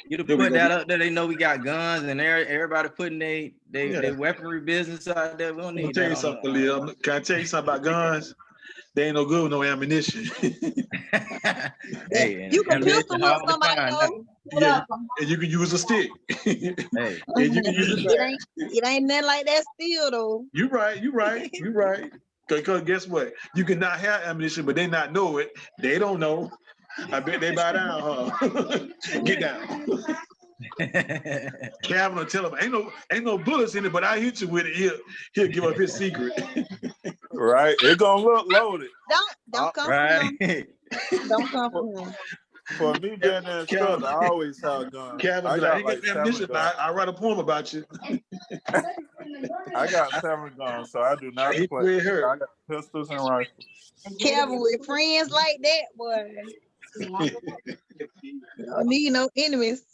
You to put that up there, they know we got guns and everybody putting they weaponry business out there. We don't need that. Tell you something, Khalil. Can I tell you something about guns? They ain't no good with no ammunition. Hey, you can pistol whip somebody though. Yeah, and you can use a stick. Hey, and you can use a bat. It ain't nothing like that still though. You're right. Because guess what? You can not have ammunition, but they not know it. They don't know. I bet they bow down, huh? Get down. Calvin will tell him, ain't no bullets in it, but I hit you with it. He'll give up his secret. Right. It's gonna look loaded. Don't come right. from him. Don't come from him. For me being an instructor, I always have guns. Calvin, I got ammunition, but I write a poem about you. I got 7 guns, so I do not play. I got pistols and rifles. Calvin with friends like that, boy. Don't need no enemies.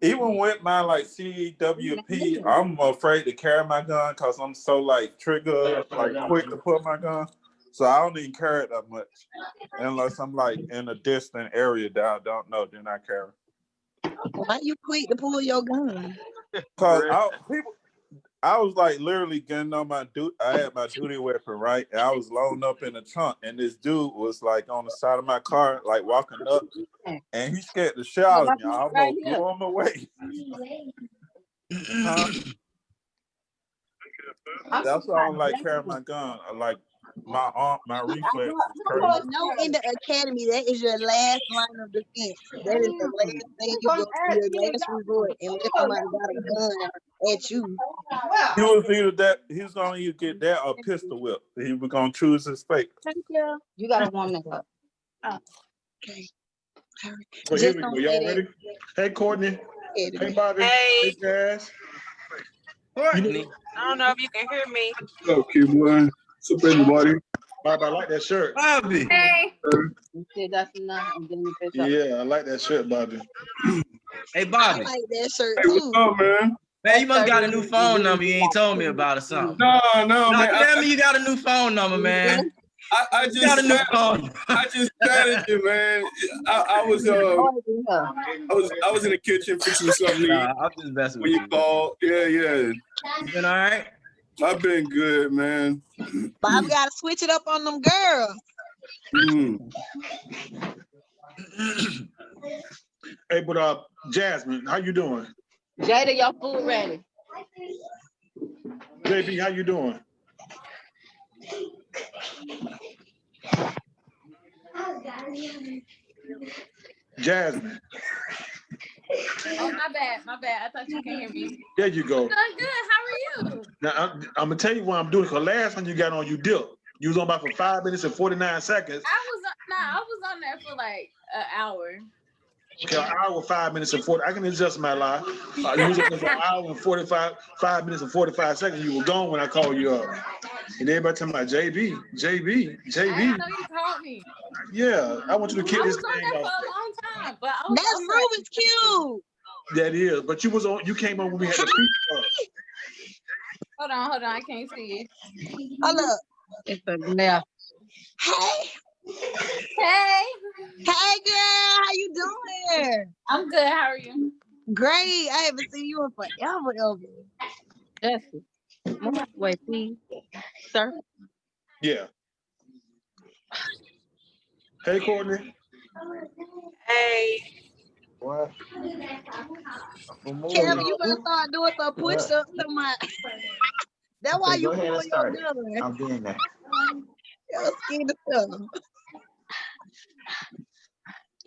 Even with my like CWP, I'm afraid to carry my gun because I'm so like trigger quick to put my gun. So I don't even carry it that much unless I'm like in a distant area that I don't know. Then I carry. Why you quick to pull your gun? Because I was like literally getting on my duty. I had my duty weapon, right? And I was loading up in the trunk, and this dude was like on the side of my car, like walking up, and he scared the shit out of me. I almost blew him away. That's why I don't like carrying my gun. I like my reflex is crazy. No, in the academy, that is your last line of defense. That is the last thing you go to, your last resort, unless somebody got a gun at you. He was either that he's gonna either get that or pistol whip. He was gonna choose his fate. Thank you. You gotta warm that up. Oh. Okay. Well, here we go. Y'all ready? Hey, Courtney. Hey, Bobby. Hey, Jazz. Courtney. I don't know if you can hear me. Okay, boy. What's up, everybody? Bobby, I like that shirt. Bobby. Hey. That's enough. Yeah, I like that shirt, Bobby. Hey, Bobby. I like that shirt too. Hey, what's up, man? Man, you must got a new phone number. You ain't told me about or something. No, man. Tell me you got a new phone number, man. I just got a new phone. I just chatted you, man. I was in the kitchen fixing something. I'm just messing with you. When you called, yeah. You been all right? I've been good, man. Bob gotta switch it up on them girls. Hey, but Jasmine, how you doing? Jada, your food ready. JB, how you doing? Jasmine. Oh, my bad. I thought you could hear me. There you go. I'm doing good. How are you? Now, I'm gonna tell you what I'm doing, because last time you got on, you dipped. You was on about for 5 minutes and 49 seconds. I was on there for like an hour. Okay, an hour, 5 minutes and 40. I can adjust my lie. You was on for an hour and 5 minutes and 45 seconds. You were gone when I called you up. And everybody talking about JB. I didn't know you called me. Yeah, I want you to kick this thing off. I was on there for a long time, but I was that's Ruben's cute. That is, but you was on. You came on when we had the people up. Hold on, I can't see it. Hold up. It's a left. Hey, girl, how you doing? I'm good. How are you? Great. I haven't seen you in forever. That's wait, please, sir. Yeah. Hey, Courtney. Hey. What? Kevin, you better start doing some push-ups to my. That's why you pull your gun. I'm doing that. You're scared of stuff.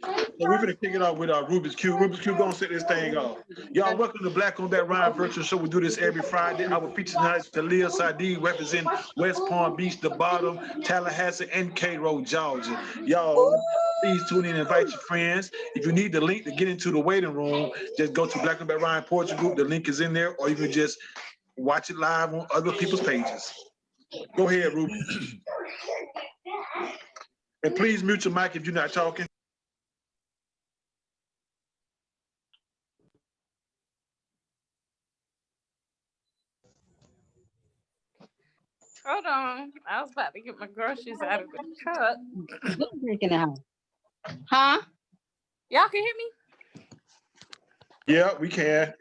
So we're gonna kick it off with Rubik's Cube. Rubik's Cube gonna set this thing off. Y'all, welcome to Black on That Rhyme Virtual Show. We do this every Friday. Our feature tonight is Khalil, Saadiq, represent West Palm Beach, the bottom, Tallahassee, and Cairo, Georgia. Y'all, please tune in and invite your friends. If you need the link to get into the waiting room, just go to Black on That Rhyme Poetry Group. The link is in there, or you can just watch it live on other people's pages. Go ahead, Ruby. And please mute your mic if you're not talking. Hold on. I was about to get my groceries out of the truck. Drink in the house. Huh? Y'all can hear me? Yeah, we can.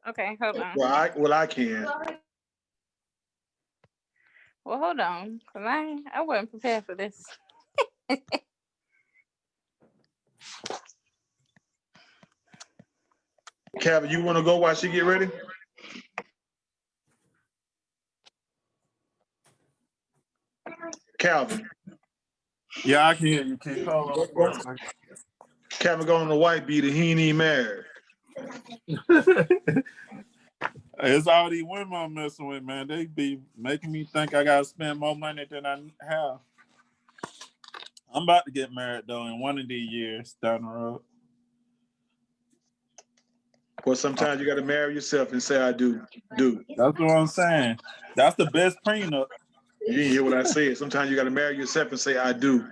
Okay, hold on. Well, I can. Well, hold on, cause I wasn't prepared for this. Calvin, you want to go while she get ready? Calvin. Yeah, I can hear you. Can you hold on for a second? Calvin going on the white beater. He ain't even married. It's all these women I'm messing with, man. They be making me think I gotta spend more money than I have. I'm about to get married though in one of these years down the road. Well, sometimes you got to marry yourself and say, I do. That's what I'm saying. That's the best prenup. You didn't hear what I said. Sometimes you got to marry yourself and say, I do.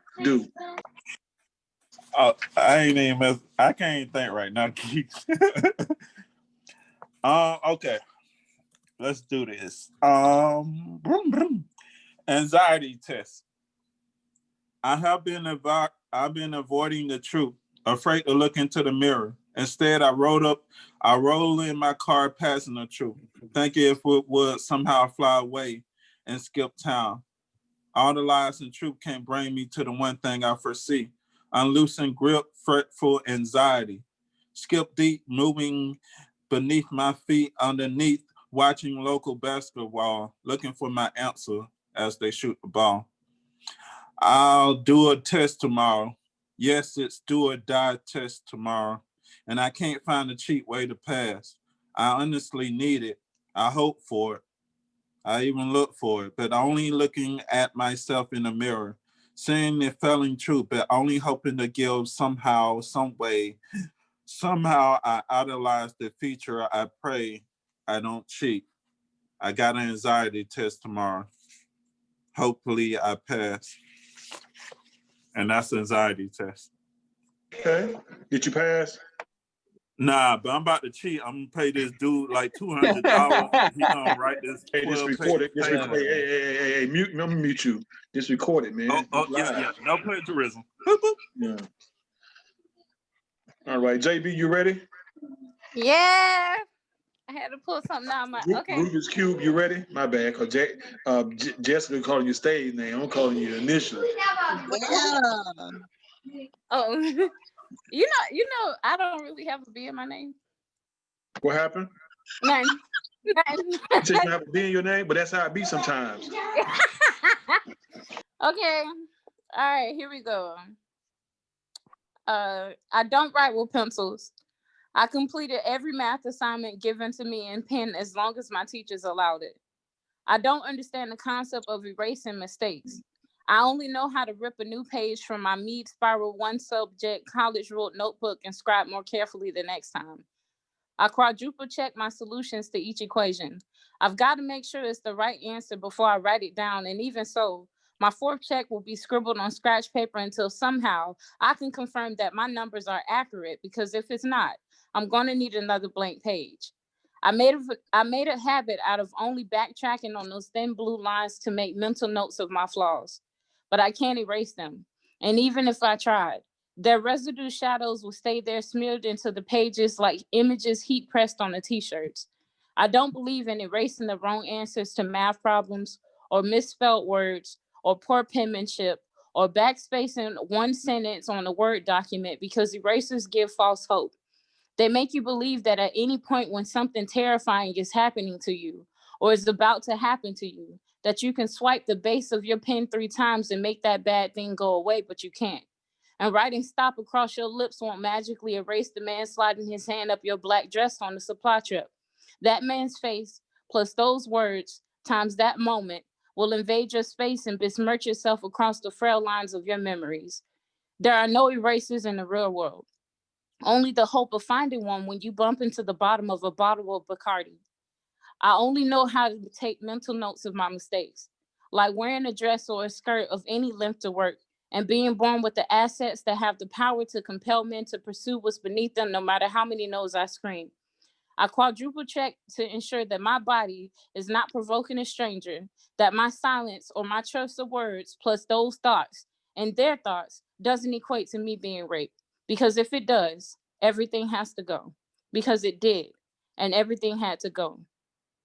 Oh, I can't even think right now, Keith. Okay. Let's do this. Anxiety test. I've been avoiding the truth, afraid to look into the mirror. Instead, I roll in my car passing the truth, thinking if it would somehow fly away and skip town. All the lies and truth can't bring me to the one thing I foresee. Unloosen grip, fretful anxiety. Skip deep, moving beneath my feet, underneath, watching local basketball, looking for my answer as they shoot the ball. I'll do a test tomorrow. Yes, it's do or die test tomorrow. And I can't find a cheap way to pass. I honestly need it. I hope for it. I even look for it, but only looking at myself in the mirror, seeing the failing truth, but only hoping to give somehow, some way. Somehow I idolize the future. I pray I don't cheat. I got an anxiety test tomorrow. Hopefully I pass. And that's the anxiety test. Okay. Did you pass? Nah, but I'm about to cheat. I'm gonna pay this dude like $200. He gonna write this. Hey, this recorded. Hey, mute. I'm gonna mute you. This recorded, man. Yeah. No plagiarism. Yeah. All right, JB, you ready? Yeah. I had to pull something out of my. Okay. Rubik's Cube, you ready? My bad, cause Jessica calling you stage name. I'm calling you initial. Yeah. Oh, you know, I don't really have a B in my name. What happened? None. You say you have a B in your name, but that's how it be sometimes. Okay. All right, here we go. I don't write with pencils. I completed every math assignment given to me in pen as long as my teachers allowed it. I don't understand the concept of erasing mistakes. I only know how to rip a new page from my Mead Spiral one subject college ruled notebook and scribe more carefully the next time. I quadruple check my solutions to each equation. I've got to make sure it's the right answer before I write it down, and even so, my fourth check will be scribbled on scratch paper until somehow I can confirm that my numbers are accurate, because if it's not, I'm going to need another blank page. I made a habit out of only backtracking on those thin blue lines to make mental notes of my flaws, but I can't erase them. And even if I tried, their residue shadows will stay there smeared into the pages like images heat pressed on the t-shirts. I don't believe in erasing the wrong answers to math problems or misspelled words or poor penmanship or backspacing one sentence on a Word document, because erasers give false hope. They make you believe that at any point when something terrifying is happening to you or is about to happen to you, that you can swipe the base of your pen 3 times and make that bad thing go away, but you can't. And writing stop across your lips won't magically erase the man sliding his hand up your black dress on the supply trip. That man's face, plus those words, times that moment, will invade your space and besmirch yourself across the frail lines of your memories. There are no erasers in the real world. Only the hope of finding one when you bump into the bottom of a bottle of Bacardi. I only know how to take mental notes of my mistakes, like wearing a dress or a skirt of any length to work and being born with the assets that have the power to compel men to pursue what's beneath them, no matter how many no's I scream. I quadruple check to ensure that my body is not provoking a stranger, that my silence or my choice of words plus those thoughts and their thoughts doesn't equate to me being raped. Because if it does, everything has to go. Because it did, and everything had to go.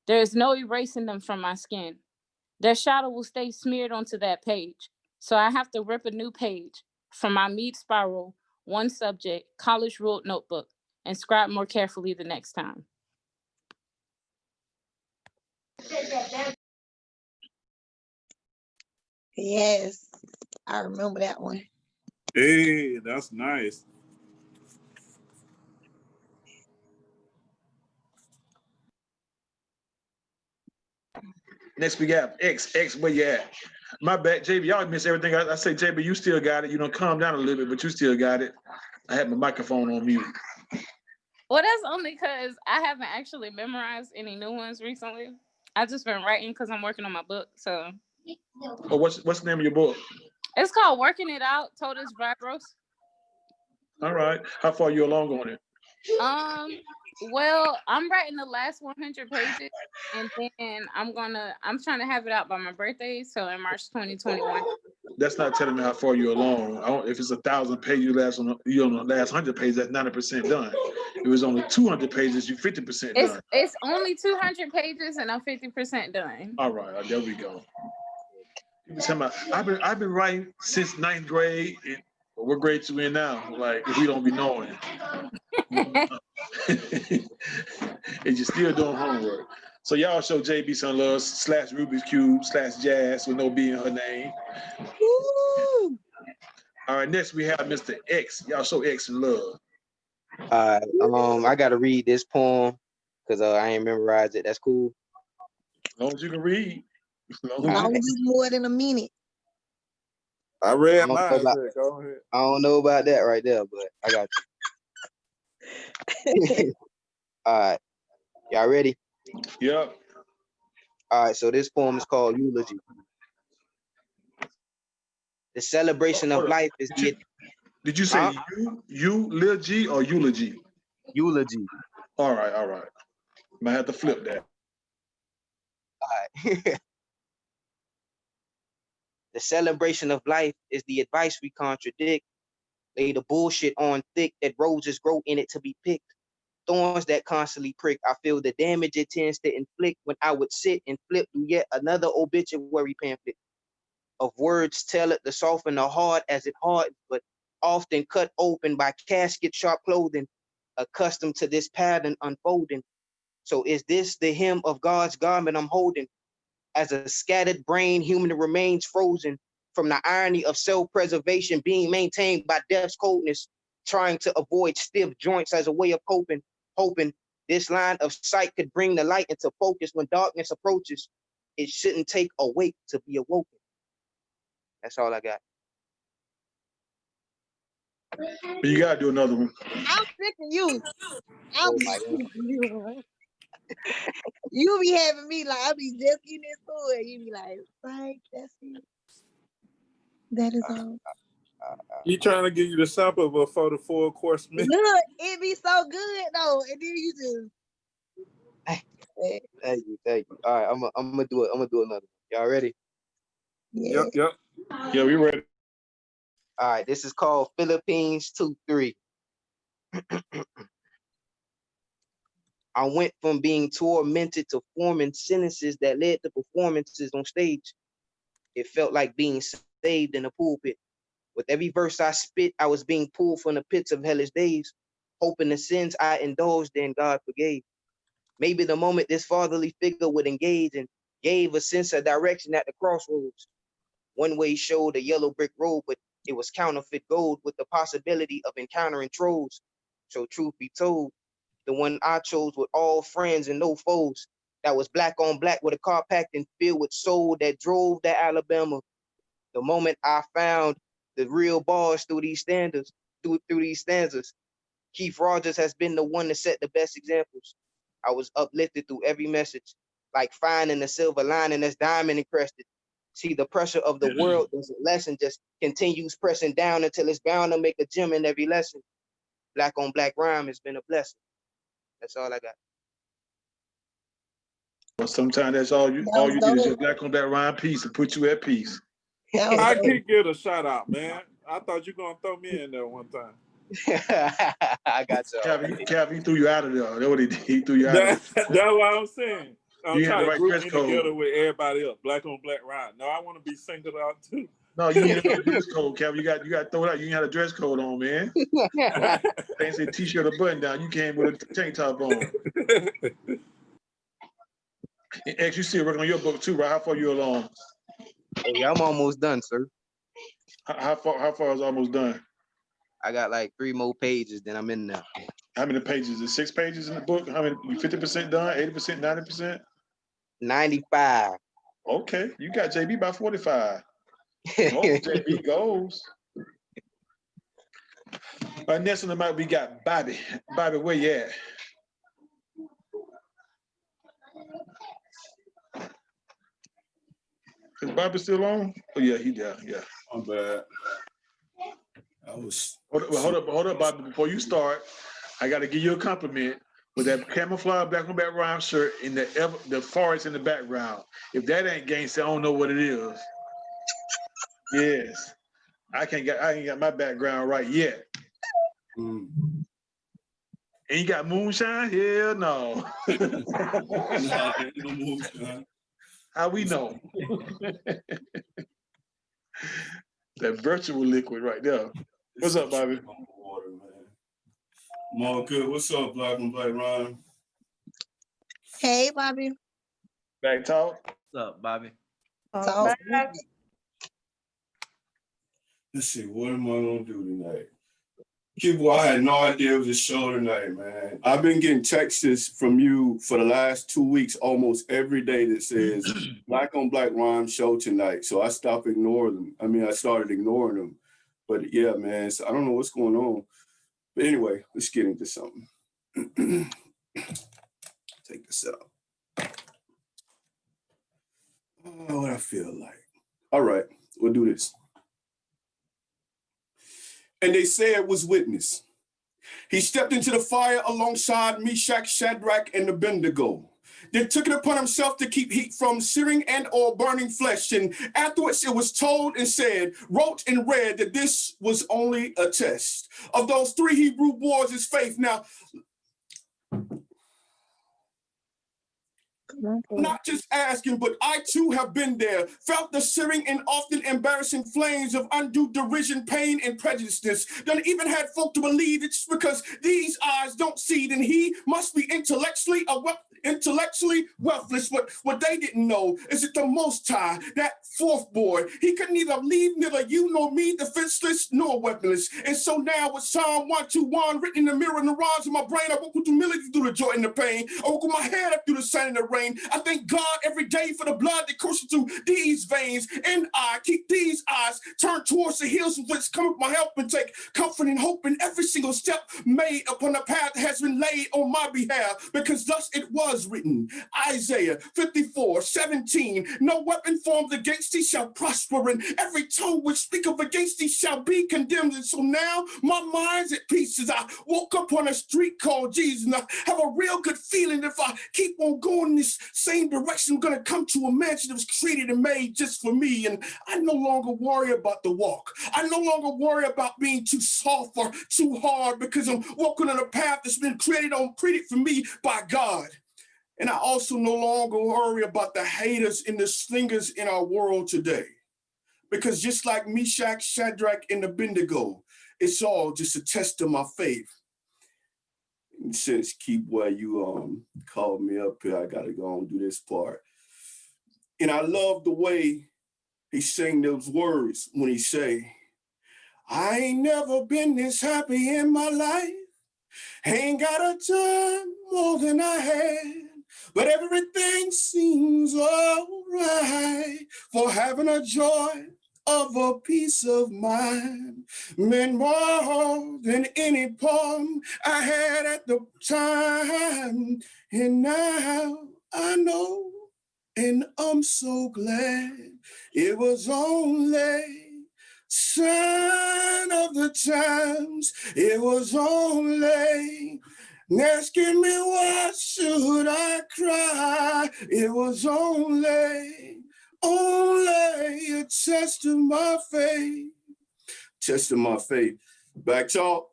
There is no erasing them from my skin. Their shadow will stay smeared onto that page. So I have to rip a new page from my meat spiral, one subject, college ruled notebook, and scribe more carefully the next time. Yes, I remember that one. Hey, that's nice. Next we got X. X, where you at? My bad, JB. Y'all miss everything. I say, JB, you still got it. You don't calm down a little bit, but you still got it. I had my microphone on mute. Well, that's only because I haven't actually memorized any new ones recently. I've just been writing because I'm working on my book. So. Oh, what's the name of your book? It's called Working It Out, Totus Vibros. All right. How far you along on it? Well, I'm writing the last 100 pages, and then I'm trying to have it out by my birthday, so in March 2021. That's not telling me how far you're along. If it's 1,000 pages, you on the last 100 pages, that's 90% done. If it was only 200 pages, you 50% done. It's only 200 pages, and I'm 50% done. All right, there we go. I've been writing since 9th grade. What grade you in now? Like, if we don't be knowing. And you're still doing homework. So y'all show JB some love / Rubik's Cube / Jazz with no B in her name. Woo! All right, next we have Mr. X. Y'all show X some love. I gotta read this poem because I ain't memorized it. That's cool. As long as you can read. As long as it's more than a minute. I read mine. Go ahead. I don't know about that right there, but I got you. All right. Y'all ready? Yep. All right, so this poem is called Eulogy. The celebration of life is the... Did you say you Lil G or eulogy? Eulogy. All right. Might have to flip that. All right. The celebration of life is the advice we contradict. Lay the bullshit on thick that roses grow in it to be picked. Thorns that constantly prick. I feel the damage it tends to inflict when I would sit and flip through yet another obituary pamphlet of words tailored to soften the heart as it hardens, but often cut open by casket sharp clothing, accustomed to this pattern unfolding. So is this the hem of God's garment I'm holding? As a scattered brain, human remains frozen from the irony of self-preservation being maintained by death's coldness, trying to avoid stiff joints as a way of coping, hoping this line of sight could bring the light into focus when darkness approaches. It shouldn't take a wake to be awoken. That's all I got. You gotta do another one. I'm sick of you. I'm sick of you. You be having me like I be just getting into it. You be like, right, that's it. That is all. He trying to give you the sample for the full course meal. Look, it be so good though, and then you just. Thank you. All right, I'm gonna do it. I'm gonna do another. Y'all ready? Yeah. Yep. Yeah, we ready. All right, this is called Philippines 2-3. I went from being tormented to forming sentences that led to performances on stage. It felt like being saved in a pulpit. With every verse I spit, I was being pulled from the pits of hellish days, hoping the sins I indulged in God forgave. Maybe the moment this fatherly figure would engage and gave a sense of direction at the crossroads. One way showed a yellow brick road, but it was counterfeit gold with the possibility of encountering trolls. So truth be told, the one I chose with all friends and no foes, that was black on black with a car packed and filled with soul that drove to Alabama. The moment I found the real bars through these stanzas, Keith Rogers has been the one to set the best examples. I was uplifted through every message, like finding the silver lining that's diamond encrusted. See, the pressure of the world doesn't lessen, just continues pressing down until it's bound to make a gem in every lesson. Black on black rhyme has been a blessing. That's all I got. But sometimes that's all you need is just black on black rhyme peace to put you at peace. I can't get a shout out, man. I thought you were gonna throw me in there one time. I got you. Calvin, he threw you out of there. That's what he did. He threw you out of there. That's what I'm saying. I'm You had trying the to right group dress me code. together with everybody else. Black on black rhyme. No, I want to be singled out too. No, you need a dress code, Calvin. You got to throw it out. You ain't had a dress code on, man. They say t-shirt or button down. You came with a tank top on. X, you still working on your book too, right? How far you along? Hey, I'm almost done, sir. How far is almost done? I got like 3 more pages, then I'm in there. How many pages? Is 6 pages in the book? How many? You 50% done? 80%? 90%? 95. Okay, you got JB by 45. Oh, JB goes. Next on the mic, we got Bobby. Bobby, where you at? Is Bobby still on? Oh yeah, yeah. I'm bad. I was. Hold up, Bobby. Before you start, I got to give you a compliment with that camouflage black on black rhyme shirt in the forest in the background. If that ain't gangster, I don't know what it is. Yes, I ain't got my background right yet. And you got moonshine? Hell no. Nah, no moonshine. How we know? That virtual liquid right there. What's up, Bobby? Water, man. I'm all good. What's up, Black on Black Rhyme? Hey, Bobby. Back talk. What's up, Bobby? Talk. Let's see, what am I gonna do tonight? People, I had no idea it was a show tonight, man. I've been getting texts from you for the last 2 weeks, almost every day that says Black on Black Rhyme show tonight. So I stopped ignoring them. I started ignoring them. But yeah, man, so I don't know what's going on. But anyway, let's get into something. Take this out. Oh, what I feel like. All right, we'll do this. And they say it was witness. He stepped into the fire alongside Meshach, Shadrach, and Abednego. Then took it upon himself to keep heat from searing and or burning flesh. And afterwards it was told and said, wrote and read that this was only a test. Of those 3 Hebrew boys' is faith. Now, I'm not just asking, but I too have been there, felt the searing and often embarrassing flames of undue derision, pain, and prejudice. Done even had folk to believe it's because these eyes don't see, then he must be intellectually worthless. But what they didn't know is that the Most High, that 4th boy, he could neither leave neither you nor me defenseless nor weaponless. And so now with Psalm 121 written in the mirror and the rods of my brain, I woke with humility through the joy and the pain. I woke with my head up through the sun and the rain. I thank God every day for the blood that courses through these veins, and I keep these eyes turned towards the hills from which cometh my help, and take comfort and hope in every single step made upon the path that has been laid on my behalf, because thus it was written, Isaiah 54:17, no weapon formed against thee shall prosper, and every tongue which speaketh against thee shall be condemned. And so now my mind's at peace as I woke up on a street called Jesus, and I have a real good feeling if I keep on going this same direction, I'm gonna come to a mansion that was created and made just for me. And I no longer worry about the walk. I no longer worry about being too soft or too hard, because I'm walking on a path that's been created for me by God. And I also no longer worry about the haters and the slingers in our world today, because just like Meshach, Shadrach, and Abednego, it's all just a test of my faith. And since Keep, where you called me up here, I gotta go and do this part. And I love the way he sang those words when he say, I ain't never been this happy in my life. Ain't got a time more than I had, but everything seems all right for having a joy of a peace of mind, meant more than any poem I had at the time. And now I know, and I'm so glad it was only sign of the times. It was only Asking me why should I cry? It was only a test of my faith. Test of my faith. Back talk.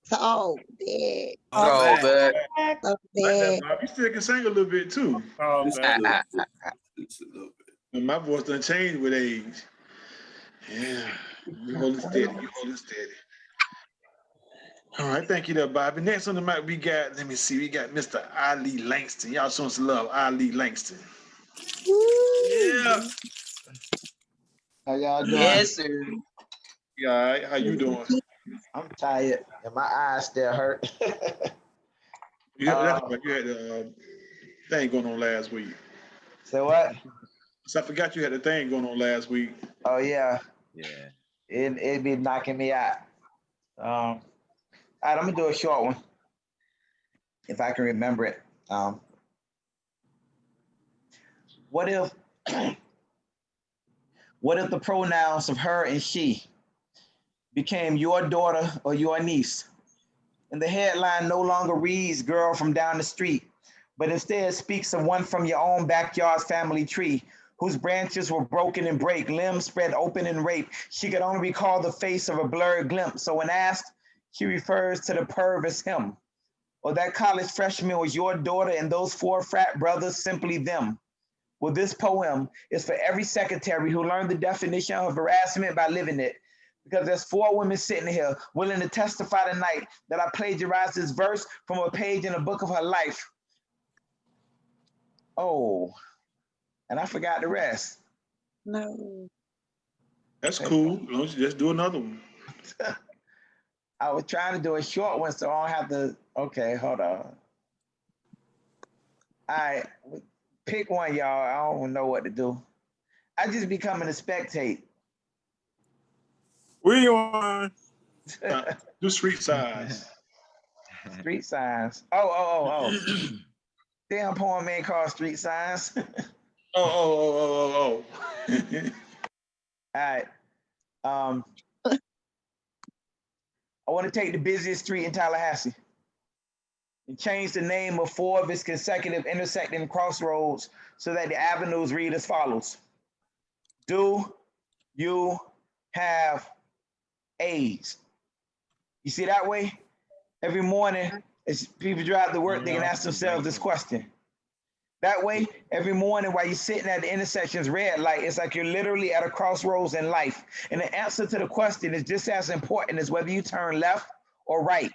So bad. Oh, man. So That, bad. Bob. You still can sing a little bit too. Oh, Just a man. little bit. Just a little bit. And my voice done changed with age. Yeah. You hold it steady. You hold it steady. All right, thank you there, Bobby. Next on the mic, we got, let me see, we got Mr. Ali Langston. Y'all showing some love, Ali Langston. Yeah. How y'all doing? Yes, sir. Yeah, all right. How you doing? I'm tired and my eyes still hurt. That's right. You had the thing going on last week. So what? So I forgot you had the thing going on last week. Oh yeah, Yeah. it be knocking me out. All right, I'm gonna do a short one if I can remember it. What if what if the pronouns of her and she became your daughter or your niece? And the headline no longer reads girl from down the street, but instead speaks of one from your own backyard's family tree, whose branches were broken and break, limbs spread open and rape. She could only recall the face of a blurred glimpse. So when asked, she refers to the perv as him. Or that college freshman was your daughter and those 4 frat brothers simply them. Well, this poem is for every secretary who learned the definition of harassment by living it. Because there's 4 women sitting here willing to testify tonight that I plagiarized this verse from a page in a book of her life. Oh, and I forgot the rest. No. That's cool. As long as you just do another one. I was trying to do a short one, so I don't have to. Okay, hold on. All right, pick one, y'all. I don't know what to do. I just be coming to spectate. Where you on? Do street size. Street signs. Oh. Damn poem ain't called street signs. Oh. All right. I want to take the busiest street in Tallahassee and change the name of 4 of its consecutive intersecting crossroads so that the avenues read as follows. Do you have AIDS? You see that way? Every morning, as people drive to work, they can ask themselves this question. That way, every morning while you're sitting at the intersection's red light, it's like you're literally at a crossroads in life. And the answer to the question is just as important as whether you turn left or right,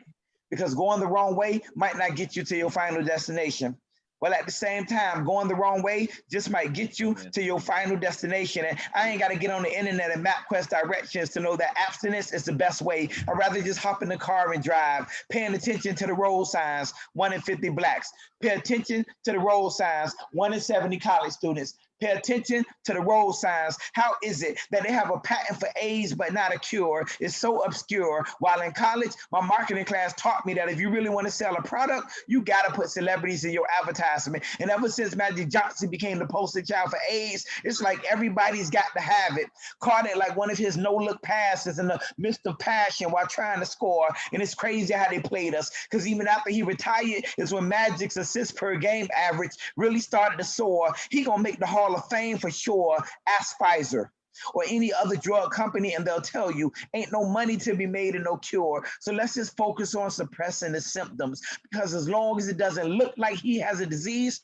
because going the wrong way might not get you to your final destination. Well, at the same time, going the wrong way just might get you to your final destination. And I ain't got to get on the internet and MapQuest directions to know that abstinence is the best way. I'd rather just hop in the car and drive, paying attention to the road signs, 1 in 50 blacks. Pay attention to the road signs, 1 in 70 college students. Pay attention to the road signs. How is it that they have a patent for AIDS but not a cure? It's so obscure. While in college, my marketing class taught me that if you really want to sell a product, you got to put celebrities in your advertisement. And ever since Magic Johnson became the poster child for AIDS, it's like everybody's got to have it. Caught it like one of his no-look passes in the midst of passion while trying to score. And it's crazy how they played us, because even after he retired is when Magic's assists per game average really started to soar. He gonna make the Hall of Fame for sure. Ask Pfizer or any other drug company and they'll tell you ain't no money to be made and no cure. So let's just focus on suppressing the symptoms, because as long as it doesn't look like he has a disease,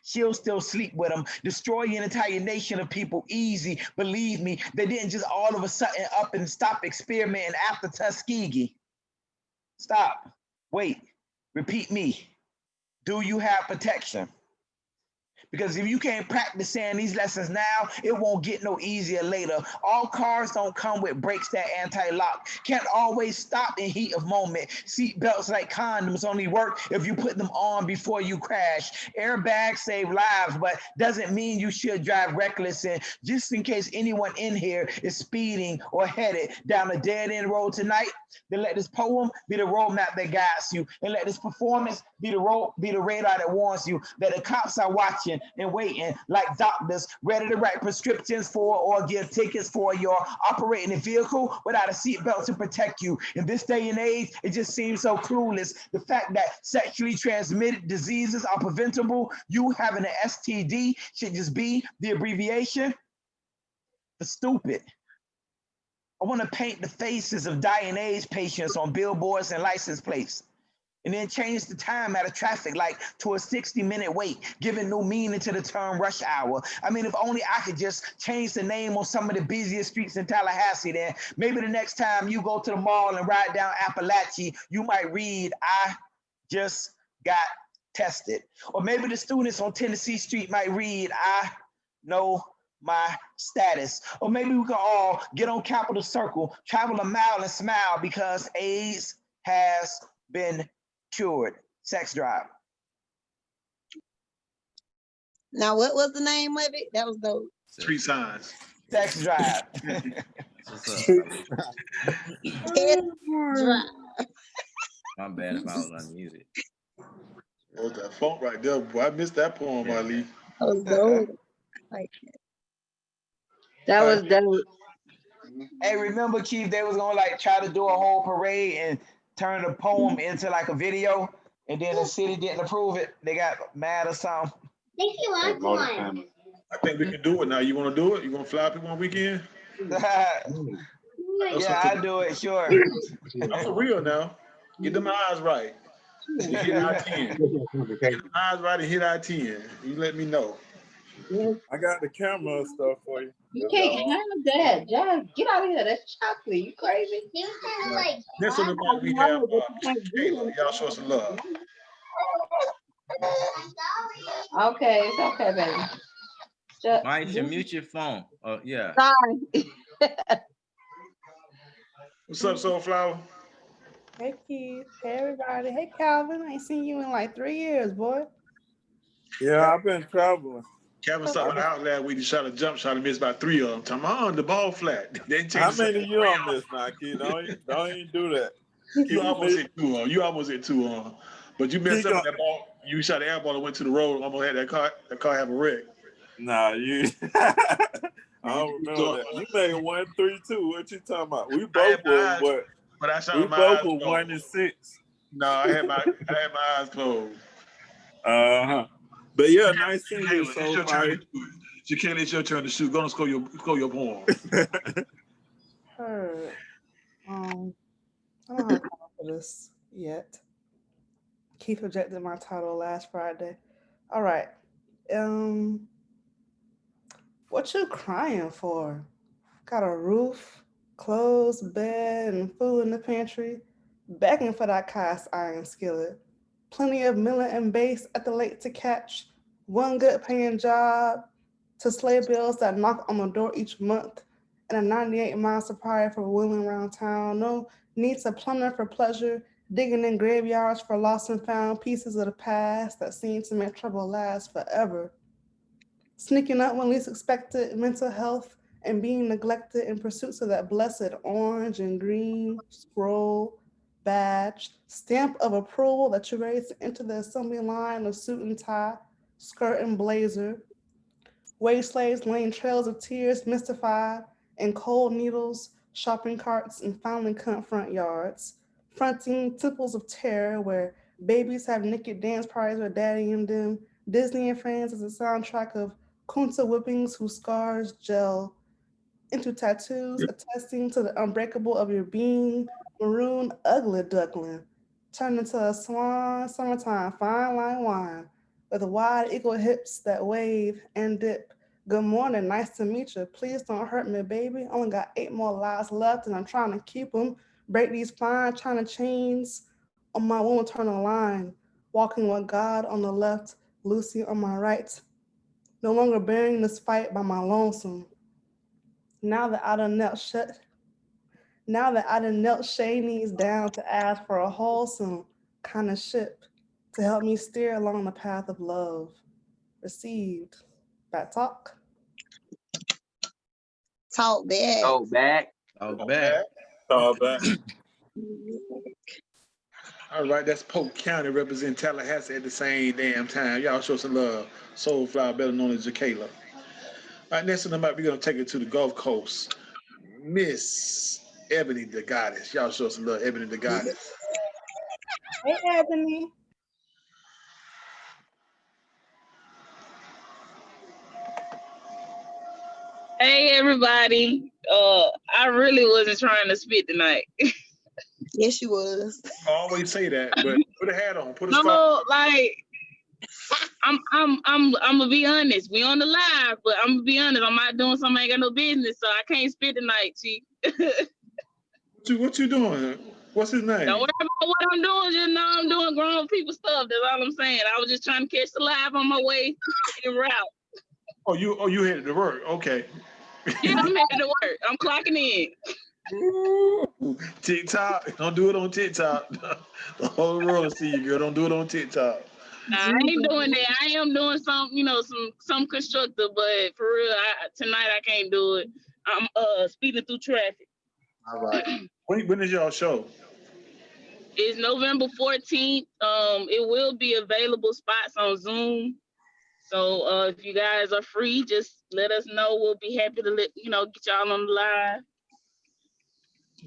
she'll still sleep with him, destroy an entire nation of people easy. Believe me, they didn't just all of a sudden up and stop experimenting after Tuskegee. Stop, wait, repeat me. Do you have protection? Because if you can't practice saying these lessons now, it won't get no easier later. All cars don't come with brakes that anti-lock. Can't always stop in heat of moment. Seat belts like condoms only work if you put them on before you crash. Airbags save lives, but doesn't mean you should drive reckless. And just in case anyone in here is speeding or headed down a dead-end road tonight, then let this poem be the roadmap that guides you, and let this performance Be the radar that warns you that the cops are watching and waiting like doctors ready to write prescriptions for or give tickets for your operating a vehicle without a seatbelt to protect you. In this day and age, it just seems so clueless. The fact that sexually transmitted diseases are preventable, you having an STD should just be the abbreviation for stupid. I want to paint the faces of dying AIDS patients on billboards and license plates, and then change the time at a traffic light to a 60-minute wait, giving new meaning to the term rush hour. I mean, if only I could just change the name on some of the busiest streets in Tallahassee, then maybe the next time you go to the mall and ride down Appalachia, you might read, I just got tested. Or maybe the students on Tennessee Street might read, I know my status. Or maybe we can all get on Capitol Circle, travel a mile and smile because AIDS has been cured. Sex drive. Now, what was the name of it? That was dope. Street signs. Sex drive. What's up? Test drive. My bad if I was on music. Oh, that funk right there, boy. I missed that poem, Yeah. Ali. That was dope. Like That was dope. Hey, remember, Keith, they was gonna like try to do a whole parade and turn the poem into like a video, and then the city didn't approve it. They got mad or something. I think we can do it now. You want to do it? You want to fly people on weekend? Yeah, I do it, sure. I'm for real now. Get them eyes right. Hit I-10. Get them eyes right and hit I-10. You let me know. I got the camera and stuff for you. You can't have that. Just get out of here. That's chocolate. You crazy? Next on the mic, we have Kayla. Y'all show us some love. Okay, it's okay, baby. Just, Mike, you mute your phone. Oh, yeah. sorry. What's up, Soulflower? Hey Keith, hey everybody. Hey Calvin, I ain't seen you in like 3 years, boy. Yeah, I've been traveling. Kevin stopped out last week. He shot a jump shot and missed about 3 of them. Tell me, the ball flat. They How many you on this now, kid? Don't even do that. You almost hit 2 on. You almost hit 2 on. But you messed up with that ball. You shot an air ball and went to the road. Almost had that car have a wreck. Nah, you. I don't remember that. You made 1-3-2. What you talking about? We both were what? But I shot we my both eyes were closed. 1-6. No, I had my eyes closed. But yeah, nice seeing you. It's So your turn. Jaqueline, it's your turn to shoot. Go and score your poem. Heard. I don't have time for this yet. Keith rejected my title last Friday. All right. What you crying for? Got a roof, clothes, bed, and food in the pantry. Begging for that cast iron skillet. Plenty of millet and base at the lake to catch. One good paying job to slay bills that knock on the door each month. And a 98-mile supply for wheeling around town. No need to plunder for pleasure. Digging in graveyards for lost and found pieces of the past that seem to make trouble last forever. Sneaking up when least expected, mental health, and being neglected in pursuits of that blessed orange and green scroll, badge, stamp of approval that you're ready to enter the assembly line of suit and tie, skirt and blazer. Wage slaves laying trails of tears mystified, and cold needles, shopping carts, and finally front yards. Fronting temples of terror where babies have naked dance parties with daddy in them. Disney and Friends is a soundtrack of Kunta whippings whose scars gel into tattoos attesting to the unbreakable of your being. Maroon ugly duckling turned into a swan summertime fine line wine with wide eagle hips that wave and dip. Good morning, nice to meet you. Please don't hurt me, baby. Only got 8 more lives left and I'm trying to keep them. Break these fine China chains on my one eternal line. Walking with God on the left, Lucy on my right. No longer bearing this fight by my lonesome. Now that I done knelt Shay knees down to ask for a wholesome kind of ship to help me steer along the path of love. Received. Back talk. Talk back. Talk back. All back. All right, that's Polk County representing Tallahassee at the same damn time. Y'all show some love. Soulflower, better known as Jacayla. All right, next on the map, we're gonna take it to the Gulf Coast. Miss Ebony the Goddess. Y'all show some love, Ebony the Goddess. Hey, Ebony. Hey everybody. I really wasn't trying to spit tonight. Yes, you was. I always say that, but put a hat on, put a scarf. No, like I'm gonna be honest. We on the live, but I'm gonna be honest. I'm not doing something I ain't got no business, so I can't spit tonight, Chief. What you doing? What's his name? Don't worry about what I'm doing. Just know I'm doing grown people stuff. That's all I'm saying. I was just trying to catch the live on my way en route. Oh, you headed to work? Okay. Yeah, I'm headed to work. I'm clocking in. Ooh, TikTok. Don't do it on TikTok. The whole world see you, girl. Don't do it on TikTok. I ain't doing that. I am doing some, some constructive, but for real, tonight I can't do it. I'm speeding through traffic. All right. When is y'all show? It's November 14th. It will be available spots on Zoom. So if you guys are free, just let us know. We'll be happy to get y'all on the live.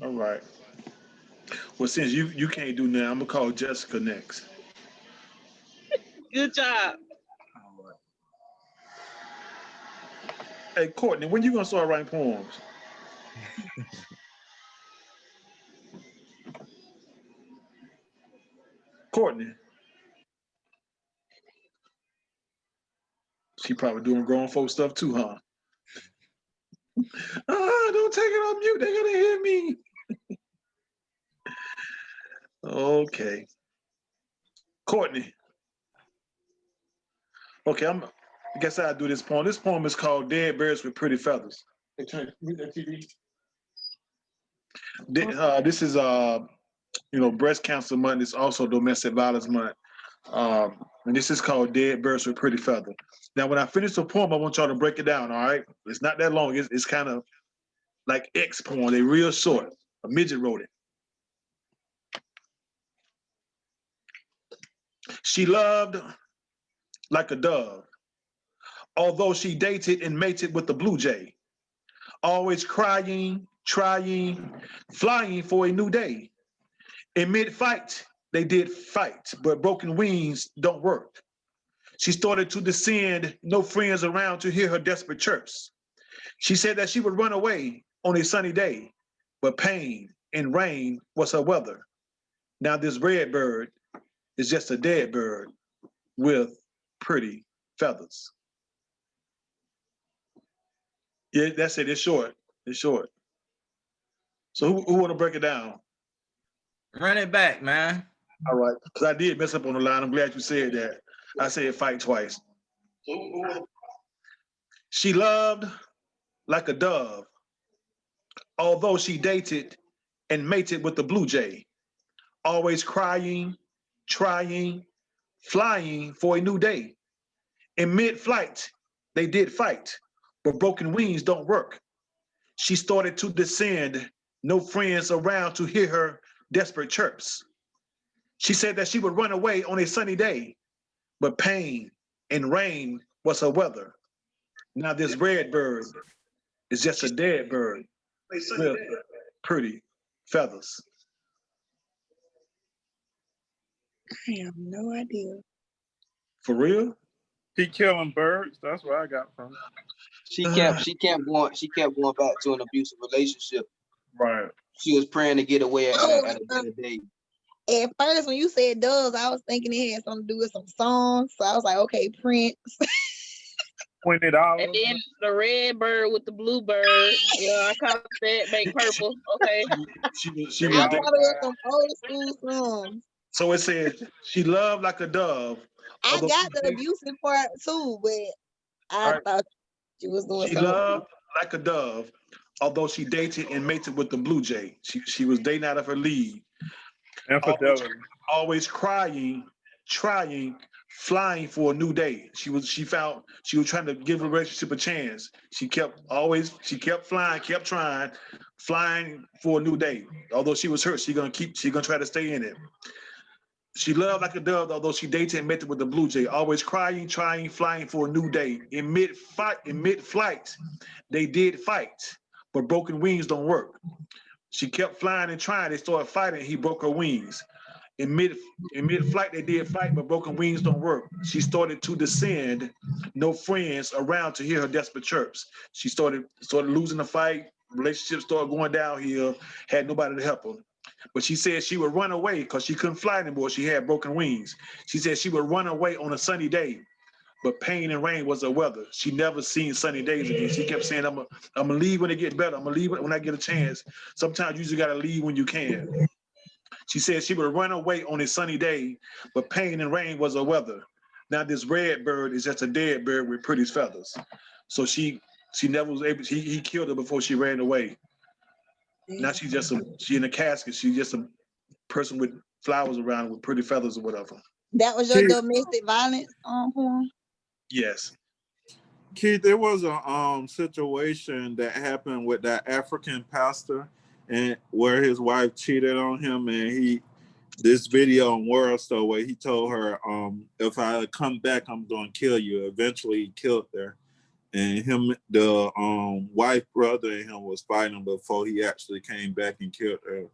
All right. Well, since you can't do that, I'm gonna call Jessica next. Good job. All right. Hey, Courtney, when you gonna start writing poems? Courtney. She probably doing grown folk stuff too, huh? Don't take it on mute. They're gonna hear me. Okay. Courtney. Okay, I guess I'll do this poem. This poem is called Dead Birds with Pretty Feathers. Hey, turn that TV. This is Breast Cancer Month. It's also Domestic Violence Month. And this is called Dead Birds with Pretty Feathers. Now, when I finish the poem, I want y'all to break it down, all right? It's not that long. It's kind of like X poem. They're real short. A midget wrote it. She loved like a dove, although she dated and mated with the blue jay, always crying, trying, flying for a new day. In mid-fight, they did fight, but broken wings don't work. She started to descend, no friends around to hear her desperate chirps. She said that she would run away on a sunny day, but pain and rain was her weather. Now this red bird is just a dead bird with pretty feathers. Yeah, that's it. It's short. It's short. So who want to break it down? Run it back, man. All right, because I did mess up on the line. I'm glad you said that. I said fight twice. She loved like a dove, although she dated and mated with the blue jay, always crying, trying, flying for a new day. In mid-flight, they did fight, but broken wings don't work. She started to descend, no friends around to hear her desperate chirps. She said that she would run away on a sunny day, but pain and rain was her weather. Now this red bird is just a dead bird with pretty feathers. I have no idea. For real? He killing birds. That's what I got from it. She kept going back to an abusive relationship. Right. She was praying to get away at a better day. At first, when you said doves, I was thinking it had something to do with some songs. So I was like, okay, Prince. $20. And then the red bird with the blue bird. Yeah, I caught that. Make purple. Okay. She I was thought it was some old school songs. So it said she loved like a dove. I got the abusive part too, but I thought she was doing She something. loved like a dove, although she dated and mated with the blue jay. She was dating out of her league. Infidelity. Always crying, trying, flying for a new day. She was trying to give the relationship a chance. She kept flying, kept trying, flying for a new day. Although she was hurt, she gonna try to stay in it. She loved like a dove, although she dated and met with the blue jay, always crying, trying, flying for a new day. In mid-flight, they did fight, but broken wings don't work. She kept flying and trying. They started fighting. He broke her wings. In mid-flight, they did fight, but broken wings don't work. She started to descend. No friends around to hear her desperate chirps. She started losing the fight. Relationships started going downhill. Had nobody to help her. But she said she would run away because she couldn't fly anymore. She had broken wings. She said she would run away on a sunny day, but pain and rain was her weather. She never seen sunny days again. She kept saying, I'm gonna leave when it gets better. I'm gonna leave when I get a chance. Sometimes you just gotta leave when you can. She said she would run away on a sunny day, but pain and rain was her weather. Now this red bird is just a dead bird with pretty feathers. So she never was able, he killed her before she ran away. Now she in a casket. She's just a person with flowers around with pretty feathers or whatever. That was your domestic violence porn? Yes. Keith, there was a situation that happened with that African pastor, and where his wife cheated on him, and this video on World Star where he told her, if I come back, I'm gonna kill you. Eventually he killed her. And the wife brother and him was fighting before he actually came back and killed her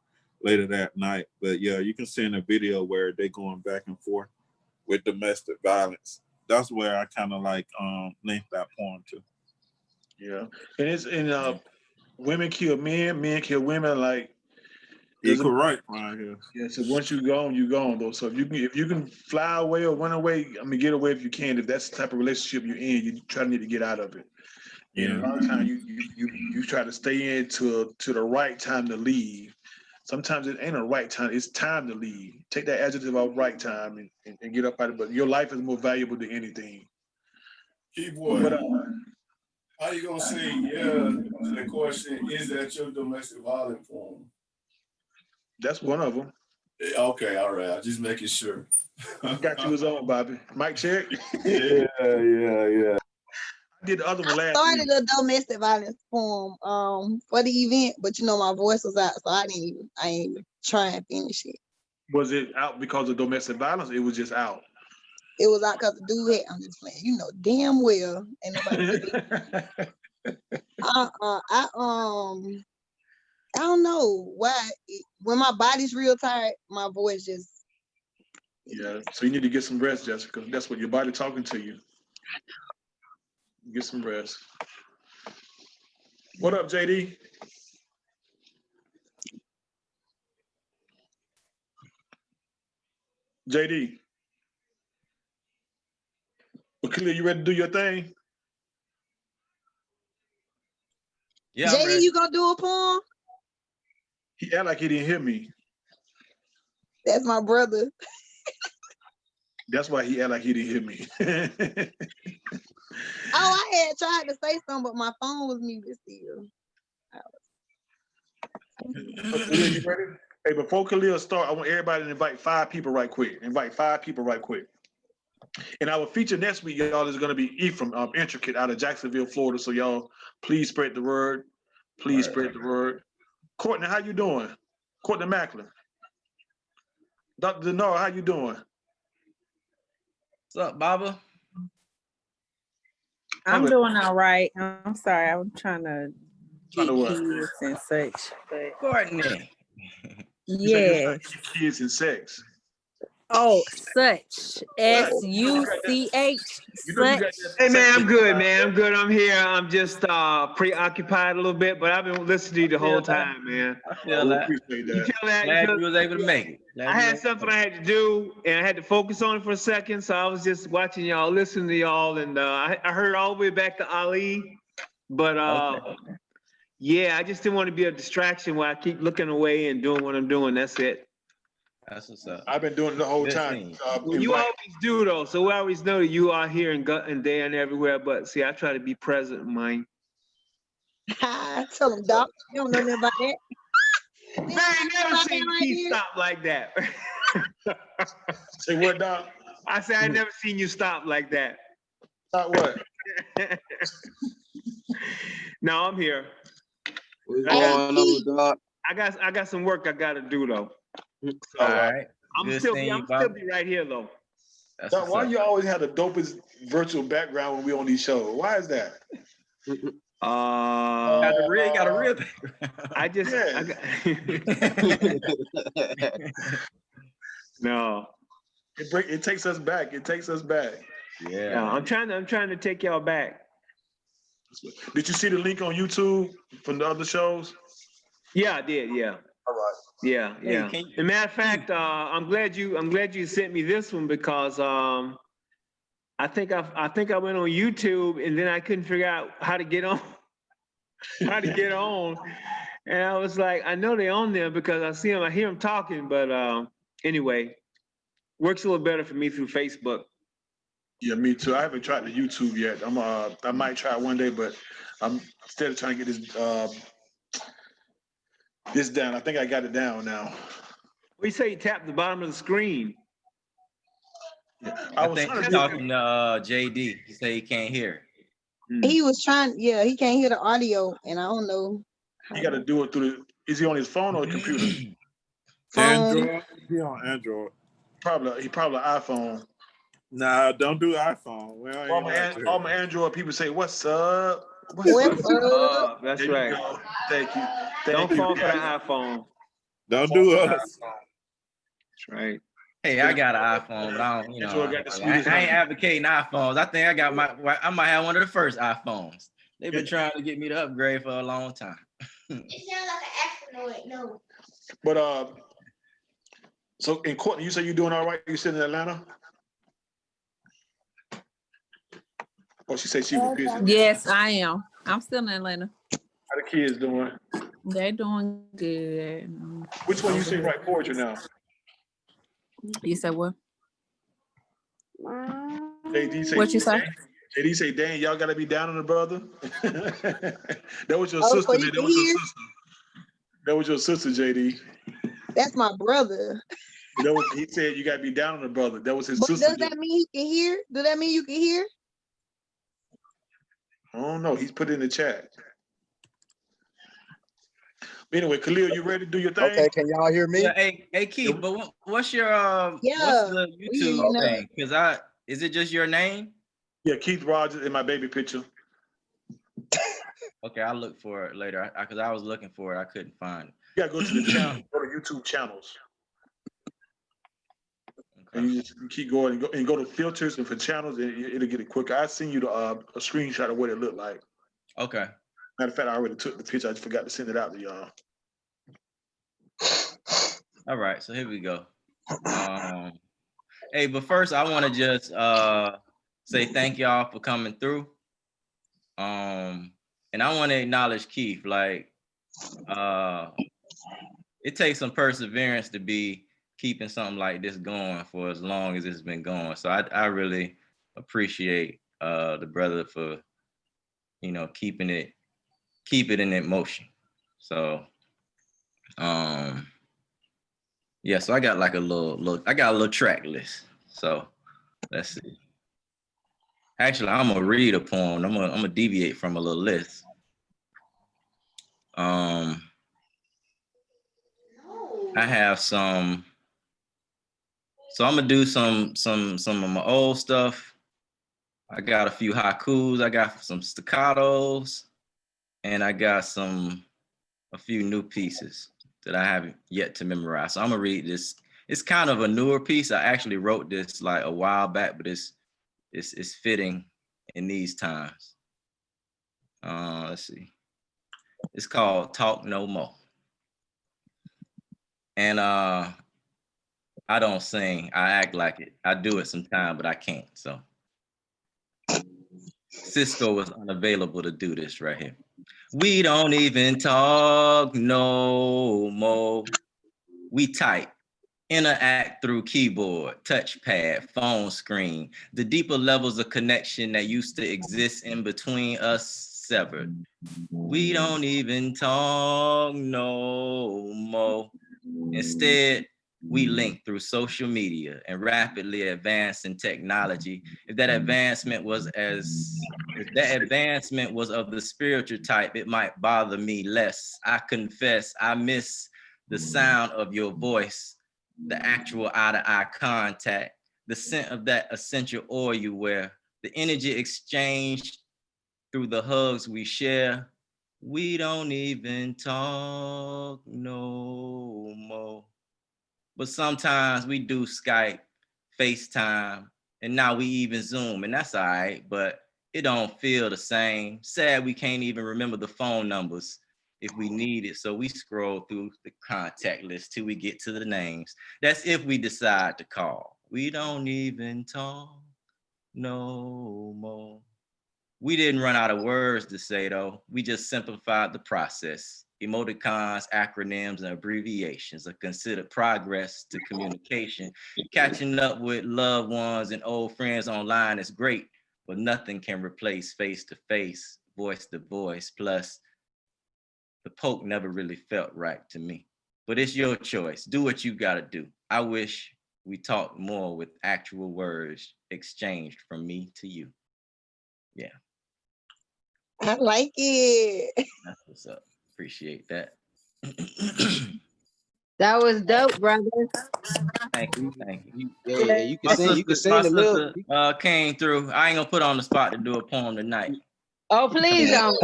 later that night. But yeah, you can see in the video where they going back and forth with domestic violence. That's where I kind of like linked that porn to. Yeah, and it's women kill men, men kill women. Like equal right right here. Yeah, so once you're gone though. So if you can fly away or run away, I mean get away if you can. If that's the type of relationship you're in, you try to need to get out of it. And a lot of times you try to stay in to the right time to leave. Sometimes it ain't a right time. It's time to leave. Take that adjective out right time and get up out of it. But your life is more valuable than anything. Hey boy, how you gonna say yeah to the question, is that your domestic violence porn? That's one of them. Okay, all right. I'm just making sure. Got you his own, Bobby. Mic check. Yeah. I did the other one last started week. a domestic violence form for the event, but my voice was out, so I ain't even try and finish it. Was it out because of domestic violence? It was just out. It was out because the dude had, I'm just playing, damn well, and nobody. I don't know why. When my body's real tired, my voice just. Yeah, so you need to get some rest, Jessica. That's what your body talking to you. Get some rest. What up, JD? JD. Well, Khalil, you ready to do your thing? Yeah, JD, you gonna do a poem? He act like he didn't hear me. That's my brother. That's why he act like he didn't hear me. I had tried to say something, but my phone was muted still. Khalil, you ready? Hey, before Khalil start, I want everybody to invite 5 people right quick. And our feature next week, y'all, is going to be Ephraim, Intricate, out of Jacksonville, Florida. So y'all, please spread the word. Please spread the word. Courtney, how you doing? Courtney Macklin. Dr. Denora, how you doing? What's up, Baba? I'm doing all right. I'm sorry. I'm trying to get kids and such. But Courtney. Yeah. Kids and sex. Oh, such. SUCH. Such. Hey man, I'm good, man. I'm good. I'm here. I'm just preoccupied a little bit, but I've been listening to you the whole time, man. I feel that. Appreciate that. You feel that? Glad you was able to make it. I had something I had to do, and I had to focus on it for a second, so I was just watching y'all, listening to y'all, and I heard all the way back to Ali, but yeah, I just didn't want to be a distraction while I keep looking away and doing what I'm doing. That's it. That's what's up. I've been doing it the whole time. Well, you always do though, so we always know that you are here and there and everywhere. But see, I try to be present, man. Tell them, Doc. You don't know nothing about that. Man, I never seen you stop like that. Say what, Doc? I said I never seen you stop like that. Stop what? No, I'm here. What's going on, Doc? I got some work I gotta do though. So, all right. good still seeing you, I'm still Bobby. be right here though. That's Now, what's why up. you always have the dopest virtual background when we on these shows? Why is that? Got a real background. I just I got no. It takes us back. It takes us back. Yeah. No, I'm trying to take y'all back. Did you see the link on YouTube from the other shows? Yeah, I did. Yeah. All right. Yeah, Hey, yeah. As a matter of fact, I'm glad you sent me this one because I think I went on YouTube and then I couldn't figure out how to get on. And I was like, I know they're on there because I hear them talking, but anyway, works a little better for me through Facebook. Yeah, me too. I haven't tried the YouTube yet. I might try it one day, but I'm still trying to get this down. I think I got it down now. We say tap the bottom of the screen. Yeah. I think he's talking to JD. He said he can't hear. He was trying, yeah, he can't hear the audio, and I don't know. He got to do it through is he on his phone or a computer? Android. He on Android. He probably iPhone. Nah, don't do iPhone. Well, all my Android people say, "What's up? What's up?" That's right. Thank you. Don't fall for the iPhone. Don't do us. That's right. Hey, I got an iPhone, but I don't, I ain't advocating iPhones. I think I might have one of the first iPhones. They've been trying to get me to upgrade for a long time. It sounds like an astronaut. No. But so in Courtney, you say you're doing all right? You sitting in Atlanta? Oh, she said she was busy. Yes, I am. I'm still in Atlanta. How the kids doing? They're doing good. Which one you say write poetry now? You said what? JD say, What you say? JD say, dang, y'all gotta be down on the brother. That was your Oh, sister, so man. you That can was your hear? sister. That was your sister, JD. That's my brother. He said you gotta be down on the brother. That was his But sister. does that mean he can hear? Does that mean you can hear? I don't know. He's put it in the chat. Anyway, Khalil, you ready to do your thing? Okay, can y'all hear me? Yeah, hey Keith, but what's your what's the you YouTube know. thing? Because is it just your name? Yeah, Keith Rogers in my baby picture. Okay, I'll look for it later. Because I was looking for it, I couldn't find it. You gotta go to the channel, go to YouTube channels. Okay. And you keep going and go to filters and for channels, and it'll get it quicker. I send you a screenshot of what it looked like. Okay. Matter of fact, I already took the picture. I just forgot to send it out to y'all. All right, so here we go. Hey, but first I want to just say thank y'all for coming through. And I want to acknowledge Keith. Like, it takes some perseverance to be keeping something like this going for as long as it's been going. So I really appreciate the brother for, keeping it in motion. So, yeah, so I got like a little track list. So let's see. Actually, I'm gonna read a poem. I'm gonna deviate from a little list. I have some. So I'm gonna do some of my old stuff. I got a few haikus. I got some staccatos, and I got a few new pieces that I haven't yet to memorize. So I'm gonna read this. It's kind of a newer piece. I actually wrote this like a while back, but it's fitting in these times. Let's see. It's called Talk No More. And I don't sing. I act like it. I do it sometimes, but I can't. So Cisco was unavailable to do this right here. We don't even talk no more. We type, interact through keyboard, touchpad, phone screen. The deeper levels of connection that used to exist in between us severed. We don't even talk no more. Instead, we link through social media and rapidly advancing technology. If that advancement was of the spiritual type, it might bother me less. I confess, I miss the sound of your voice, the actual eye-to-eye contact, the scent of that essential oil you wear, the energy exchanged through the hugs we share. We don't even talk no more. But sometimes we do Skype, FaceTime, and now we even Zoom, and that's all right, but it don't feel the same. Sad we can't even remember the phone numbers if we need it, so we scroll through the contact list till we get to the names. That's if we decide to call. We don't even talk no more. We didn't run out of words to say though. We just simplified the process. Emoticons, acronyms, and abbreviations are considered progress to communication. Catching up with loved ones and old friends online is great, but nothing can replace face-to-face, voice-to-voice. Plus, the poke never really felt right to me. But it's your choice. Do what you gotta do. I wish we talked more with actual words exchanged from me to you. Yeah. I like it. That's what's up. Appreciate that. That was dope, brother. Thank you. Thank you. Yeah, you can My sing. You can sister, sing the little. came through. I ain't gonna put her on the spot to do a poem tonight. Oh, please don't.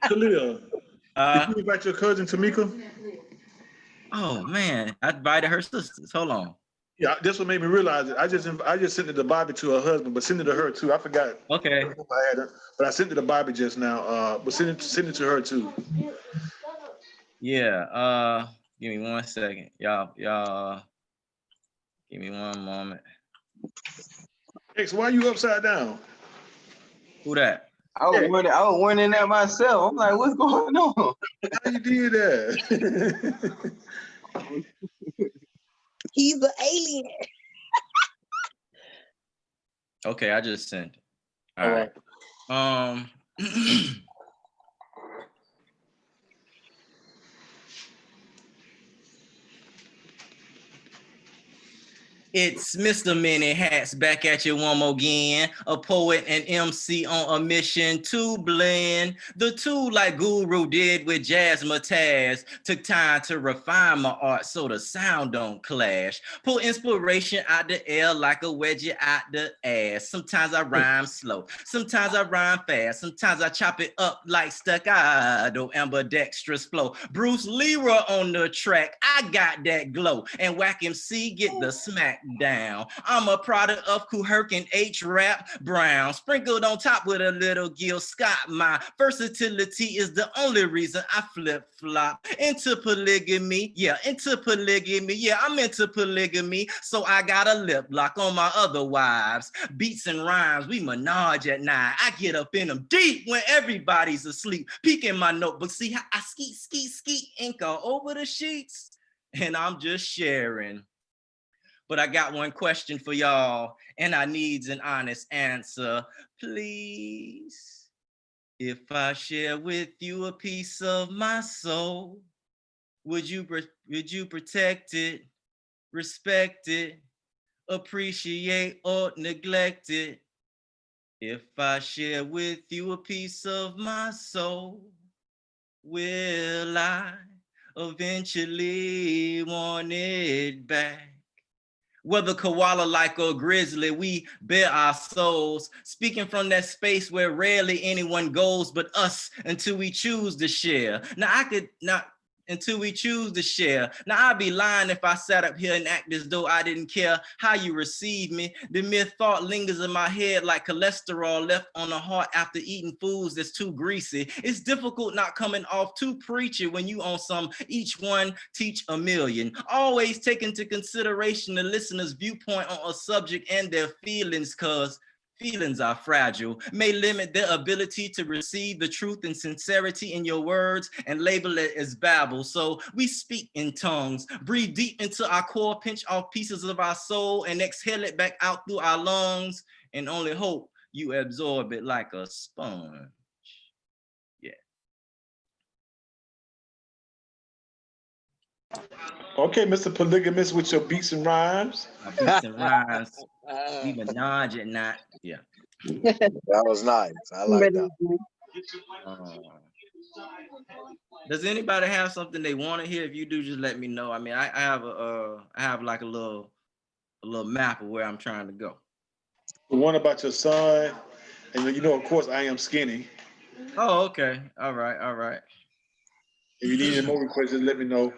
Khalil, did you invite your cousin Tamika? Oh man, I invited her sisters. Hold on. Yeah, this what made me realize it. I just sent it to Bobby to her husband, but send it to her too. I forgot. Okay. I had her, but I sent it to Bobby just now. But send it to her too. Yeah. Give me 1 second, y'all. Give me one moment. X, why are you upside down? Who that? I was wondering that myself. I'm like, what's going on? How you did that? He's an alien. Okay, I just sent it. All right. It's Mr. Many Hats back at you one more again. A poet and MC on a mission to blend the two like Guru did with Jazz Mataz. Took time to refine my art so the sound don't clash. Pull inspiration out the air like a wedgie out the ass. Sometimes I rhyme slow, sometimes I rhyme fast, sometimes I chop it up like staccato, ambidextrous flow. Bruce Leroy on the track, I got that glow. And Whack MC get the smack down. I'm a product of Kuherk and H-Rap Brown, sprinkled on top with a little Gil Scott. My versatility is the only reason I flip-flop into polygamy. Yeah, into polygamy. Yeah, I'm into polygamy. So I got a lip lock on my other wives. Beats and rhymes, we menage at night. I get up in them deep when everybody's asleep. Peek in my notebook, see how I skeet, ink all over the sheets. And I'm just sharing. But I got one question for y'all, and I needs an honest answer, please. If I share with you a piece of my soul, would you protect it, respect it, appreciate or neglect it? If I share with you a piece of my soul, will I eventually want it back? Whether koala like or grizzly, we bear our souls, speaking from that space where rarely anyone goes but us until we choose to share. Until we choose to share. Now, I'd be lying if I sat up here and act as though I didn't care how you receive me. The mere thought lingers in my head like cholesterol left on the heart after eating foods that's too greasy. It's difficult not coming off too preachy when you on some each one teach a million. Always take into consideration the listener's viewpoint on a subject and their feelings, cause feelings are fragile, may limit their ability to receive the truth and sincerity in your words and label it as babble. So we speak in tongues, breathe deep into our core, pinch off pieces of our soul and exhale it back out through our lungs and only hope you absorb it like a sponge. Yeah. Okay, Mr. Polygamist with your beats and rhymes. My beats and rhymes, we menage at night. Yeah. That was nice. I like that. Does anybody have something they want to hear? If you do, just let me know. I mean, I have like a little map of where I'm trying to go. The one about your son, and then, of course, I am skinny. Oh, okay. All right. If you need any more requests, just let me know.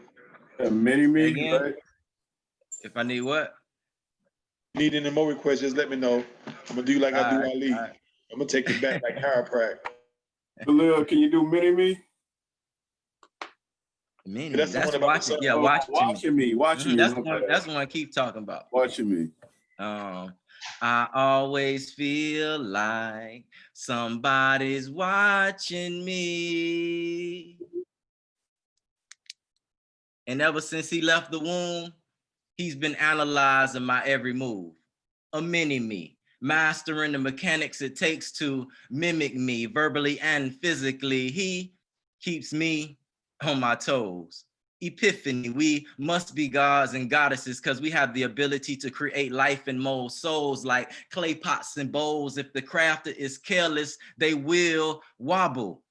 Mini me, Again? right? If I need what? Need any more requests, just let me know. I'm gonna do like I do Ali. I'm gonna take it back like chiropractic. Khalil, can you do mini me? Mini. That's the one about watching. the Yeah, watching me. Watching me. That's the one I keep talking about. Watching me. I always feel like somebody's watching me. And ever since he left the womb, he's been analyzing my every move. A mini me, mastering the mechanics it takes to mimic me verbally and physically. He keeps me on my toes. Epiphany, we must be gods and goddesses because we have the ability to create life and mold souls like clay pots and bowls. If the crafter is careless, they will wobble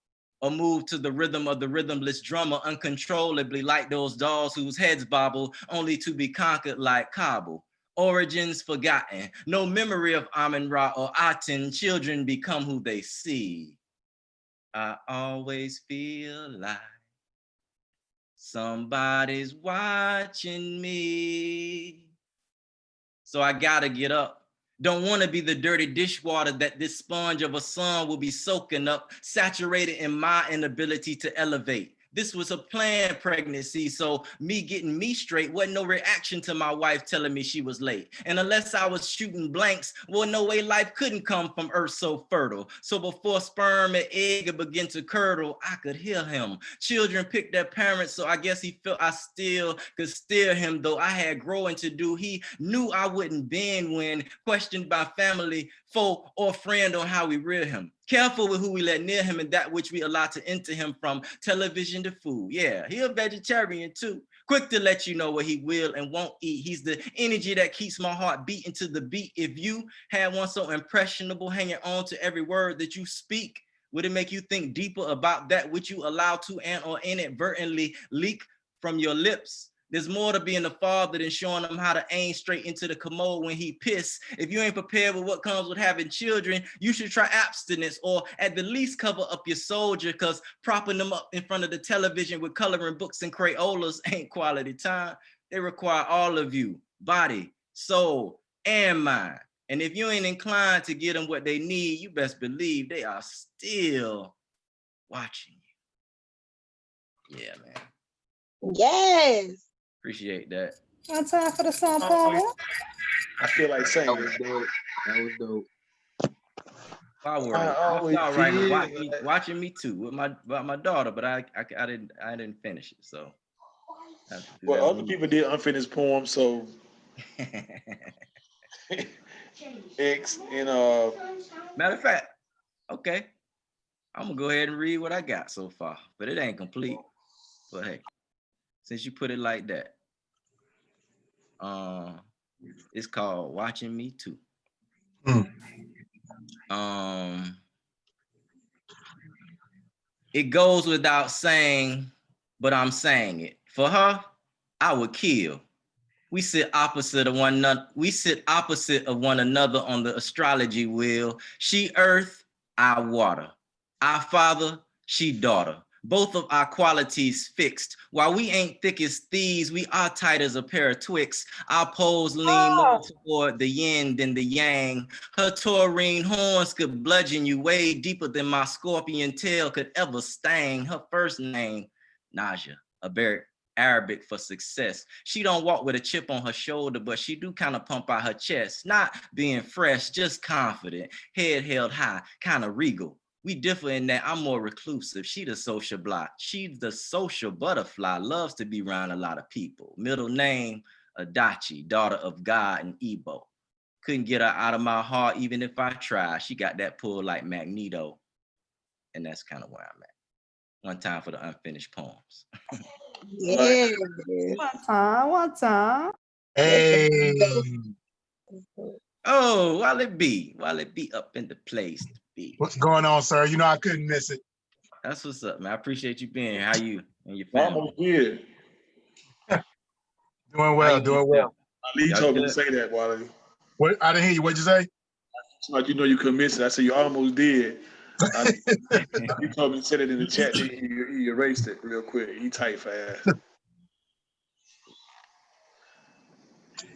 or move to the rhythm of the rhythmless drummer uncontrollably, like those dolls whose heads bobble only to be conquered like Kabul. Origins forgotten, no memory of Amun-Ra or Aten. Children become who they see. I always feel like somebody's watching me. So I gotta get up. Don't want to be the dirty dishwater that this sponge of a son will be soaking up, saturated in my inability to elevate. This was a planned pregnancy, so me getting me straight wasn't no reaction to my wife telling me she was late. And unless I was shooting blanks, well, no way life couldn't come from earth so fertile. So before sperm and egg begin to curdle, I could hear him. Children pick their parents, so I guess he felt I still could steer him, though I had growing to do. He knew I wouldn't bend when questioned by family, foe, or friend on how we rear him. Careful with who we let near him and that which we allow to enter him, from television to food. Yeah, he a vegetarian too. Quick to let you know what he will and won't eat. He's the energy that keeps my heart beating to the beat. If you had one so impressionable, hanging on to every word that you speak, would it make you think deeper about that which you allow to and or inadvertently leak from your lips? There's more to being a father than showing him how to aim straight into the commode when he piss. If you ain't prepared with what comes with having children, you should try abstinence, or at the least cover up your soldier, because propping them up in front of the television with coloring books and Crayolas ain't quality time. They require all of you, body, soul, and mind. And if you ain't inclined to get them what they need, you best believe they are still watching you. Yeah, man. Yes. Appreciate that. One time for the song, Paul. I feel like saying that was dope. That was dope. Y'all right, watching me too with my daughter, but I didn't finish it. So well, other people did unfinished poems, so X and matter of fact, okay, I'm gonna go ahead and read what I got so far, but it ain't complete. But hey, since you put it like that, it's called Watching Me Too. It goes without saying, but I'm saying it. For her, I would kill. We sit opposite of one another. We sit opposite of one another on the astrology wheel. She earth, I water. Our father, she daughter. Both of our qualities fixed. While we ain't thick as thieves, we are tight as a pair of Twix. Our poles lean more toward the yin than the yang. Her taurine horns could bludgeon you way deeper than my scorpion tail could ever sting. Her first name, Naja, a very Arabic for success. She don't walk with a chip on her shoulder, but she do kind of pump out her chest. Not being fresh, just confident. Head held high, kind of regal. We differ in that I'm more reclusive. She the social block. She's the social butterfly, loves to be around a lot of people. Middle name, Adachi, daughter of God and Igbo. Couldn't get her out of my heart even if I tried. She got that pull like Magneto. And that's kind of where I'm at. One time for the unfinished poems. Yeah. One time. Hey. Oh, while it be up in the place to be. What's going on, sir? You know I couldn't miss it. That's what's up, man. I appreciate you being here. How you and your I family? almost did. Doing well, doing well. Ali Y'all told me to good? say that, Wally. What? I didn't hear you. What'd you say? Like you know you couldn't miss it. I said you almost did. He told me to say it in the chat. He erased it real quick. He typed fast.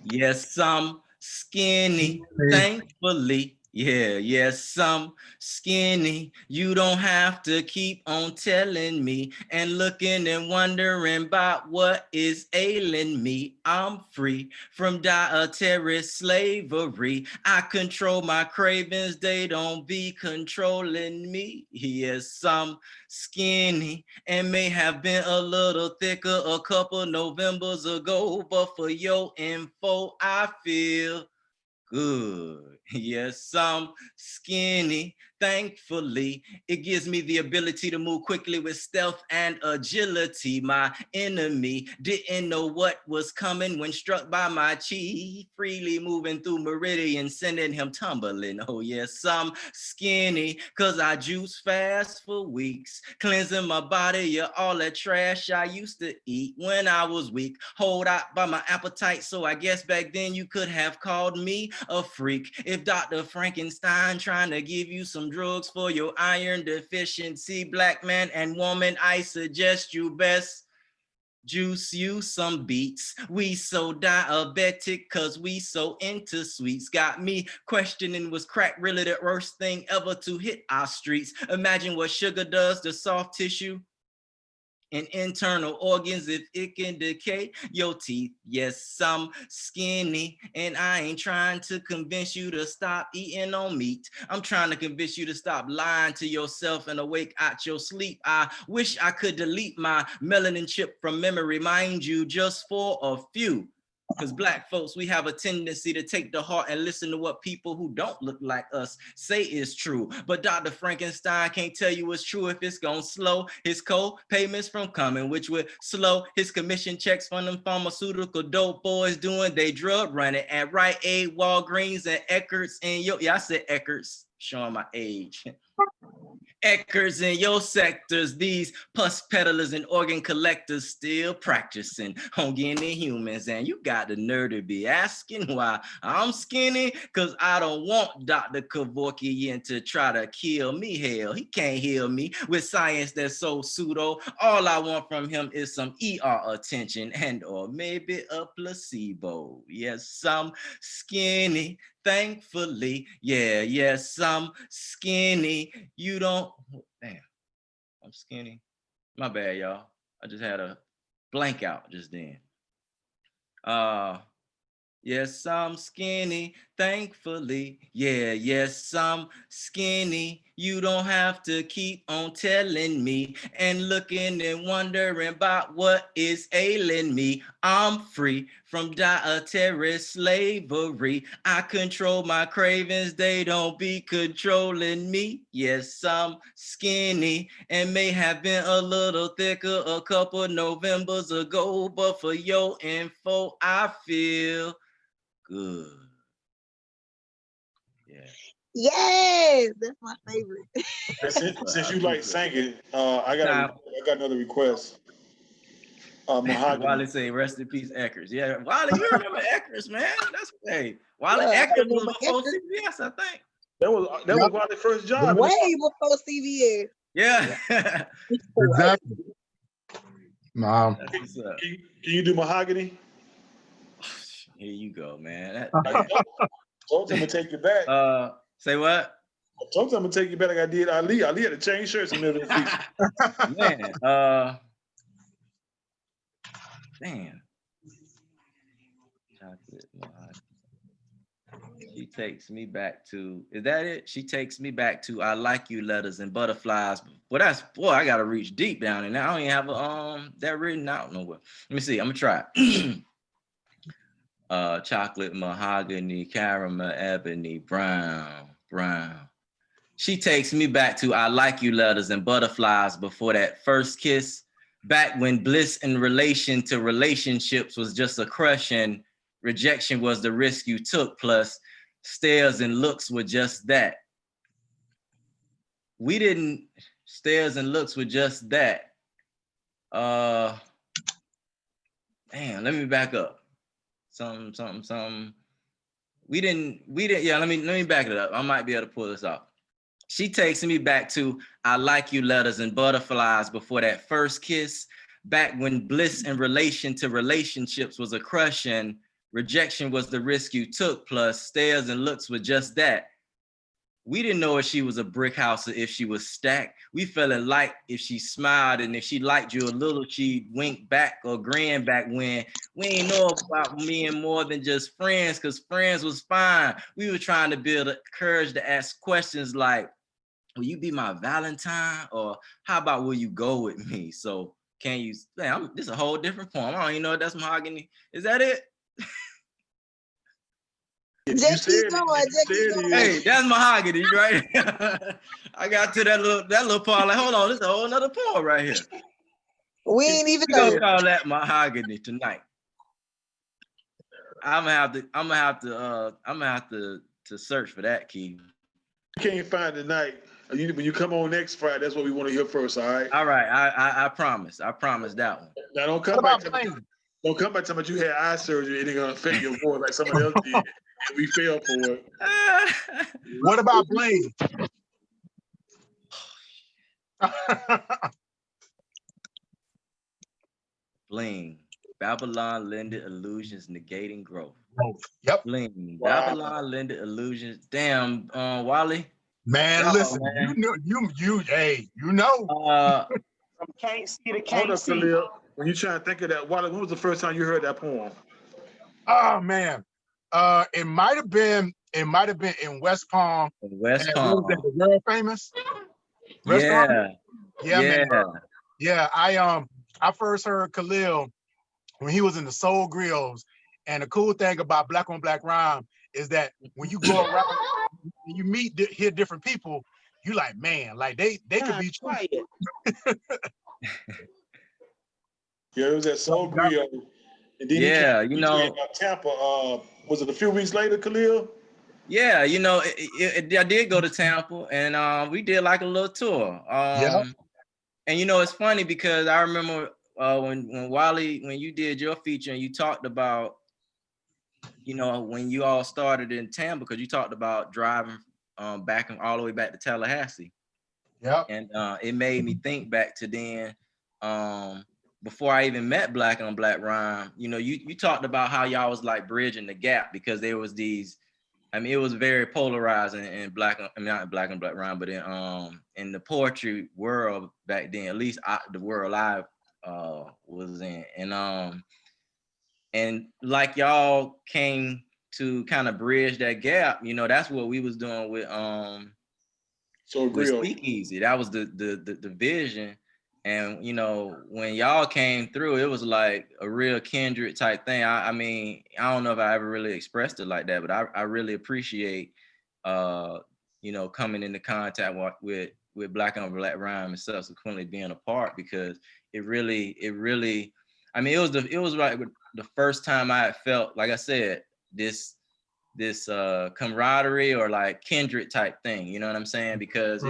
Yes, I'm skinny, thankfully. Yeah, yes, I'm skinny. You don't have to keep on telling me and looking and wondering about what is ailing me. I'm free from dietary slavery. I control my cravings, they don't be controlling me. Yes, I'm skinny and may have been a little thicker a couple Novembers ago, but for your info, I feel good. Yes, I'm skinny. Thankfully, it gives me the ability to move quickly with stealth and agility. My enemy didn't know what was coming when struck by my chi, freely moving through meridian, sending him tumbling. Oh yes, I'm skinny, cause I juice fast for weeks, cleansing my body of all that trash I used to eat when I was weak, hold out by my appetite. So I guess back then you could have called me a freak. If Dr. Frankenstein trying to give you some drugs for your iron deficiency, black man and woman, I suggest you best juice you some beets. We so diabetic cause we so into sweets. Got me questioning, was crack really the worst thing ever to hit our streets? Imagine what sugar does to soft tissue and internal organs if it can decay your teeth. Yes, I'm skinny and I ain't trying to convince you to stop eating on meat. I'm trying to convince you to stop lying to yourself and awake out your sleep. I wish I could delete my melanin chip from memory, mind you, just for a few. Because Black folks, we have a tendency to take to heart and listen to what people who don't look like us say is true. But Dr. Frankenstein can't tell you what's true if it's gonna slow his co-payments from coming, which would slow his commission checks from them pharmaceutical dope boys doing they drug running at Rite Aid, Walgreens, and Eckert's. And I said Eckert's, showing my age. Eckers in your sectors, these pus peddlers and organ collectors still practicing on getting humans. And you got the nerve to be asking why I'm skinny, because I don't want Dr. Kevorkian to try to kill me. Hell, he can't heal me with science that's so pseudo. All I want from him is some ER attention and or maybe a placebo. Yes, I'm skinny. Thankfully, yeah, yes, I'm skinny. You don't, damn, I'm skinny. My bad, y'all. I just had a blank out just then. Yes, I'm skinny, thankfully. Yeah, yes, I'm skinny. You don't have to keep on telling me and looking and wondering about what is ailing me. I'm free from dietary slavery. I control my cravings, they don't be controlling me. Yes, I'm skinny and may have been a little thicker a couple Novembers ago, but for your info, I feel good. Yeah. Yes, that's my favorite. Since you like singing, I got another request. Mahogany. Wally say, rest in peace, Eckers. Yeah, Wally, you remember Eckers, man. That's hey. Wally Look, I Eckers was remember before Eckers. CBS, I think. That was Wally's first job. Way before CVS. Yeah. Exactly. Nah. That's what's up. Can you do Mahogany? Here you go, man. Told him to take you back. Say what? I told him to take you back like I did Ali. Ali had to change shirts in the middle of the feature. Man, damn. Chocolate Mahogany. She takes me back to, is that it? She takes me back to I like you letters and butterflies. Well, I gotta reach deep down in there. I don't even have that written out nowhere. Let me see, I'm gonna try it. Chocolate mahogany, caramel, ebony, brown. She takes me back to I like you letters and butterflies before that first kiss. Back when bliss in relation to relationships was just a crush and rejection was the risk you took, plus stares and looks were just that. We didn't Stares and looks with just that. Damn, let me back up. Some. We didn't, yeah, let me back it up. I might be able to pull this off. She takes me back to I like you letters and butterflies before that first kiss, back when bliss in relation to relationships was a crush and rejection was the risk you took, plus stares and looks were just that. We didn't know if she was a brick house or if she was stacked. We fell in like if she smiled, and if she liked you a little, she'd wink back or grin back when we ain't know about being more than just friends, because friends was fine. We were trying to build a courage to ask questions like, will you be my Valentine? Or how about will you go with me? So can you, man, this is a whole different poem. I don't even know if that's mahogany. Is that it? Just keep going. Just keep going. Hey, that's mahogany, right? I got to that little part. Like, hold on, this is a whole nother poem right here. We ain't even We gonna call that mahogany tonight. I'm gonna have to search for that key. You can't find it tonight. When you come on next Friday, that's what we want to hear first. All right. All right. I promise. I promise that one. Now don't come back to me you had eye surgery and it gonna affect your voice like somebody else did, and we fell for it. What about Blaine? Bling. Babylon lended illusions negating growth. Yep. Bling. Wow. Babylon lended illusions. Damn, Wally. Man, listen, man. Hey, you know. Can't see the Hold can't up, see. Khalil. When you trying to think of that, Wally, when was the first time you heard that poem? Oh man. It might have been in West Palm. West Palm. The world famous? West Palm? Yeah, man. Yeah, I first heard Khalil when he was in the Soul Grills. And the cool thing about Black on Black Rhyme is that when you go around and you hear different people, you like, man, like they could be quiet. Yeah, it was at Soul Grill. And then he came Tampa. Was it a few weeks later, Khalil? Yeah, I did go to Tampa, and we did like a little tour. And it's funny because I remember when Wally, when you did your feature and you talked about, when you all started in Tampa, because you talked about driving back and all the way back to Tallahassee. Yeah. And it made me think back to then, before I even met Black on Black Rhyme. You talked about how y'all was like bridging the gap because there was these. I mean, it was very polarizing in not Black on Black Rhyme, but in the poetry world back then, at least the world I was in, and like y'all came to kind of bridge that gap. That's what we was doing with Speakeasy. That was the vision. And when y'all came through, it was like a real kindred type thing. I mean, I don't know if I ever really expressed it like that, but I really appreciate coming into contact with Black on Black Rhyme and subsequently being a part, because it really, I mean, it was like the first time I had felt, like I said, this camaraderie or like kindred type thing, you know what I'm saying? Because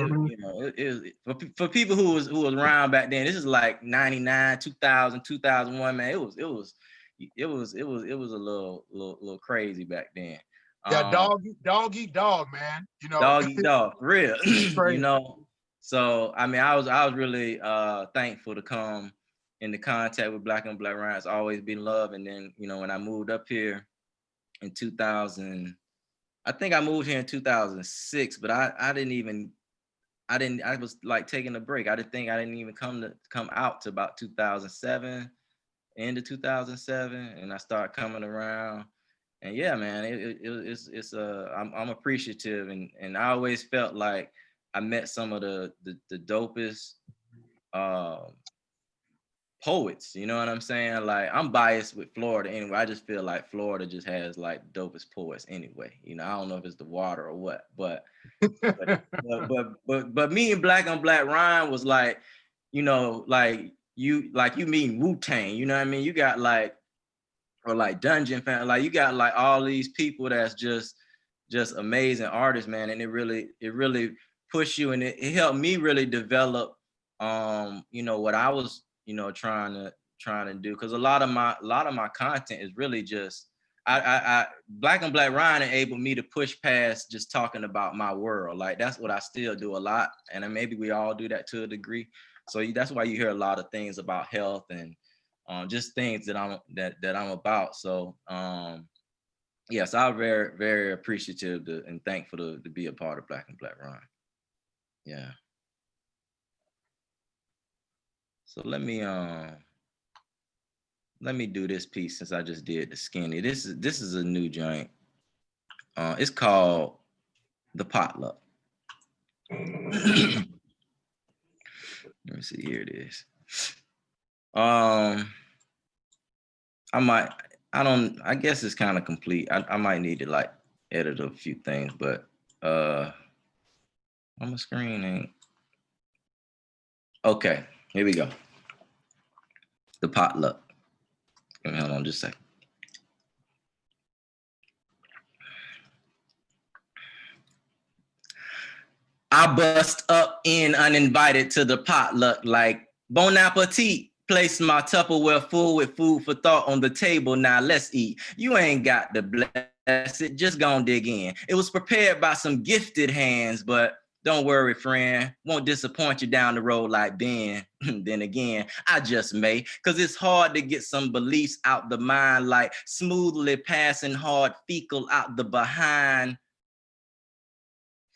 for people who was around back then, this is like 99, 2000, 2001, man. It was a little crazy back then. Yeah, dog eat dog, man. Dog eat dog, for real. So I mean, I was really thankful to come into contact with Black on Black Rhyme. It's always been love. And then when I moved up here in 2000, I think I moved here in 2006, but I was like taking a break. I didn't even come out to about 2007, end of 2007, and I started coming around. And yeah, man, I'm appreciative, and I always felt like I met some of the dopest poets, you know what I'm saying? Like, I'm biased with Florida anyway. I just feel like Florida just has like dopest poets anyway. I don't know if it's the water or what, but me and Black on Black Rhyme was like, like you mean Wu-Tang, you know what I mean? You got like, or like Dungeon Fan, like you got like all these people that's just amazing artists, man. And it really push you, and it helped me really develop, you know, what I was, you know, trying to do, because a lot of my content is really just I Black on Black Ryan enabled me to push past just talking about my world. Like that's what I still do a lot, and then maybe we all do that to a degree. So that's why you hear a lot of things about health and just things that I'm about. So yes, I'm very, very appreciative and thankful to be a part of Black on Black Ryan. Yeah. So let me do this piece since I just did the skinny. This is a new joint. It's called The Potluck. Let me see, here it is. I guess it's kind of complete. I might need to like edit a few things, but on my screen ain't. Okay, here we go. The Potluck. Hold on just a second. I bust up in uninvited to the potluck like bon appetit. Place my Tupperware full with food for thought on the table. Now let's eat. You ain't got to bless it. Just gonna dig in. It was prepared by some gifted hands, but don't worry, friend. Won't disappoint you down the road like Ben. Then again, I just may. Cause it's hard to get some beliefs out the mind like smoothly passing hard fecal out the behind.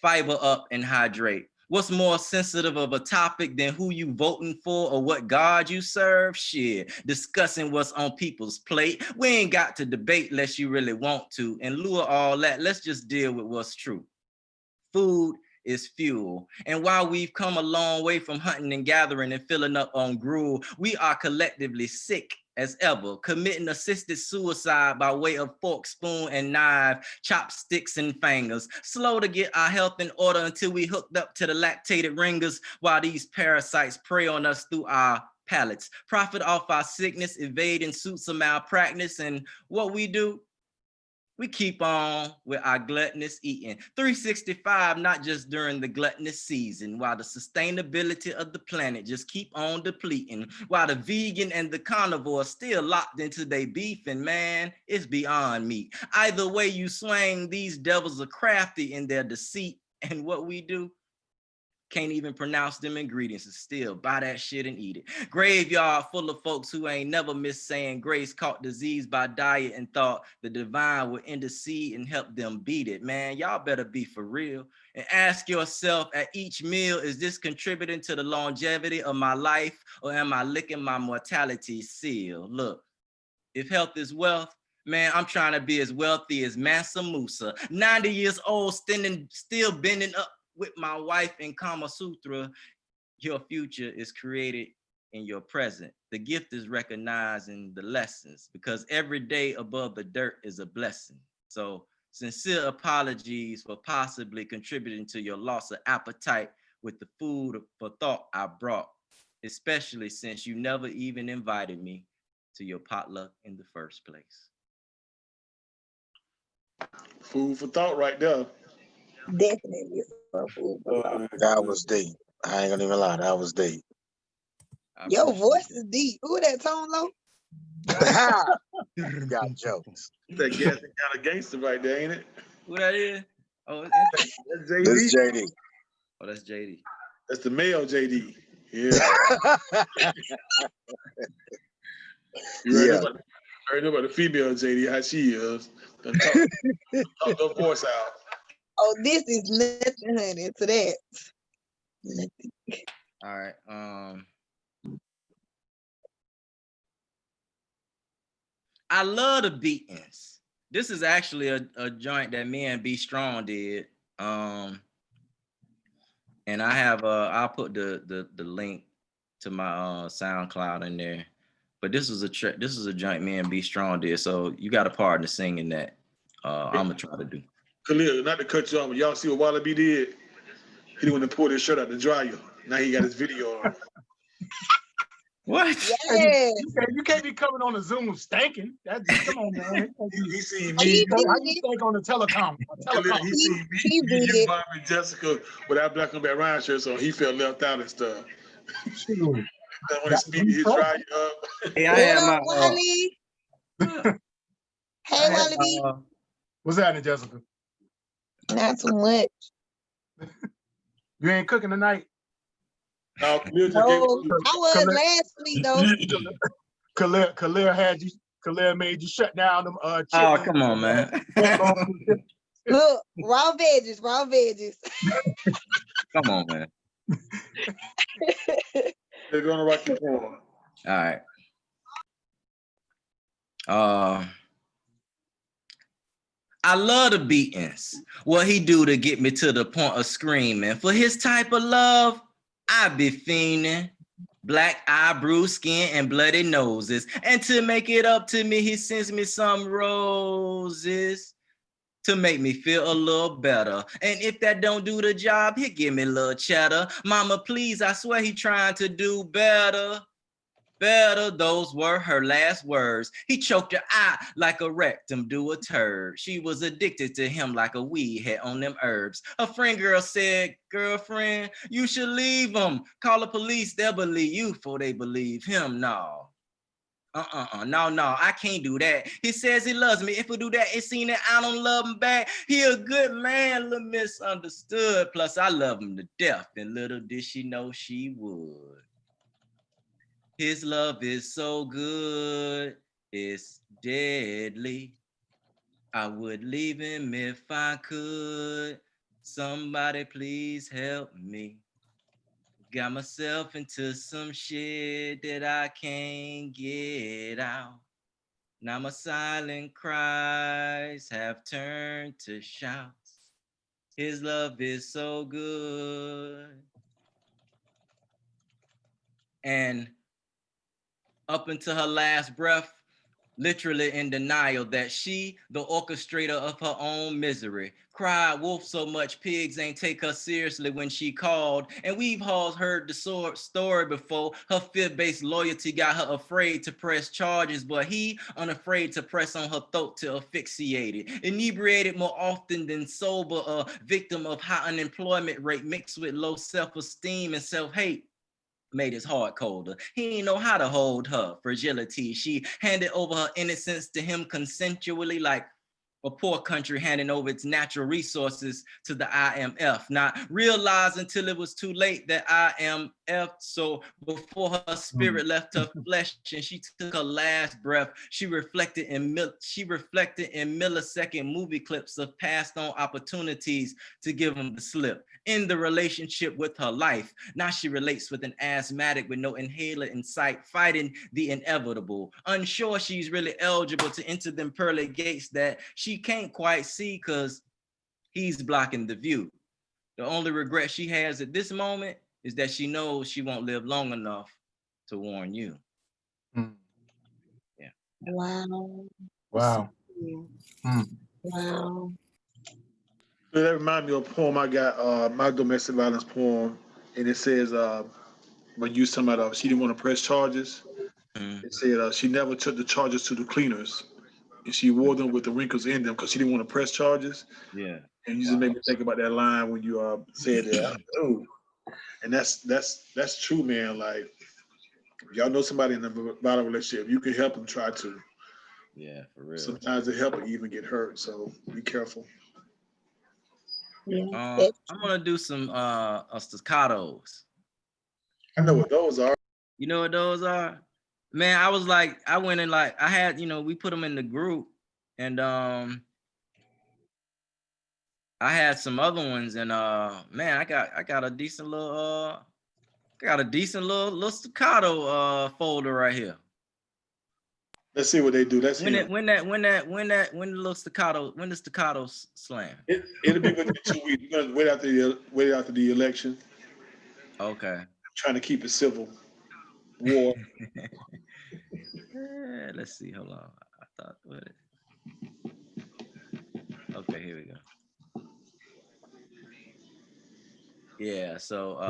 Fiber up and hydrate. What's more sensitive of a topic than who you voting for or what God you serve? Shit, discussing what's on people's plate. We ain't got to debate unless you really want to. In lieu of all that, let's just deal with what's true. Food is fuel. And while we've come a long way from hunting and gathering and filling up on gruel, we are collectively sick as ever, committing assisted suicide by way of fork, spoon, and knife, chopsticks and fingers. Slow to get our health in order until we hooked up to the lactated ringers while these parasites prey on us through our palates. Profit off our sickness, evading suits of malpractice, and what we do? We keep on with our gluttonous eating. 365, not just during the gluttonous season, while the sustainability of the planet just keep on depleting, while the vegan and the carnivore still locked into their beef, and man, it's beyond meat. Either way you swing, these devils are crafty in their deceit, and what we do? Can't even pronounce them ingredients and still buy that shit and eat it. Graveyard full of folks who ain't never missed saying grace, caught disease by diet and thought the divine would intercede and help them beat it. Man, y'all better be for real and ask yourself at each meal, is this contributing to the longevity of my life or am I licking my mortality seal? Look, if health is wealth, man, I'm trying to be as wealthy as Mansa Musa. 90 years old, still bending up with my wife in Kama Sutra. Your future is created in your present. The gift is recognizing the lessons because every day above the dirt is a blessing. So sincere apologies for possibly contributing to your loss of appetite with the food for thought I brought, especially since you never even invited me to your potluck in the first place. Food for thought right there. Definitely. That was deep. I ain't gonna even lie, that was deep. Your voice is deep. Who that Tone Low? Got jokes. That gas kind of gangster right there, ain't it? Who that is? Oh, that's JD. This is JD. Oh, that's JD. That's the male JD. Yeah. You heard about the female JD, how she is. Talk her voice out. Oh, this is nothing, honey, to that. Nothing. All right. I love the beatings. This is actually a joint that me and B Strong did. And I have I'll put the link to my SoundCloud in there. But this is a joint me and B Strong did. So you got a partner singing that. I'm gonna try to do. Khalil, not to cut you off, but y'all see what Wallaby did? He didn't want to pull his shirt out the dryer. Now he got his video on. What? Yes. You can't be coming on the Zoom stinking. Come on, man. He seen He me. How did you it. stink on the telecom? He seen me, He you, did. Bob, and Jessica without Black on Black Ryan shirt, so he felt left out and stuff. Shoot. Then when he tried up. Hey, I What had my up, Wally? Hey, I had Wally B. What's happening, Jessica? Not too much. You ain't cooking tonight? No, Khalil just No, gave I was last week though. Khalil had you. Khalil made you shut down them Oh, chitlins. come on, man. Look, raw veggies, raw veggies. Come on, man. They're gonna rock your porn. All right. I love the beatings. What he do to get me to the point of screaming. For his type of love, I be fiending. Black eye, bruised skin, and bloody noses. And to make it up to me, he sends me some roses to make me feel a little better. And if that don't do the job, he give me a little cheddar. Mama, please, I swear he trying to do better. Better, those were her last words. He choked her eye like a rectum do a turd. She was addicted to him like a weed head on them herbs. A friend girl said, girlfriend, you should leave him. Call the police, they'll believe you before they believe him. No. No, I can't do that. He says he loves me. If we do that, it seems that I don't love him back. He a good man, little misunderstood. Plus, I love him to death, and little did she know she would. His love is so good, it's deadly. I would leave him if I could. Somebody please help me. Got myself into some shit that I can't get out. Now my silent cries have turned to shouts. His love is so good. And up until her last breath, literally in denial that she, the orchestrator of her own misery, cried wolf so much pigs ain't take her seriously when she called. And we've all heard the story before. Her fear-based loyalty got her afraid to press charges, but he unafraid to press on her throat to asphyxiate it. Inebriated more often than sober, a victim of high unemployment rate mixed with low self-esteem and self-hate. Made his heart colder. He didn't know how to hold her fragility. She handed over her innocence to him consensually, like a poor country handing over its natural resources to the IMF, not realizing until it was too late that IMF. So before her spirit left her flesh and she took her last breath, she reflected in millisecond movie clips of passed on opportunities to give him the slip. In the relationship with her life, now she relates with an asthmatic with no inhaler in sight, fighting the inevitable, unsure she's really eligible to enter them pearly gates that she can't quite see because he's blocking the view. The only regret she has at this moment is that she knows she won't live long enough to warn you. Yeah. Wow. Wow. Wow. That reminds me of a poem I got, my domestic violence poem, and it says, when you talking about she didn't want to press charges, it said she never took the charges to the cleaners, and she wore them with the wrinkles in them because she didn't want to press charges. Yeah. And you just made me think about that line when you said that. Oh, and that's true, man. Like, if y'all know somebody in a violent relationship, you can help them try to. Yeah, for real. Sometimes the help will even get hurt, so be careful. Yeah. I'm gonna do some staccatos. I know what those are. You know what those are? Man, I was like, I went in like, I had, we put them in the group, and I had some other ones, and man, I got a decent little little staccato folder right here. Let's see what they do. Let's when hear. When the little staccato, when the staccatos slam. It'll be within 2 weeks. We're gonna wait after the election. Okay. I'm trying to keep it civil. War. Let's see. Hold on. I thought what. Okay, here we go. Yeah. So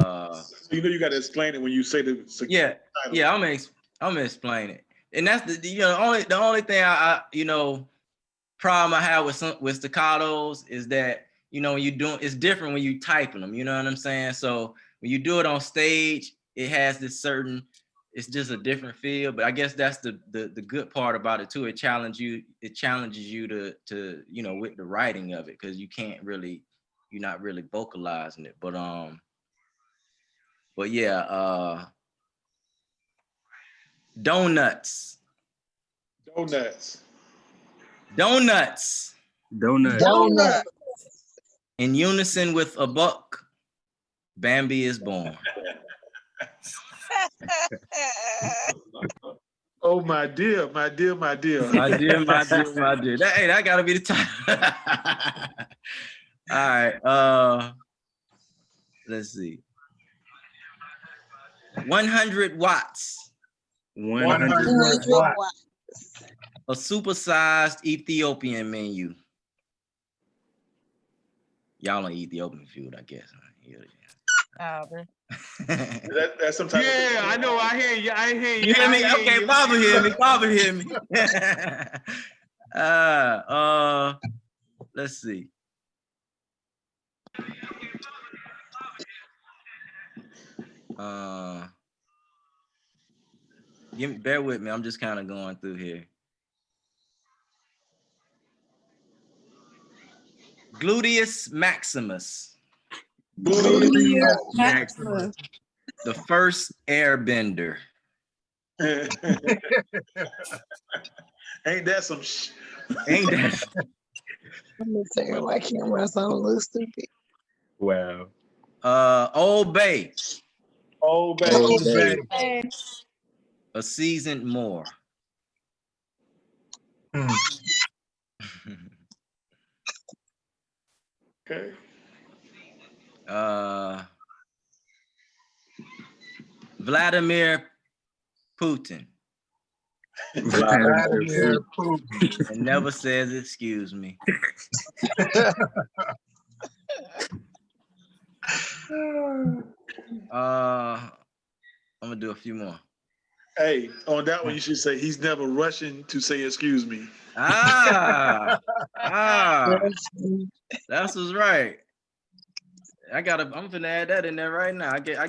you got to explain it when you say the yeah. Yeah, I'm gonna explain it. And that's the only thing I problem I have with staccatos is that when you doing it's different when you typing them. You know what I'm saying? So when you do it on stage, it has this certain. It's just a different feel. But I guess that's the good part about it too. It challenges you to with the writing of it because you're not really vocalizing it. But yeah, donuts. In unison with a buck, Bambi is born. Oh my dear. My dear. That gotta be the title. All right. Let's see. 100 watts. 100 watts. A supersized Ethiopian menu. Y'all don't eat Ethiopian food, I guess. That's sometimes. Yeah, I know. I hear you. You hear me? Okay, Baba hear me. Let's see. Bear with me. I'm just kind of going through here. Gluteus maximus. Gluteus maximus. The first airbender. Ain't that some Ain't that? I'm gonna say why camera sound a little stupid. Wow. Old Bay. Old Bay. A seasoned more. Okay. Vladimir Putin. Vladimir Putin. And never says excuse me. I'm gonna do a few more. Hey, on that one you should say he's never rushing to say excuse me. That's what's right. I'm finna add that in there right now. I throw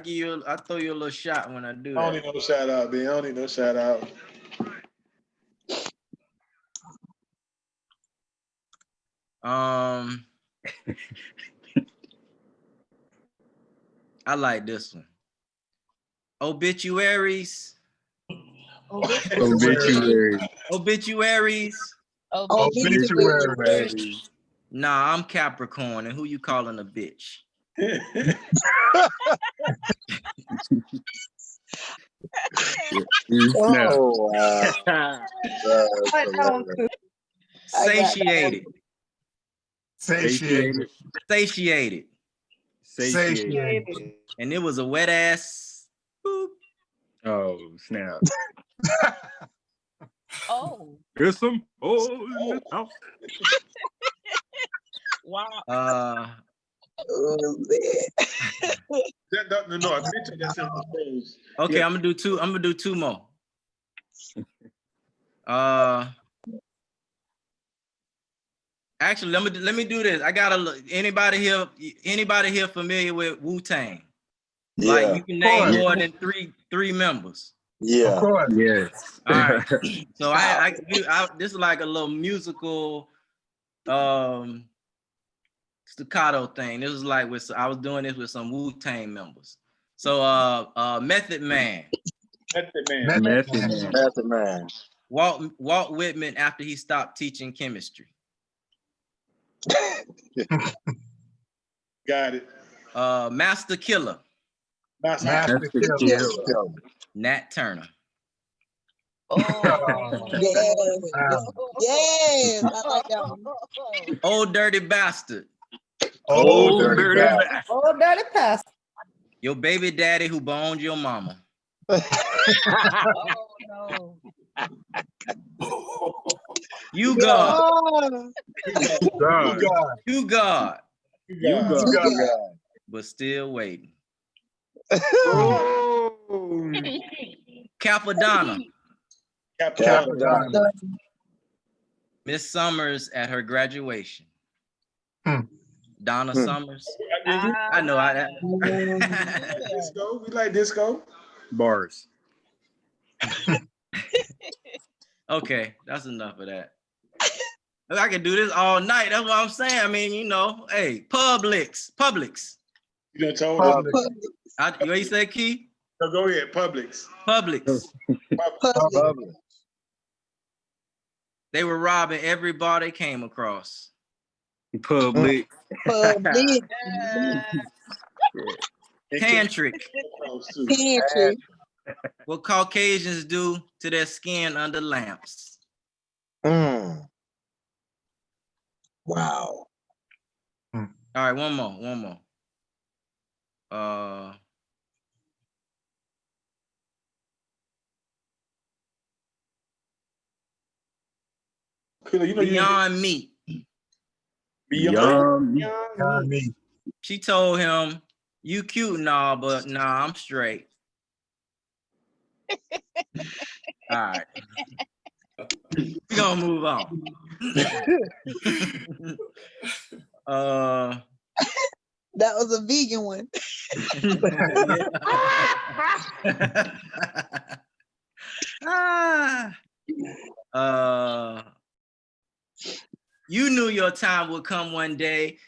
you a little shot when I do that. I don't need no shout out, man. I don't need no shout out. I like this one. Obituaries. Nah, I'm Capricorn, and who you calling a bitch? Oh wow. Satiated. And it was a wet ass. Boop. Oh, snap. Oh. There's some holes in the house. Wow. Okay, yeah. I'm gonna do two more. Actually, let me do this. I gotta anybody here familiar with Wu-Tang? Yeah. Like you can name more than three members. Yeah. Of course. Yes. All right. So I this is like a little musical staccato thing. This was like I was doing this with some Wu-Tang members. So Method Man. Method Man. Walt Whitman after he stopped teaching chemistry. Got it. Master Killer. Master Killer. Nat Turner. Oh, yes, I like that one. Old Dirty Bastard. Old Dirty Bastard. Old Dirty Bastard. Your baby daddy who boned your mama. Oh no. You God. You God. But still waiting. Oh. Capadonna. Capadonna. Miss Summers at her graduation. Donna Summers. I know I. Disco. We like disco. Bars. Okay, that's enough of that. I can do this all night. That's what I'm saying. I mean, you know, hey, Publix. You done told us. What you say, Key? No, go ahead, Publix. They were robbing every bar they came across. Public. Tantric. What Caucasians do to their skin under lamps. Wow. All right, one more. You know, Beyond Meat. Beyond Me. She told him, "You cute and all, but nah, I'm straight." All right. We're gonna move on. That was a vegan one. You knew your time would come one day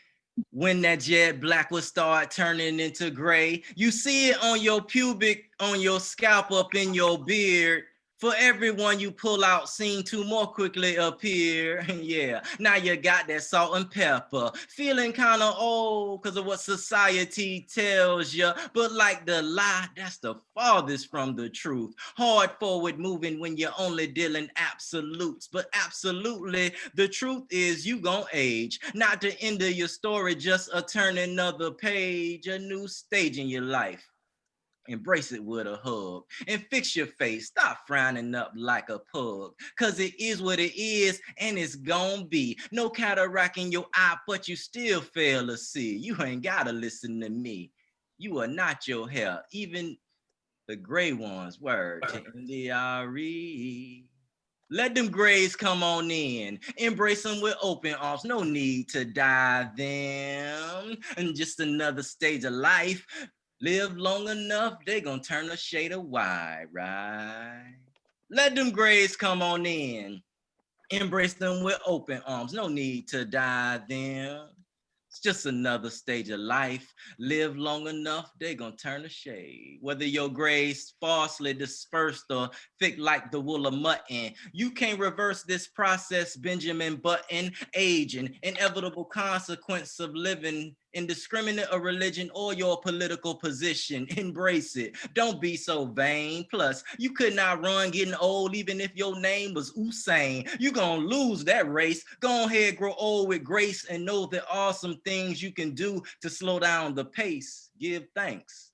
when that jet black would start turning into gray. You see it on your pubic, on your scalp, up in your beard. For everyone you pull out, seem to more quickly appear. Yeah, now you got that salt and pepper. Feeling kind of old because of what society tells you. But like the lie, that's the farthest from the truth. Hard forward moving when you're only dealing absolutes. But absolutely, the truth is you gon' age. Not the end of your story, just a turn another page. A new stage in your life. Embrace it with a hug and fix your face. Stop frowning up like a pug. Cause it is what it is and it's gonna be. No cataract in your eye, but you still fail to see. You ain't gotta listen to me. You are not your hair. Even the gray ones, word to NDRE. Let them grays come on in. Embrace them with open arms. No need to dive them. And just another stage of life. Live long enough, they gonna turn a shade of white, right? Let them grays come on in. Embrace them with open arms. No need to die them. It's just another stage of life. Live long enough, they gonna turn a shade. Whether your grays sparsely dispersed or thick like the wool of mutton, you can't reverse this process, Benjamin Button. Aging, inevitable consequence of living indiscriminate of religion or your political position. Embrace it. Don't be so vain. Plus, you could not run getting old even if your name was Usain. You gonna lose that race. Go ahead, grow old with grace and know there are some things you can do to slow down the pace. Give thanks.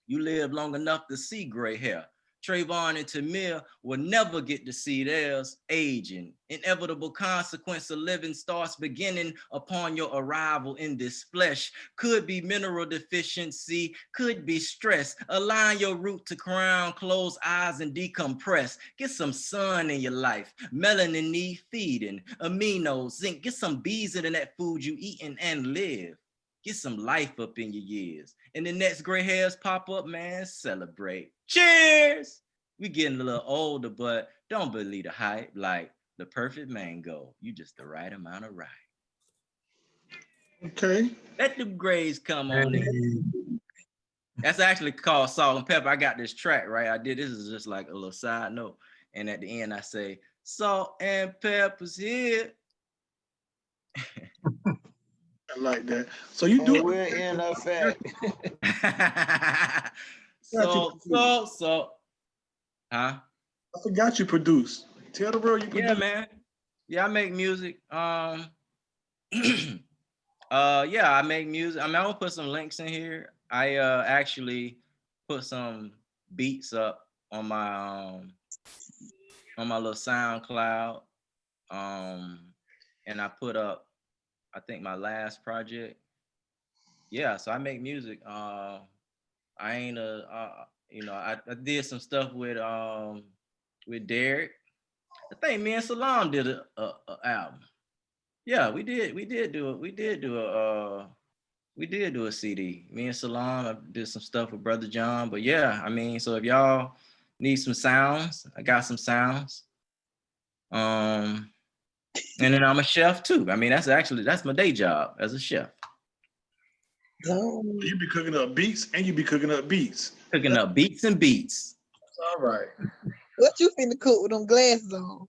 You live long enough to see gray hair. Trayvon and Tamir will never get to see theirs. Aging. Inevitable consequence of living starts beginning upon your arrival in this flesh. Could be mineral deficiency, could be stress. Align your root to crown, close eyes and decompress. Get some sun in your life. Melanin need feeding. Amino, zinc. Get some bees in that food you eating and live. Get some life up in your years. And the next gray hairs pop up, man, celebrate. Cheers! We getting a little older, but don't believe the hype. Like the perfect mango. You just the right amount of right. Okay. Let them grays come on in. That's actually called Salt and Pepper. I got this track, right? I did this is just like a little side note. And at the end, I say, Salt and Pepper's here. I like that. So you do. We're in effect. So. Huh? I forgot you produce. Tell the world you produce. Yeah, man. Yeah, I make music. Yeah, I make music. I mean, I'm gonna put some links in here. I actually put some beats up on my little SoundCloud. And I put up, I think my last project. Yeah, so I make music. I ain't You know, I did some stuff with Derek. I think me and Salam did a album. Yeah, we did do it. We did do a CD. Me and Salam, I did some stuff with Brother John. But yeah, I mean, so if y'all need some sounds, I got some sounds. And then I'm a chef too. I mean, that's my day job as a chef. You be cooking up beats and you be cooking up beats. Cooking up beats and beats. All right. What you finna cook with them glasses on?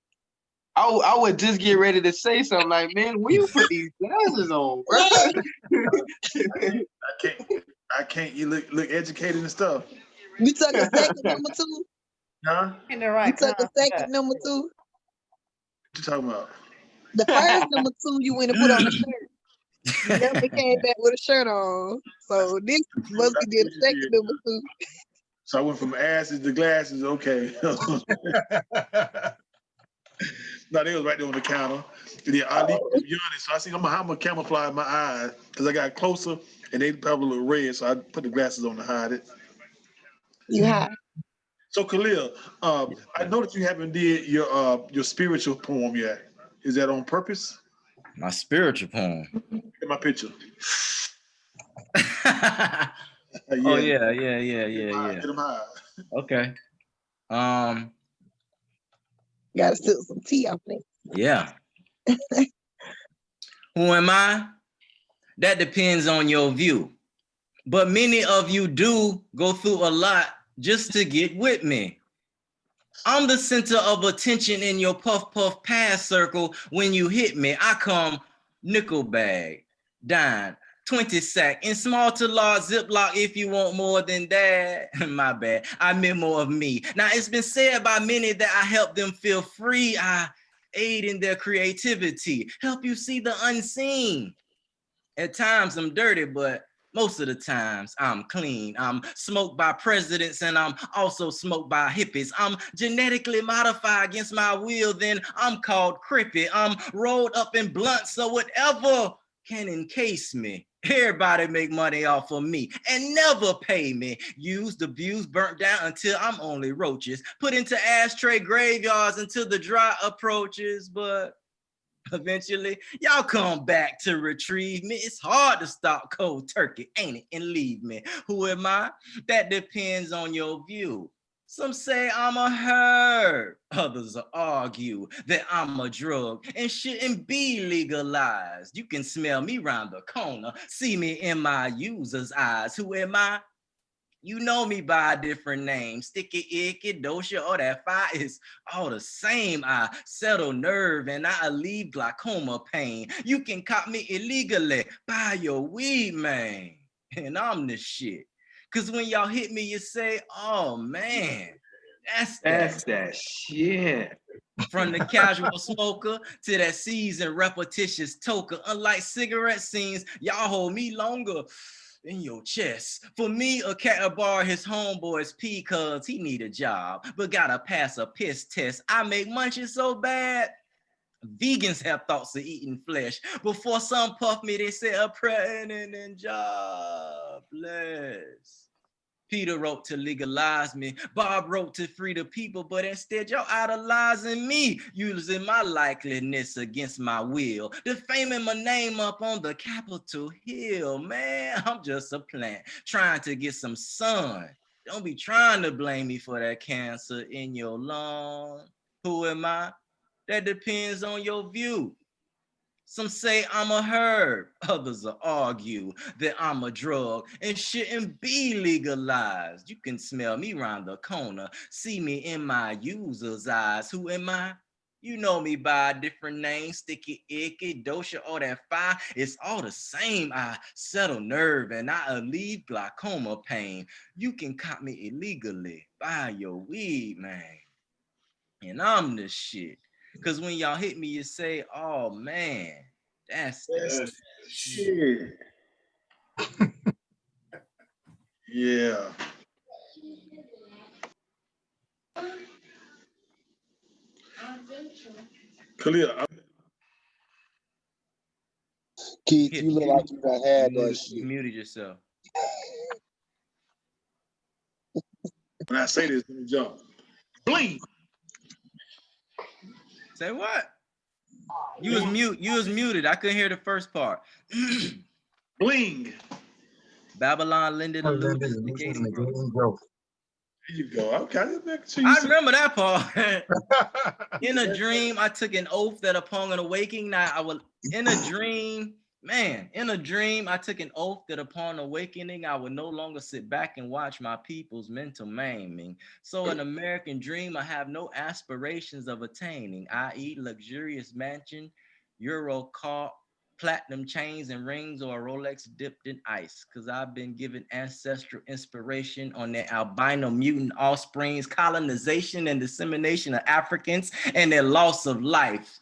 I would just get ready to say something like, man, when you put these glasses on, bro? I can't. You look educated and stuff. You took a second number 2? Huh? In the right You took a second number 2? What you talking about? The first number 2 you went and put on the shirt. You never came back with a shirt on. So this must be the second number 2. So I went from asses to glasses. Okay. No, they was right there on the counter. And then Ali kept yawning, so I said, I'm gonna camouflage my eyes because I got closer and they probably look red, so I put the glasses on to hide it. Yeah. So Khalil, I know that you haven't did your spiritual poem yet. Is that on purpose? My spiritual poem. Get my picture. Oh yeah. Get them high. Okay. Gotta spill some tea up there. Yeah. Who am I? That depends on your view. But many of you do go through a lot just to get with me. I'm the center of attention in your puff puff pass circle. When you hit me, I come nickel bag, dime, 20 sack, in small to large Ziploc if you want more than that. My bad, I meant more of me. Now it's been said by many that I help them feel free. I aid in their creativity, help you see the unseen. At times I'm dirty, but most of the times I'm clean. I'm smoked by presidents and I'm also smoked by hippies. I'm genetically modified against my will, then I'm called crippy. I'm rolled up in blunts, so whatever can encase me. Everybody make money off of me and never pay me. Used, abused, burnt down until I'm only roaches. Put into ashtray graveyards until the dry approaches, but eventually, y'all come back to retrieve me. It's hard to stop cold turkey, ain't it? And leave me. Who am I? That depends on your view. Some say I'm a herb. Others argue that I'm a drug and shouldn't be legalized. You can smell me round the corner, see me in my user's eyes. Who am I? You know me by a different name. Sticky, icky, dosha, or that fire is all the same. I settle nerve and I alleviate glaucoma pain. You can cop me illegally, buy your weed, man. And I'm the shit. Cause when y'all hit me, you say, oh man, that's that shit. From the casual smoker to that seasoned repetitious toker. Unlike cigarette scenes, y'all hold me longer in your chest. For me, a cat bar his homeboys pee cause he need a job, but gotta pass a piss test. I make munchies so bad, vegans have thoughts of eating flesh. Before some puff me, they say a prayer and jobless. Peter wrote to legalize me. Bob wrote to free the people, but instead y'all idolizing me, using my likeliness against my will, defaming my name up on the Capitol Hill. Man, I'm just a plant trying to get some sun. Don't be trying to blame me for that cancer in your lung. Who am I? That depends on your view. Some say I'm a herb, others will argue that I'm a drug and shouldn't be legalized. You can smell me round the corner, see me in my user's eyes. Who am I? You know me by a different name, sticky, icky, dosha, or that fire. It's all the same. I settle nerve and I alleviate glaucoma pain. You can cop me illegally, buy your weed, man. And I'm the shit. Cause when y'all hit me, you say, oh man, that's that shit. Yeah. Khalil, Keith, you look like you done had that shit. You muted yourself. When I say this, let me jump. Bling. Say what? You was muted. I couldn't hear the first part. Bling. Babylon lended illusions negating growth. There you go. Okay. I remember that part. In a dream, I took an oath that upon an awakening, I will. In a dream, I took an oath that upon awakening, I would no longer sit back and watch my people's mental maiming. So, an American dream, I have no aspirations of attaining, i.e., luxurious mansion, Euro car, platinum chains and rings, or a Rolex dipped in ice, because I've been given ancestral inspiration on their albino mutant offsprings, colonization and dissemination of Africans, and their loss of life.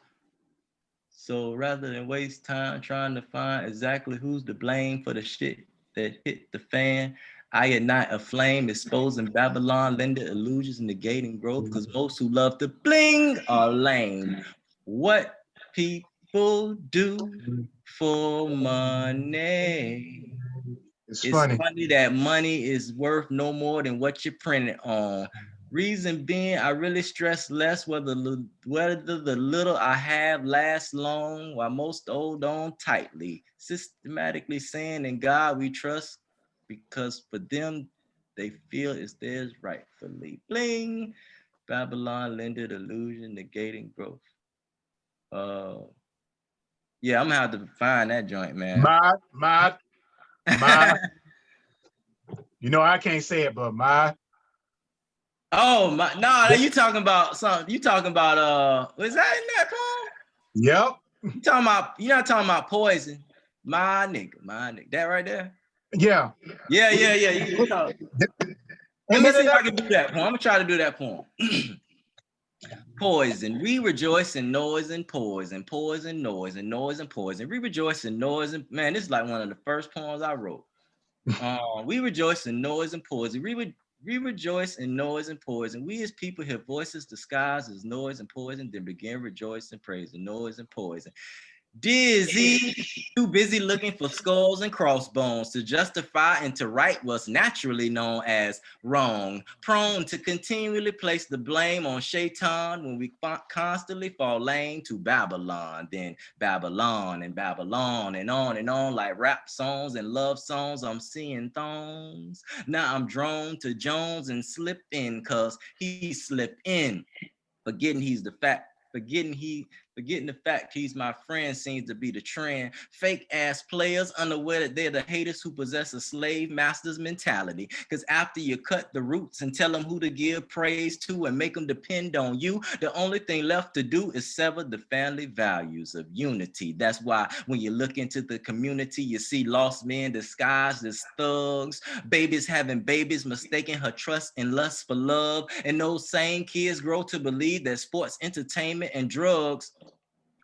So rather than waste time trying to find exactly who's to blame for the shit that hit the fan, I ignite a flame, exposing Babylon, lending illusions, negating growth, because most who love to bling are lame. What people do for money. It's funny that money is worth no more than what you print it on. Reason being, I really stress less whether the little I have lasts long, while most hold on tightly. Systematically saying in God we trust, because for them they feel it's theirs rightfully. Bling! Babylon lended illusion, negating growth. Yeah, I'm gonna have to find that joint, man. Mod. You know, I can't say it, but mod. Oh my, no, you talking about something. You talking about was that in that poem? Yep. You're not talking about poison. My nigga. That right there? Yeah. Yeah. You talk. Let me see if I can do that poem. I'm gonna try to do that poem. Poison. We rejoice in noise and poison, poison, noise and noise and poison. We rejoice in noise and man, this is like one of the first poems I wrote. We rejoice in noise and poison. We rejoice in noise and poison. We as people hear voices disguised as noise and poison, then begin rejoicing, praising noise and poison. Dizzy, too busy looking for skulls and crossbones to justify and to right what's naturally known as wrong. Prone to continually place the blame on Shaitan when we constantly fall lame to Babylon. Then Babylon and Babylon and on like rap songs and love songs. I'm seeing thongs. Now I'm drawn to Jones and slip in cause he slipped in. Forgetting the fact he's my friend seems to be the trend. Fake ass players unaware that they're the haters who possess a slave master's mentality. Because after you cut the roots and tell them who to give praise to and make them depend on you, the only thing left to do is sever the family values of unity. That's why when you look into the community, you see lost men disguised as thugs, babies having babies, mistaking her trust and lust for love. And those same kids grow to believe that sports, entertainment, and drugs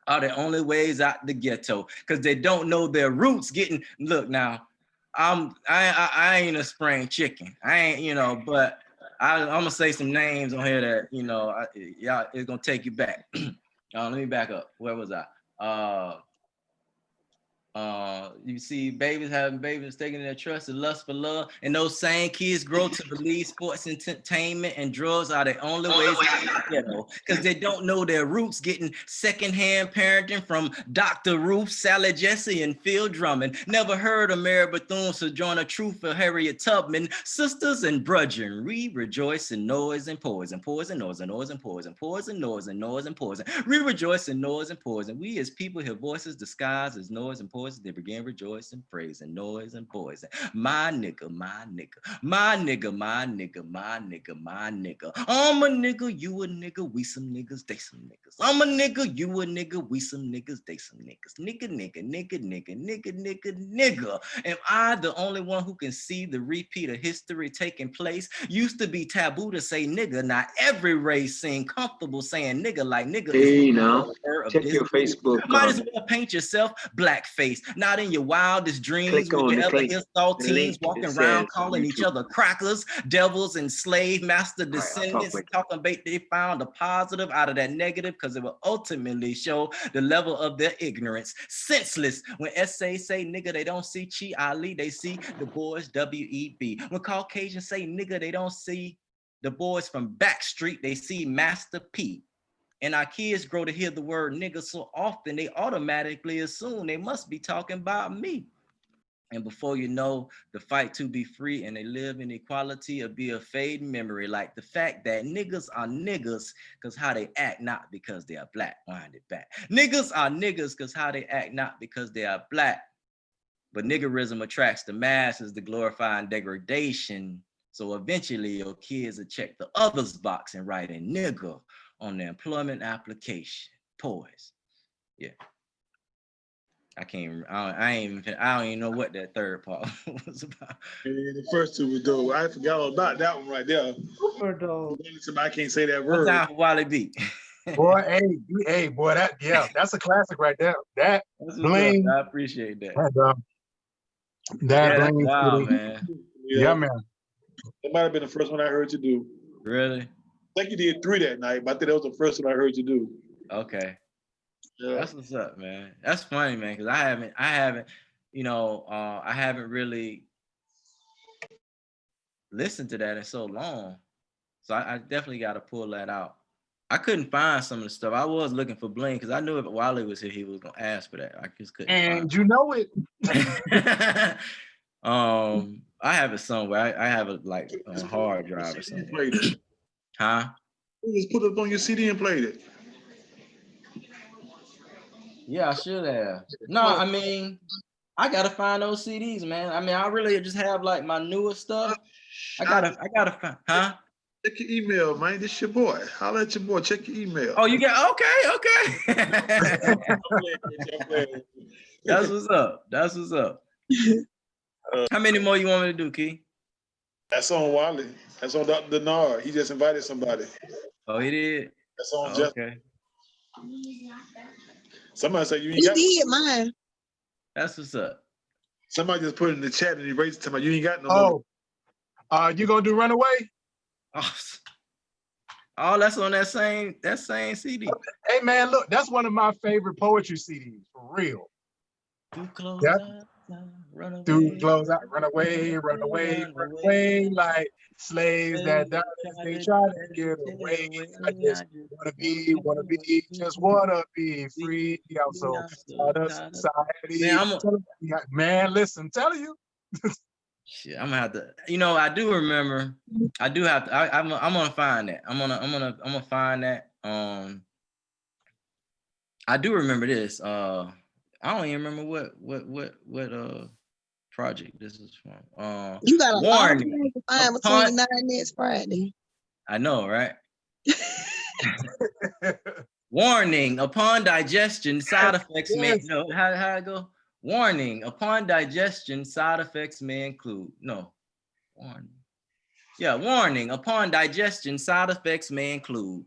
are the only ways out the ghetto, because they don't know their roots. Look now, I ain't a spring chicken. I ain't, but I'm gonna say some names on here that y'all, it's gonna take you back. Let me back up. Where was I? You see babies having babies, taking their trust and lust for love, and those same kids grow to believe sports, entertainment, and drugs are the only ways out, because they don't know their roots. Getting secondhand parenting from Dr. Ruth, Sally Jesse, and Phil Drummond. Never heard of Mary Bethune, Sojourner Truth, or Harriet Tubman. Sisters and brethren, we rejoice in noise and poison, poison, noise and noise and poison, poison, noise and noise and poison. We rejoice in noise and poison. We as people hear voices disguised as noise and poison. They begin rejoicing, praising, noise and poison. My nigga, my nigga, my nigga, my nigga, my nigga, my nigga. I'm a nigga, you a nigga, we some niggas, they some niggas. I'm a nigga, you a nigga, we some niggas, they some niggas. Nigga. Am I the only one who can see the repeat of history taking place? Used to be taboo to say nigga. Not every race seem comfortable saying nigga, like nigga. Hey, now check your Facebook. Might as well paint yourself blackface. Not in your wildest dreams would you ever hear saltines walking around calling each other crackers, devils, and slave master descendants, talking about they found a positive out of that negative because it will ultimately show the level of their ignorance. Senseless. When essays say nigga, they don't see Chi Ali, they see the boys W.E.B. When Caucasians say nigga, they don't see The boys from Backstreet, they see Master P. And our kids grow to hear the word nigga so often, they automatically assume they must be talking about me. And before you know, the fight to be free and they live in equality will be a fading memory. Like the fact that niggas are niggas because how they act, not because they are black. Wind it back. Niggas are niggas because how they act, not because they are black. But niggerism attracts the masses, the glorifying degradation. So eventually your kids will check the others box and write a nigga on the employment application. Poise. Yeah. I don't even know what that third part was about. And the first two were dope. I forgot all about that one right there. Super dope. I can't say that What's word. down for Wally B? Boy, hey, boy, that's a classic right there. That bling. I appreciate that. That that's bling. wild, man. Yeah, man. That might have been the first one I heard you do. Really? I think you did 3 that night, but I think that was the first one I heard you do. Okay. Yeah. That's what's up, man. That's funny, man, because I haven't, I haven't really listened to that in so long. So I definitely got to pull that out. I couldn't find some of the stuff. I was looking for Bling because I knew if Wally was here, he was gonna ask for that. I just couldn't And you know it. I have it somewhere. I have it like on a hard drive or something. Huh? You just put it on your CD and played it. Yeah, I should have. No, I mean, I gotta find those CDs, man. I mean, I really just have like my newest stuff. I gotta find, huh? Check your email, man. This your boy. Holla at your boy. Check your email. Oh, you got okay. That's what's up. That's what's up. How many more you want me to do, Key? That's on Wally. That's on Dr. Denard. He just invited somebody. Oh, he did? That's on Oh, Jeff. okay. Somebody said you ain't He got did mine. That's what's up. Somebody just put it in the chat and erased it. You ain't got no more. You gonna do Runaway? Oh, that's on that same CD. Hey man, look, that's one of my favorite poetry CDs, for real. Run away. Through close out, run away, like slaves that die as they try to get away. I just wanna be, just wanna be free. I'm so tired of society. Man, listen, tell you. Shit, I'm gonna have to. I do remember. I do have to. I'm gonna find that. I'm gonna find that. I do remember this. I don't even remember what project this is from. You got a warning. long time to find between now and next Friday. I know, right? Warning: upon digestion, side effects may. No, how I go? Warning: upon digestion, side effects may include. No, warning. Yeah, warning: upon digestion, side effects may include.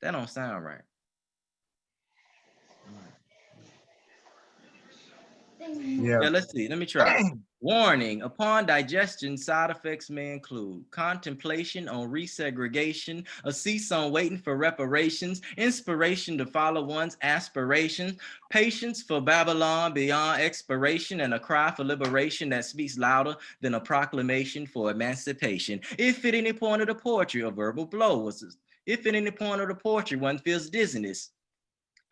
That don't sound right. Yeah, let's see. Let me try. Warning: upon digestion, side effects may include contemplation on resegregation, a cease on waiting for reparations, inspiration to follow one's aspirations, patience for Babylon beyond expiration, and a cry for liberation that speaks louder than a proclamation for emancipation. If at any point of the poetry a verbal blow was, if at any point of the poetry one feels dizziness,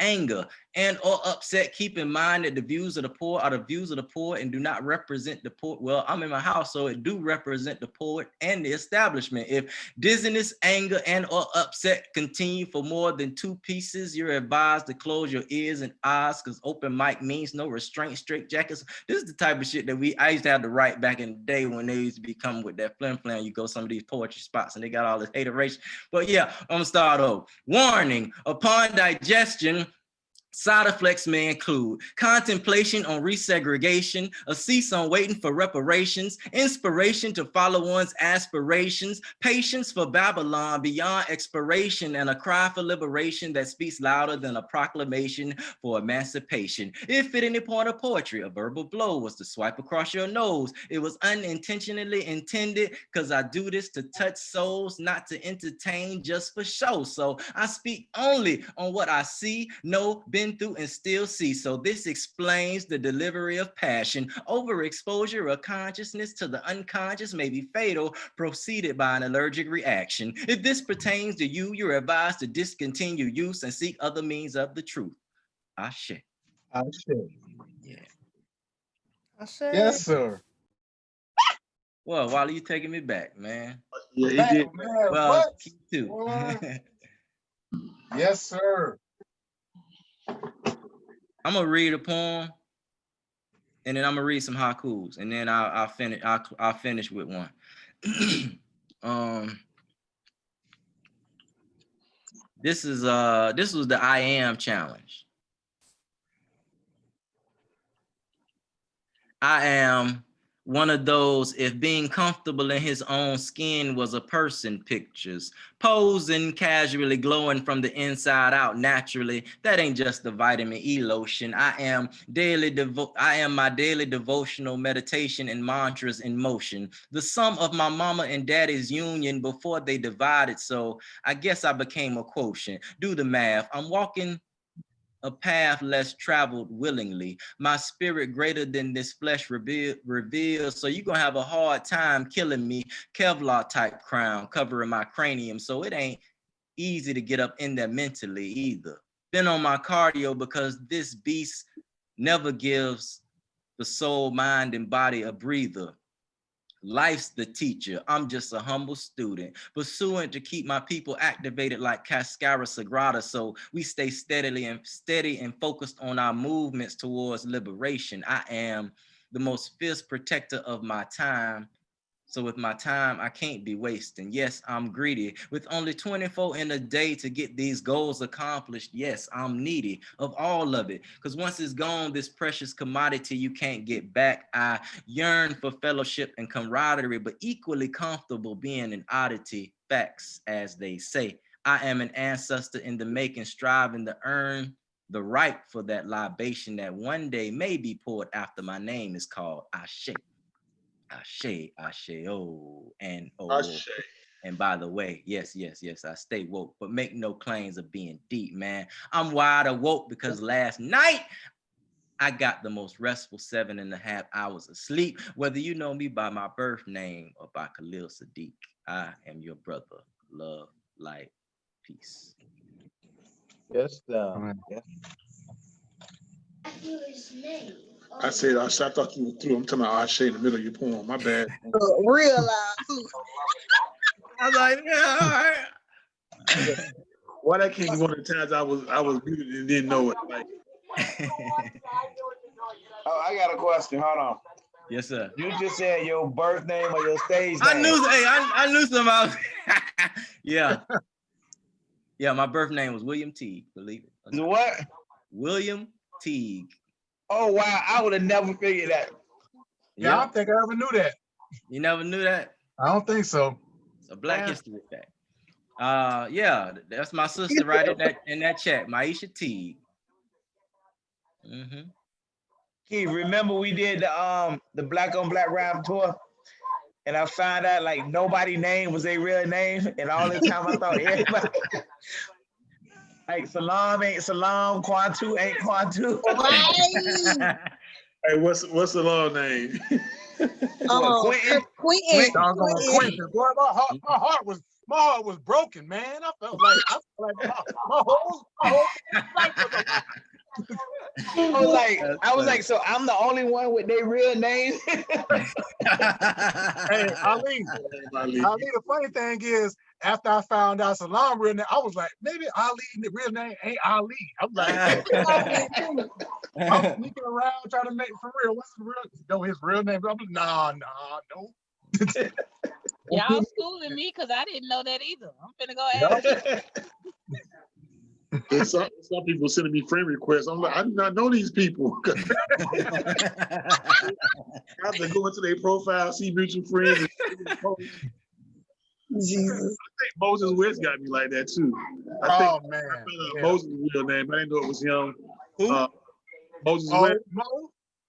anger, and or upset, keep in mind that the views of the poor are the views of the poor and do not represent the poor. Well, I'm in my house, so it do represent the poor and the establishment. If dizziness, anger, and or upset continue for more than 2 pieces, you're advised to close your ears and eyes, because open mic means no restraint, straight jackets. This is the type of shit that I used to have to write back in the day when they used to be coming with that flim flam. You go some of these poetry spots and they got all this hateration. But yeah, I'm gonna start over. Warning: upon digestion, side effects may include contemplation on resegregation, a cease on waiting for reparations, inspiration to follow one's aspirations, patience for Babylon beyond expiration, and a cry for liberation that speaks louder than a proclamation for emancipation. If at any point of poetry a verbal blow was to swipe across your nose, it was unintentionally intended, because I do this to touch souls, not to entertain just for show. So I speak only on what I see, know, been been through and still see. So this explains the delivery of passion. Overexposure of consciousness to the unconscious may be fatal, preceded by an allergic reaction. If this pertains to you, you're advised to discontinue use and seek other means of the truth. Ashe. Ashe. Yeah. Ashe. Yes, sir. Well, Wally, you taking me back, man. Yeah, he Man, did. man, Well, what? keep too. Boy. Yes, sir. I'm gonna read a poem, and then I'm gonna read some haikus, and then I'll finish. I'll finish with one. This was the I am challenge. I am one of those, if being comfortable in his own skin was a person, pictures, posing, casually glowing from the inside out naturally. That ain't just the vitamin E lotion. I am my daily devotional meditation and mantras in motion. The sum of my mama and daddy's union before they divided. So I guess I became a quotient. Do the math. I'm walking a path less traveled willingly. My spirit greater than this flesh reveals. So you're gonna have a hard time killing me. Kevlar type crown covering my cranium. So it ain't easy to get up in there mentally either. Been on my cardio because this beast never gives the soul, mind, and body a breather. Life's the teacher. I'm just a humble student, pursuing to keep my people activated like Cascara Sagrada, so we stay steady and focused on our movements towards liberation. I am the most fierce protector of my time. So with my time, I can't be wasting. Yes, I'm greedy. With only 24 in a day to get these goals accomplished, yes, I'm needy of all of it. Because once it's gone, this precious commodity you can't get back. I yearn for fellowship and camaraderie, but equally comfortable being an oddity. Facts, as they say. I am an ancestor in the making, striving to earn the right for that libation that one day may be poured after my name is called Ashe. Ashe, Ashe, oh, and oh. Ashe. And by the way, yes, I stay woke, but make no claims of being deep, man. I'm wide awoke because last night I got the most restful 7.5 hours of sleep. Whether you know me by my birth name or by Khalil Saadiq, I am your brother. Love, light, peace. Yes, sir. Yes. I said, I thought you were through. I'm talking about Ashe in the middle of your poem. My bad. Real loud too. I was like, yeah, all right. Why that came one of the times I was muted and didn't know it. Like, Oh, I got a question. Hold on. Yes, sir. You just said your birth name or your stage name. I knew somebody. Yeah. Yeah, my birth name was William Teague, believe it. What? William Teague. Oh, wow. I would have never figured that. Yeah, I don't think I ever knew that. You never knew that? I don't think so. It's a Black history fact. Yeah, that's my sister right in that chat, Maisha Teague. Mm-hmm. Keith, remember we did the Black on Black rap tour? And I found out like nobody's name was their real name. And all the time I thought everybody like Salam ain't Salam, Quantu ain't Quantu. Hey, what's the law name? Quentin. Quentin. Boy, my heart was broken, man. I felt like my whole life was I was like, so I'm the only one with their real name. Hey, Ali, the funny thing is, after I found out Salam real name, I was like, maybe Ali real name ain't Ali. I'm like, I'm sneaking around trying to make for real. What's his real name? I'm like, nah, no. Y'all schooling me because I didn't know that either. I'm finna go ask. And some people sending me friend requests. I'm like, I do not know these people. I have to go into their profile, see mutual friends. Jesus. I think Moses West got me like that too. I found out Moses' real name. I didn't know it was him. Who? Moses West.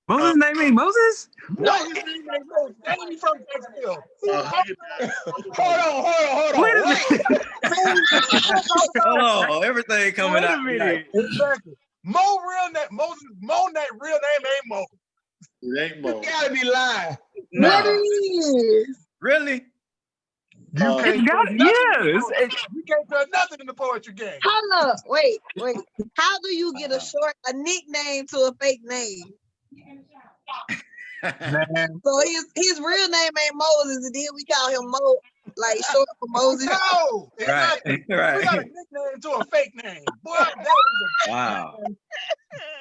Moses' name ain't Moses? No, his name ain't Moses. Ain't he from Jacksonville? Hold on. Wait a minute. Oh, everything coming out. Exactly. Mo real name, Moses, Mo name, real name ain't Mo. It ain't Mo. You gotta be lying. What No. it is? Really? You Uh, can't It's got, put nothing in the yes. poetry. You can't put nothing in the poetry game. Hold up, wait. How do you get a nickname to a fake name? Man. So his real name ain't Moses, and then we call him Mo, like short for Moses. No, Right. exactly. We got a Right. nickname to a fake name. Boy, that is Wow.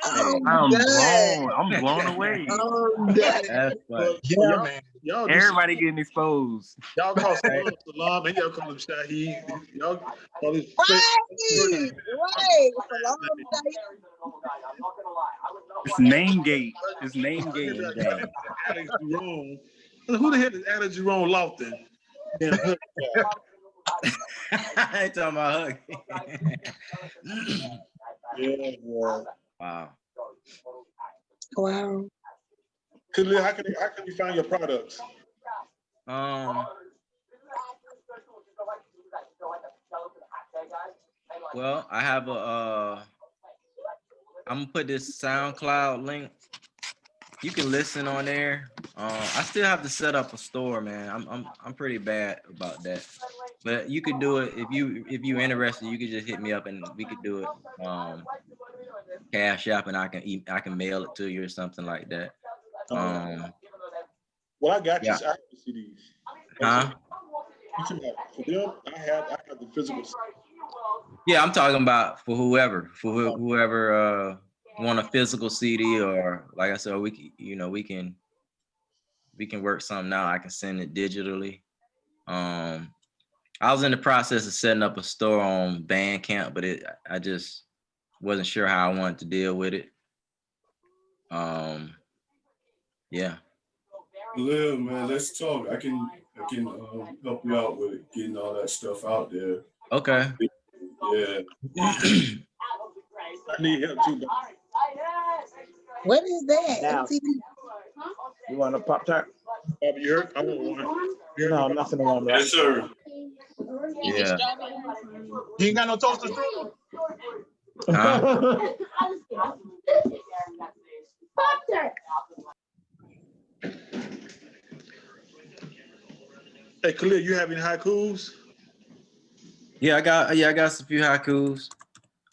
Oh I'm God. blown. I'm blown away. Oh God. That's funny. yeah, y'all, man. y'all do Everybody getting exposed. y'all call Right. Salam, and y'all call him Shaheed. Y'all call his Right. Right. Salam Shahid. It's name gate. It's name gate in the game. Alex Jerome. Who the hell is Alex Jerome Lofton? Damn, Hood guy. I ain't talking about Huggy. Yeah, boy. Wow. Wow. Khalil, how can we find your products? Well, I have I'm gonna put this SoundCloud link. You can listen on there. I still have to set up a store, man. I'm pretty bad about that. But you could do it if you're interested. You could just hit me up and we could do it. Cash App, and I can mail it to you or something like that. Well, I got you. Yeah. I have the CDs. Huh? For them, I have the physical. Yeah, I'm talking about for whoever want a physical CD, or like I said, we can work something out. I can send it digitally. I was in the process of setting up a store on Bandcamp, but I just wasn't sure how I wanted to deal with it. Yeah. Khalil, man, let's talk. I can help you out with it, getting all that stuff out there. Okay. Yeah. I need help too. What is that? Now, you want a Pop-Tart? Bobby, you heard? I want one. No, nothing wrong with that. Yes, sir. Yeah. You ain't got no toaster strudel? Huh? Hey, Khalil, you have any haikus? Yeah, I got a few haikus.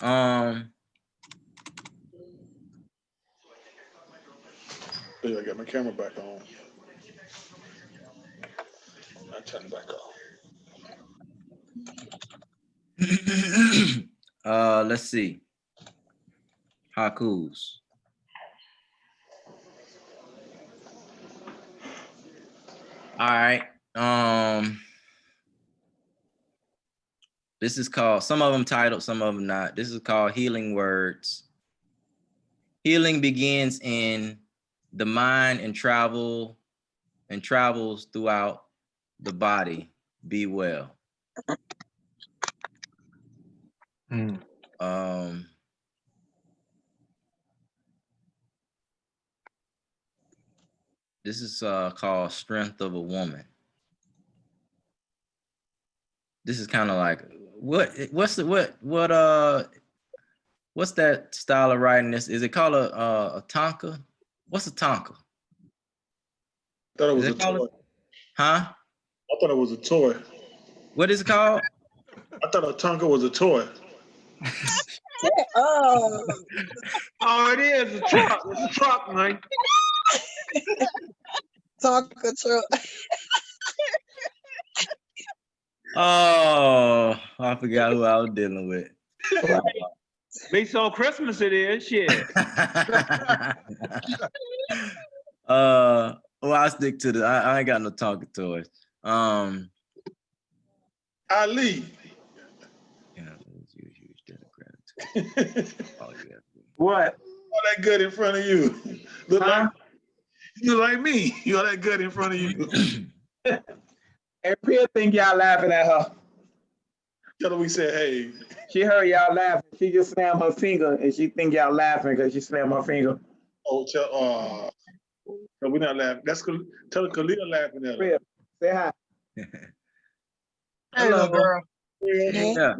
Yeah, I got my camera back on. I turn it back on. Let's see. Haikus. All right. This is called, some of them titled, some of them not. This is called Healing Words. Healing begins in the mind and travels throughout the body. Be well. This is called Strength of a Woman. This is kind of like what's that style of writing? This is it called a tonka? What's a tonka? I thought it was a toy. Huh? I thought it was a toy. What is it called? I thought a tonka was a toy. Oh, it is a truck. It's a truck, man. Tonka truck. Oh, I forgot who I was dealing with. Based on Christmas, it is shit. Well, I stick to the. I ain't got no Tonka toys. Ali. What? All that good in front of you. Look like you like me. You all that good in front of you. And Priya think y'all laughing at her. Tell her we said, hey. She heard y'all laughing. She just slammed her finger, and she think y'all laughing because she slammed her finger. Oh, no, we're not laughing. Tell her Khalil laughing at her. Priya, say hi. Hey, little girl. Yeah.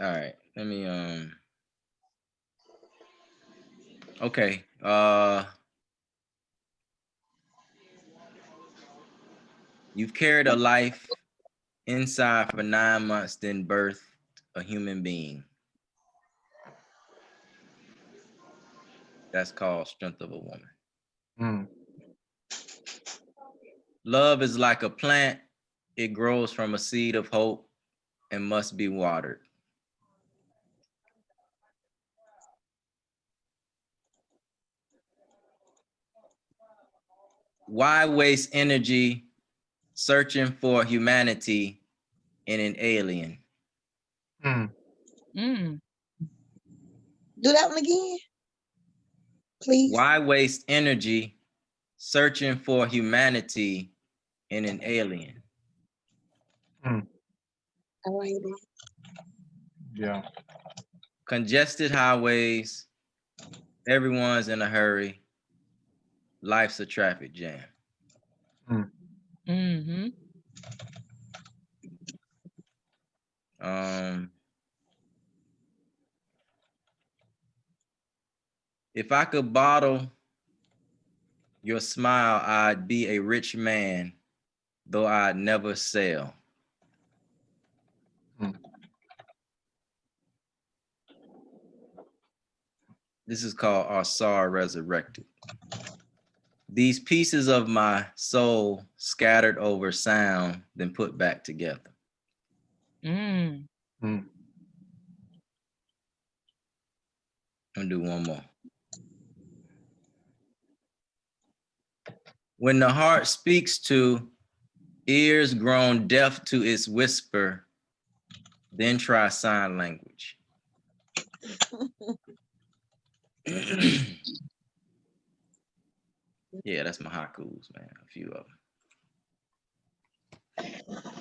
All right. Let me okay. You've carried a life inside for 9 months, then birthed a human being. That's called strength of a woman. Mm. Love is like a plant. It grows from a seed of hope and must be watered. Why waste energy searching for humanity in an alien? Mm. Do that one again, please. Why waste energy searching for humanity in an alien? Mm. All right. Yeah. Congested highways, everyone's in a hurry, life's a traffic jam. Mm. Mm-hmm. If I could bottle your smile, I'd be a rich man, though I'd never sell. Mm. This is called Our Sorrow Resurrected. These pieces of my soul scattered over sound, then put back together. Mm. Mm. I'm gonna do one more. When the heart speaks to ears grown deaf to its whisper, then try sign language. Yeah, that's my haikus, man. A few of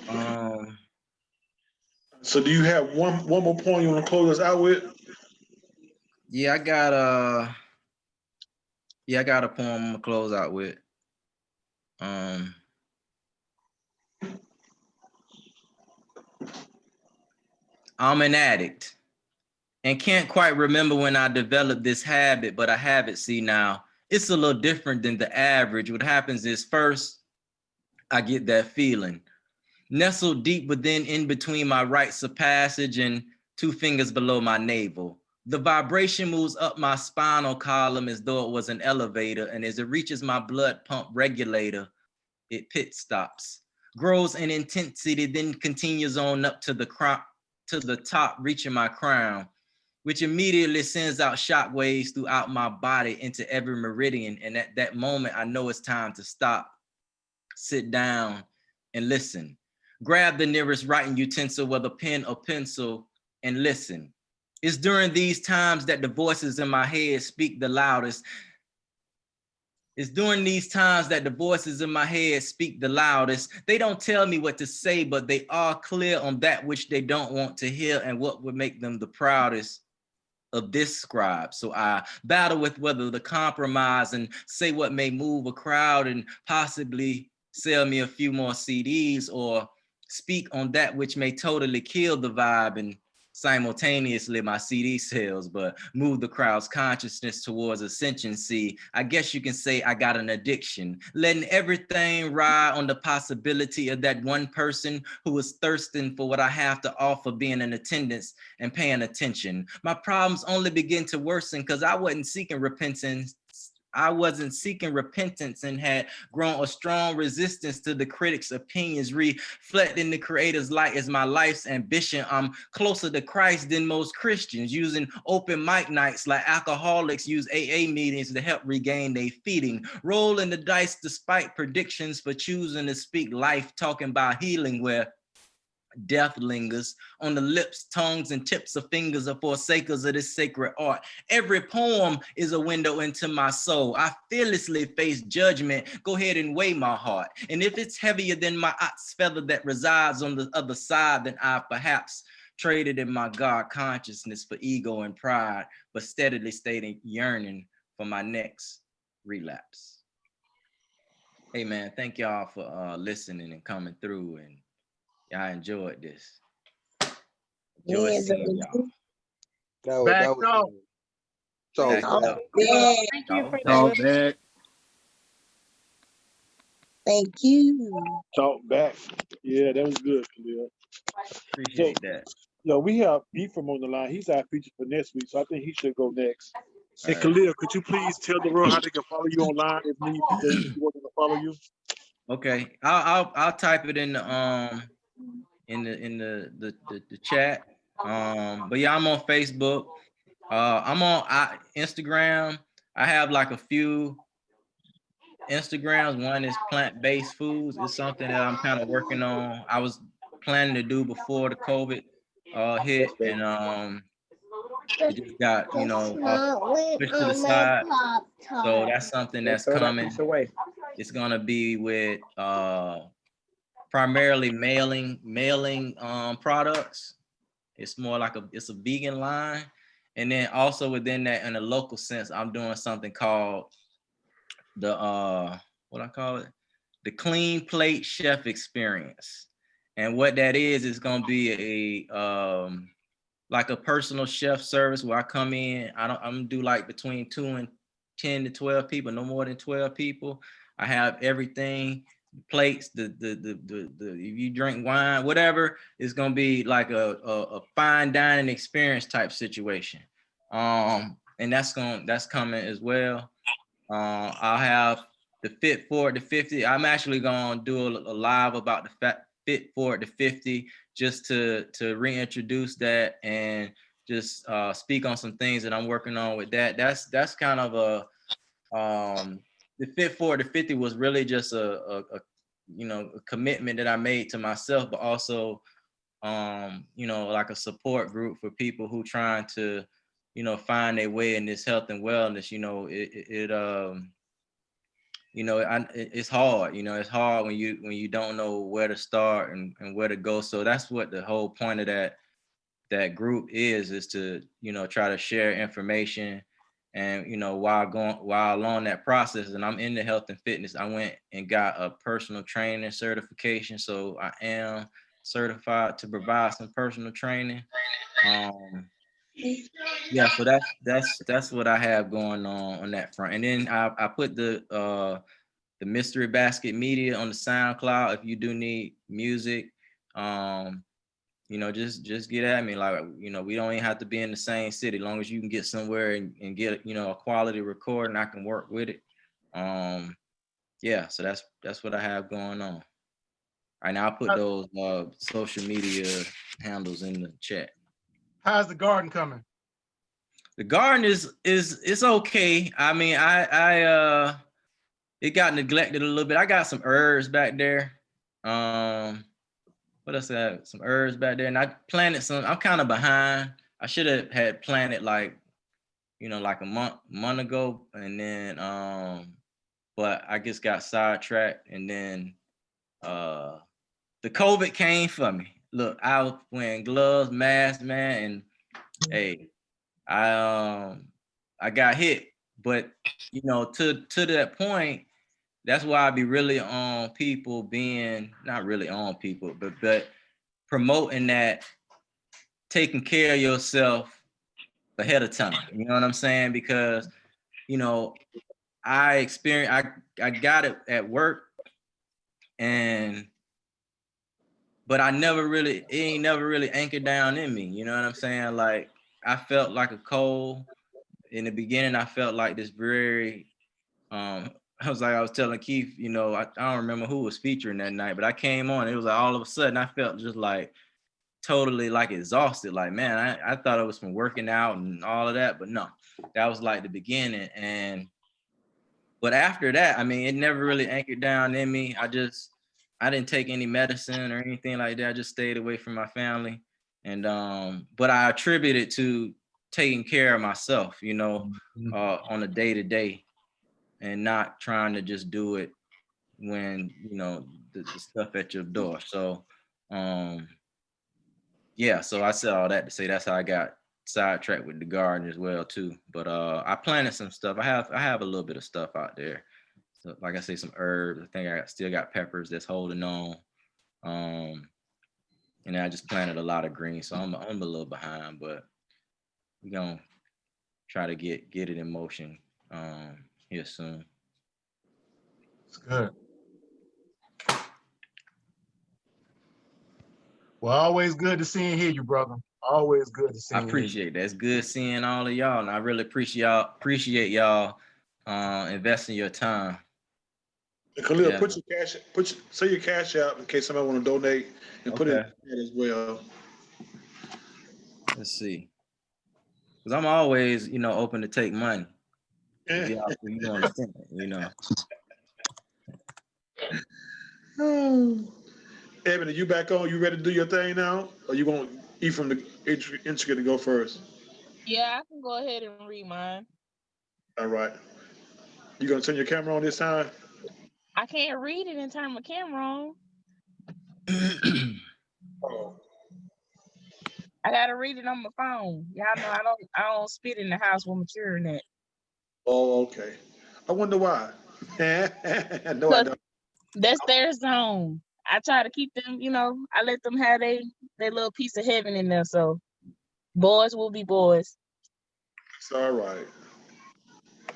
them. So do you have one more point you want to close us out with? Yeah, I got a poem I'm gonna close out with. I'm an addict and can't quite remember when I developed this habit, but I have it. See, now it's a little different than the average. What happens is first I get that feeling nestled deep within, in between my rites of passage and 2 fingers below my navel. The vibration moves up my spinal column as though it was an elevator, and as it reaches my blood pump regulator, it pit stops, grows in intensity, then continues on up to the top, reaching my crown, which immediately sends out shockwaves throughout my body into every meridian. And at that moment, I know it's time to stop, sit down, and listen. Grab the nearest writing utensil, whether pen or pencil, and listen. It's during these times that the voices in my head speak the loudest. It's during these times that the voices in my head speak the loudest. They don't tell me what to say, but they are clear on that which they don't want to hear and what would make them the proudest of this scribe. So I battle with whether to compromise and say what may move a crowd and possibly sell me a few more CDs, or speak on that which may totally kill the vibe and simultaneously my CD sales, but move the crowd's consciousness towards ascension. See, I guess you can say I got an addiction, letting everything ride on the possibility of that one person who is thirsting for what I have to offer being in attendance and paying attention. My problems only begin to worsen because I wasn't seeking repentance. And had grown a strong resistance to the critics' opinions, reflecting the creator's light as my life's ambition. I'm closer to Christ than most Christians, using open mic nights like alcoholics use AA meetings to help regain their feeding, rolling the dice despite predictions for choosing to speak life, talking about healing where death lingers on the lips, tongues, and tips of fingers of forsakers of this sacred art. Every poem is a window into my soul. I fearlessly face judgment. Go ahead and weigh my heart. And if it's heavier than my ox feather that resides on the other side, then I've perhaps traded in my God consciousness for ego and pride, but steadily stayed yearning for my next relapse. Hey man, thank y'all for listening and coming through, and I enjoyed this. Enjoy Yeah, seeing y'all. That was Back up. talk Back Oh, back. up. yeah. Thank you for Talk that. back. Thank you. Talk back. Yeah, that was good, Khalil. So, Appreciate that. we have Ephraim on the line. He's our feature for next week, so I think he should go next. All And right. Khalil, could you please tell the world how they can follow you online if need be, if you want them to follow you? Okay. I'll type it in the chat. But yeah, I'm on Facebook. I'm on Instagram. I have like a few Instagrams. One is plant-based foods. It's something that I'm kind of working on. I was planning to do before the COVID hit, and it just got pushed to the side. So that's something that's coming. It's gonna be with primarily mailing products. It's more like it's a vegan line. And then also within that, in a local sense, I'm doing something called the what I call it, the Clean Plate Chef Experience. And what that is gonna be a like a personal chef service where I come in. I'm gonna do like between 2 and 10 to 12 people, no more than 12 people. I have everything, plates, the if you drink wine, whatever, it's gonna be like a fine dining experience type situation. And that's coming as well. I'll have the Fit Forward to 50. I'm actually gonna do a live about the Fit Forward to 50, just to reintroduce that and just speak on some things that I'm working on with that. That's kind of a the Fit Forward to 50 was really just a commitment that I made to myself, but also like a support group for people who trying to find their way in this health and wellness. It's hard. It's hard when you don't know where to start and where to go. So that's what the whole point of that group is to try to share information. And while along that process, and I'm into health and fitness, I went and got a personal training certification. So I am certified to provide some personal training. Yeah, so that's what I have going on that front. And then I put the Mystery Basket Media on the SoundCloud. If you do need music, just get at me. Like, we don't even have to be in the same city. As long as you can get somewhere and get, a quality recording, I can work with it. Yeah, so that's what I have going on. All right, now I'll put those social media handles in the chat. How's the garden coming? The garden is it's okay. I mean, I it got neglected a little bit. I got some herbs back there. What else I have? Some herbs back there, and I planted some. I'm kind of behind. I should have had planted like a month ago, and then but I just got sidetracked, and then the COVID came for me. Look, I was wearing gloves, mask, man, and hey, I got hit. But to that point, that's why I be really on people being not really on people, but promoting that, taking care of yourself ahead of time. You know what I'm saying? Because I got it at work, but it ain't never really anchored down in me. You know what I'm saying? Like, I felt like a cold in the beginning. I felt like this very I was telling Keith, I don't remember who was featuring that night, but I came on. It was like all of a sudden I felt just like totally like exhausted. Like, man, I thought it was from working out and all of that, but no, that was like the beginning. But after that, I mean, it never really anchored down in me. I didn't take any medicine or anything like that. I just stayed away from my family. And but I attribute it to taking care of myself, on a day-to-day, and not trying to just do it when the stuff at your door. So yeah, so I said all that to say that's how I got sidetracked with the garden as well too. But I planted some stuff. I have a little bit of stuff out there. So, like I say, some herbs. I think I still got peppers that's holding on. And I just planted a lot of greens, so I'm a little behind, but we're gonna try to get it in motion here soon. It's good. Well, always good to see and hear you, brother. Always good to see I and hear you. appreciate that. It's good seeing all of y'all, and I really appreciate y'all investing your time. And Khalil, Yeah. say your cash out in case somebody want to donate, and put it in the chat as well. Let's see. Because I'm always, open to take money. If you want to send it, Evan, are you back on? You ready to do your thing now? Or you want Ephraim the intricate to go first? Yeah, I can go ahead and read mine. All right. You gonna turn your camera on this time? I can't read it and turn my camera on. I gotta read it on my phone. Y'all know I don't spit in the house when I'm children at. Oh, okay. I wonder why. No, I don't. That's their zone. I try to keep them, I let them have their little piece of heaven in there. So boys will be boys. It's all right.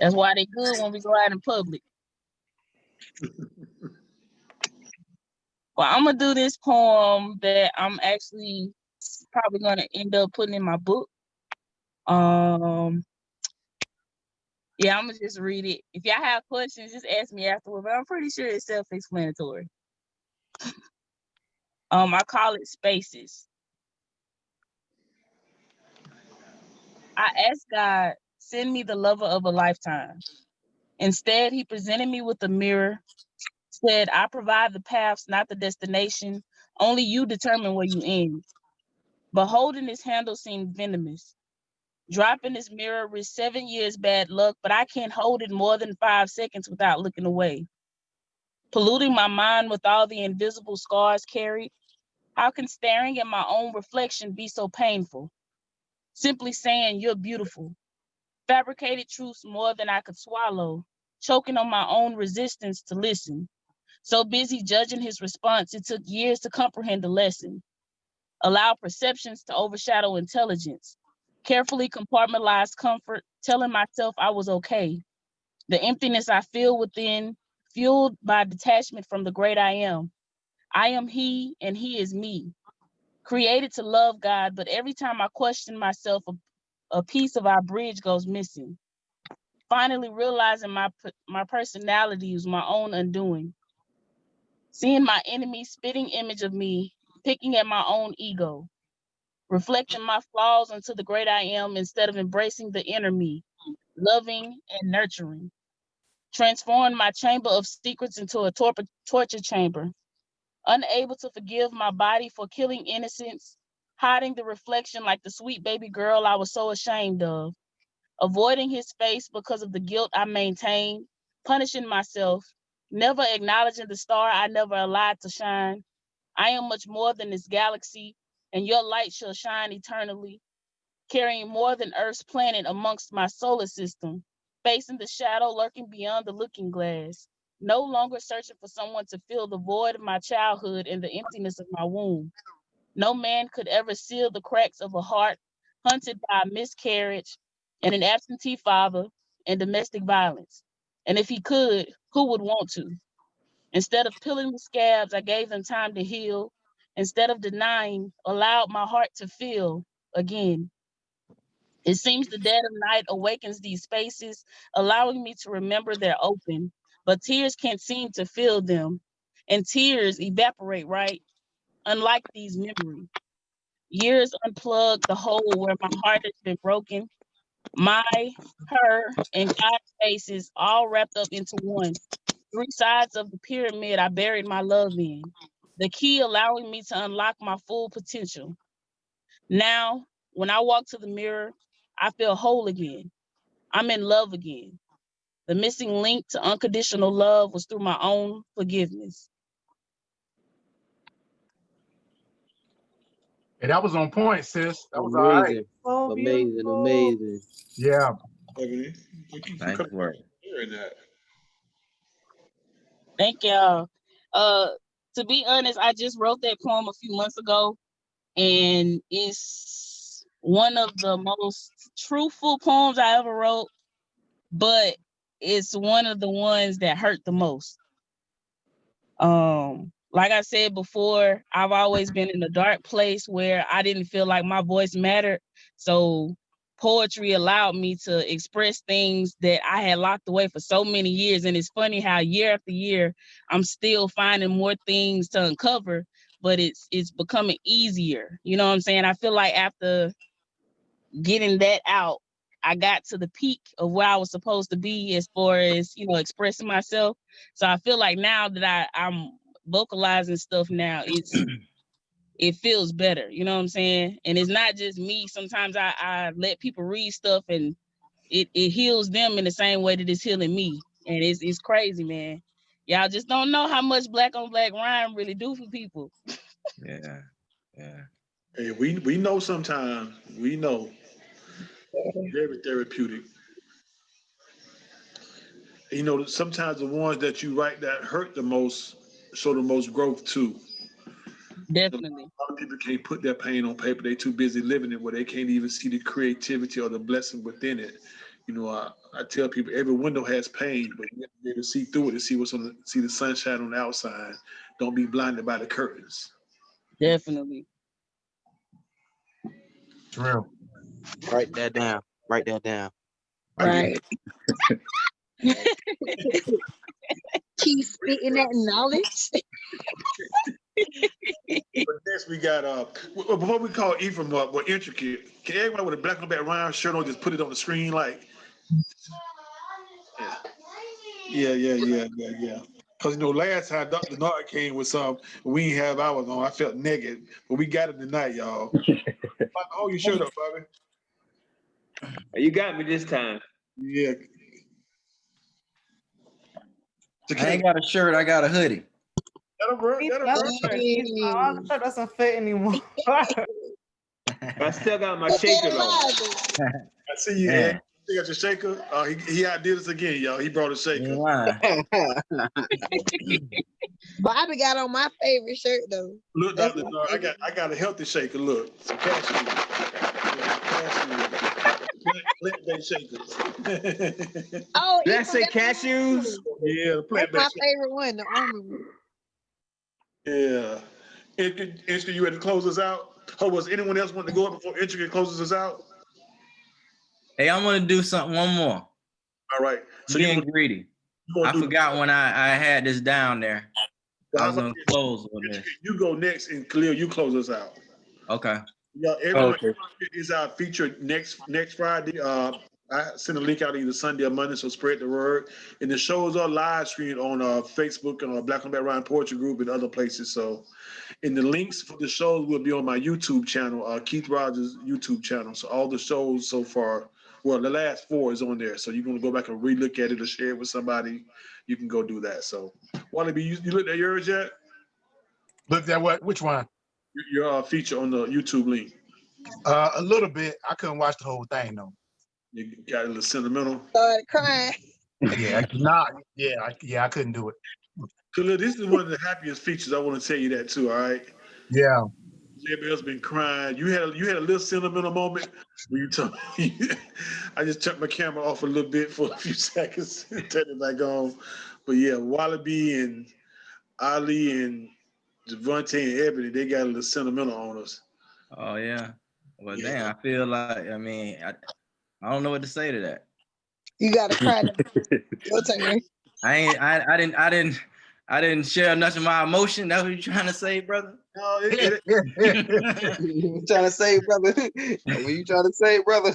That's why they good when we go out in public. Well, I'm gonna do this poem that I'm actually probably gonna end up putting in my book. Yeah, I'm gonna just read it. If y'all have questions, just ask me afterward. But I'm pretty sure it's self-explanatory. I call it Spaces. I asked God, send me the lover of a lifetime. Instead, he presented me with a mirror, said, I provide the paths, not the destination. Only you determine where you end. But holding his handle seemed venomous. Dropping this mirror risked 7 years bad luck, but I can't hold it more than 5 seconds without looking away. Polluting my mind with all the invisible scars carried, how can staring at my own reflection be so painful? Simply saying you're beautiful. Fabricated truths more than I could swallow, choking on my own resistance to listen. So busy judging his response, it took years to comprehend the lesson. Allow perceptions to overshadow intelligence. Carefully compartmentalized comfort, telling myself I was okay. The emptiness I feel within, fueled by detachment from the great I am. I am he and he is me. Created to love God, but every time I question myself, a piece of our bridge goes missing. Finally realizing my personality is my own undoing. Seeing my enemy spitting image of me, picking at my own ego. Reflecting my flaws into the great I am instead of embracing the inner me, loving and nurturing. Transforming my chamber of secrets into a torture chamber. Unable to forgive my body for killing innocence, hiding the reflection like the sweet baby girl I was so ashamed of. Avoiding his face because of the guilt I maintained, punishing myself, never acknowledging the star I never allowed to shine. I am much more than this galaxy, and your light shall shine eternally, carrying more than Earth's planet amongst my solar system, facing the shadow lurking beyond the looking glass, no longer searching for someone to fill the void of my childhood and the emptiness of my womb. No man could ever seal the cracks of a heart hunted by a miscarriage and an absentee father and domestic violence. And if he could, who would want to? Instead of peeling the scabs, I gave them time to heal. Instead of denying, allowed my heart to feel again. It seems the dead of night awakens these spaces, allowing me to remember they're open, but tears can't seem to fill them. And tears evaporate, right? Unlike these memories. Years unplugged the hole where my heart has been broken. My, her, and God's faces all wrapped up into one. 3 sides of the pyramid I buried my love in. The key allowing me to unlock my full potential. Now, when I walk to the mirror, I feel whole again. I'm in love again. The missing link to unconditional love was through my own forgiveness. Hey, that was on point, sis. That was all right. Amazing. So Amazing. beautiful. Amazing. Yeah. Nice work. Thank y'all. To be honest, I just wrote that poem a few months ago, and it's one of the most truthful poems I ever wrote, but it's one of the ones that hurt the most. Like I said before, I've always been in a dark place where I didn't feel like my voice mattered. So poetry allowed me to express things that I had locked away for so many years. And it's funny how year after year, I'm still finding more things to uncover, but it's becoming easier. You know what I'm saying? I feel like after getting that out, I got to the peak of where I was supposed to be as far as, expressing myself. So I feel like now that I'm vocalizing stuff now, it feels better. You know what I'm saying? And it's not just me. Sometimes I let people read stuff and it heals them in the same way that it's healing me. And it's crazy, man. Y'all just don't know how much black on black rhyme really do for people. Yeah. Hey, we know sometimes. We know. Very therapeutic. You know, sometimes the ones that you write that hurt the most show the most growth too. Definitely. A lot of people can't put their pain on paper. They're too busy living it where they can't even see the creativity or the blessing within it. You know, I tell people every window has pain, but you have to be able to see through it to see see the sunshine on the outside. Don't be blinded by the curtains. Definitely. True. Write that down. Write that down. Right. Keep spitting that knowledge. But next we got before we call Ephraim up, we're intricate. Can everybody with a black on back rhyme shirt on just put it on the screen like yeah. Because last time Dr. Nard came with some, we didn't have ours on. I felt negative, but we got it tonight, y'all. Hold your shirt up, Bobby. You got me this time. Yeah. I ain't got a shirt. I got a hoodie. That doesn't fit anymore. I still got my shaker though. I see you, Ed. You got your shaker? He outdid us again, y'all. He brought a shaker. Bobby got on my favorite shirt though. Look, Dr. Nard, I got a healthy shaker. Look, some cashew. Plant-based shakers. Oh, did I say cashews? Yeah, that's my favorite one, the almond one. Yeah. Intricate, you ready to close us out? Or was anyone else want to go up before Intricate closes us out? Hey, I want to do one more. All right. So being greedy. I forgot when I had this down there. I was going to close on this. You go next, and Khalil, you close us out. Okay. Yeah, everyone is our feature next Friday. I send a link out either Sunday or Monday, so spread the word. And the shows are live streamed on Facebook and Black on Black Rhyme Poetry Group and other places. So, and the links for the shows will be on my YouTube channel, Keith Rogers' YouTube channel. So all the shows so far, well, the last 4 is on there. So you're gonna go back and relook at it or share it with somebody. You can go do that. So, Wallaby, you looked at yours yet? Looked at what? Which one? Your feature on the YouTube link. A little bit. I couldn't watch the whole thing though. You got a little sentimental. Started crying. Yeah, I couldn't do it. Khalil, this is one of the happiest features. I want to tell you that too. All right. Yeah. Everybody else been crying. You had a little sentimental moment when you told me. I just turned my camera off a little bit for a few seconds and turned it back on. But yeah, Wallaby and Ali and Javante and Ebony, they got a little sentimental on us. Oh yeah. Well, damn, I feel like I don't know what to say to that. You gotta cry. Your turn. I didn't share enough of my emotion. That's what you're trying to say, brother? What you trying to say, brother? What you trying to say, brother?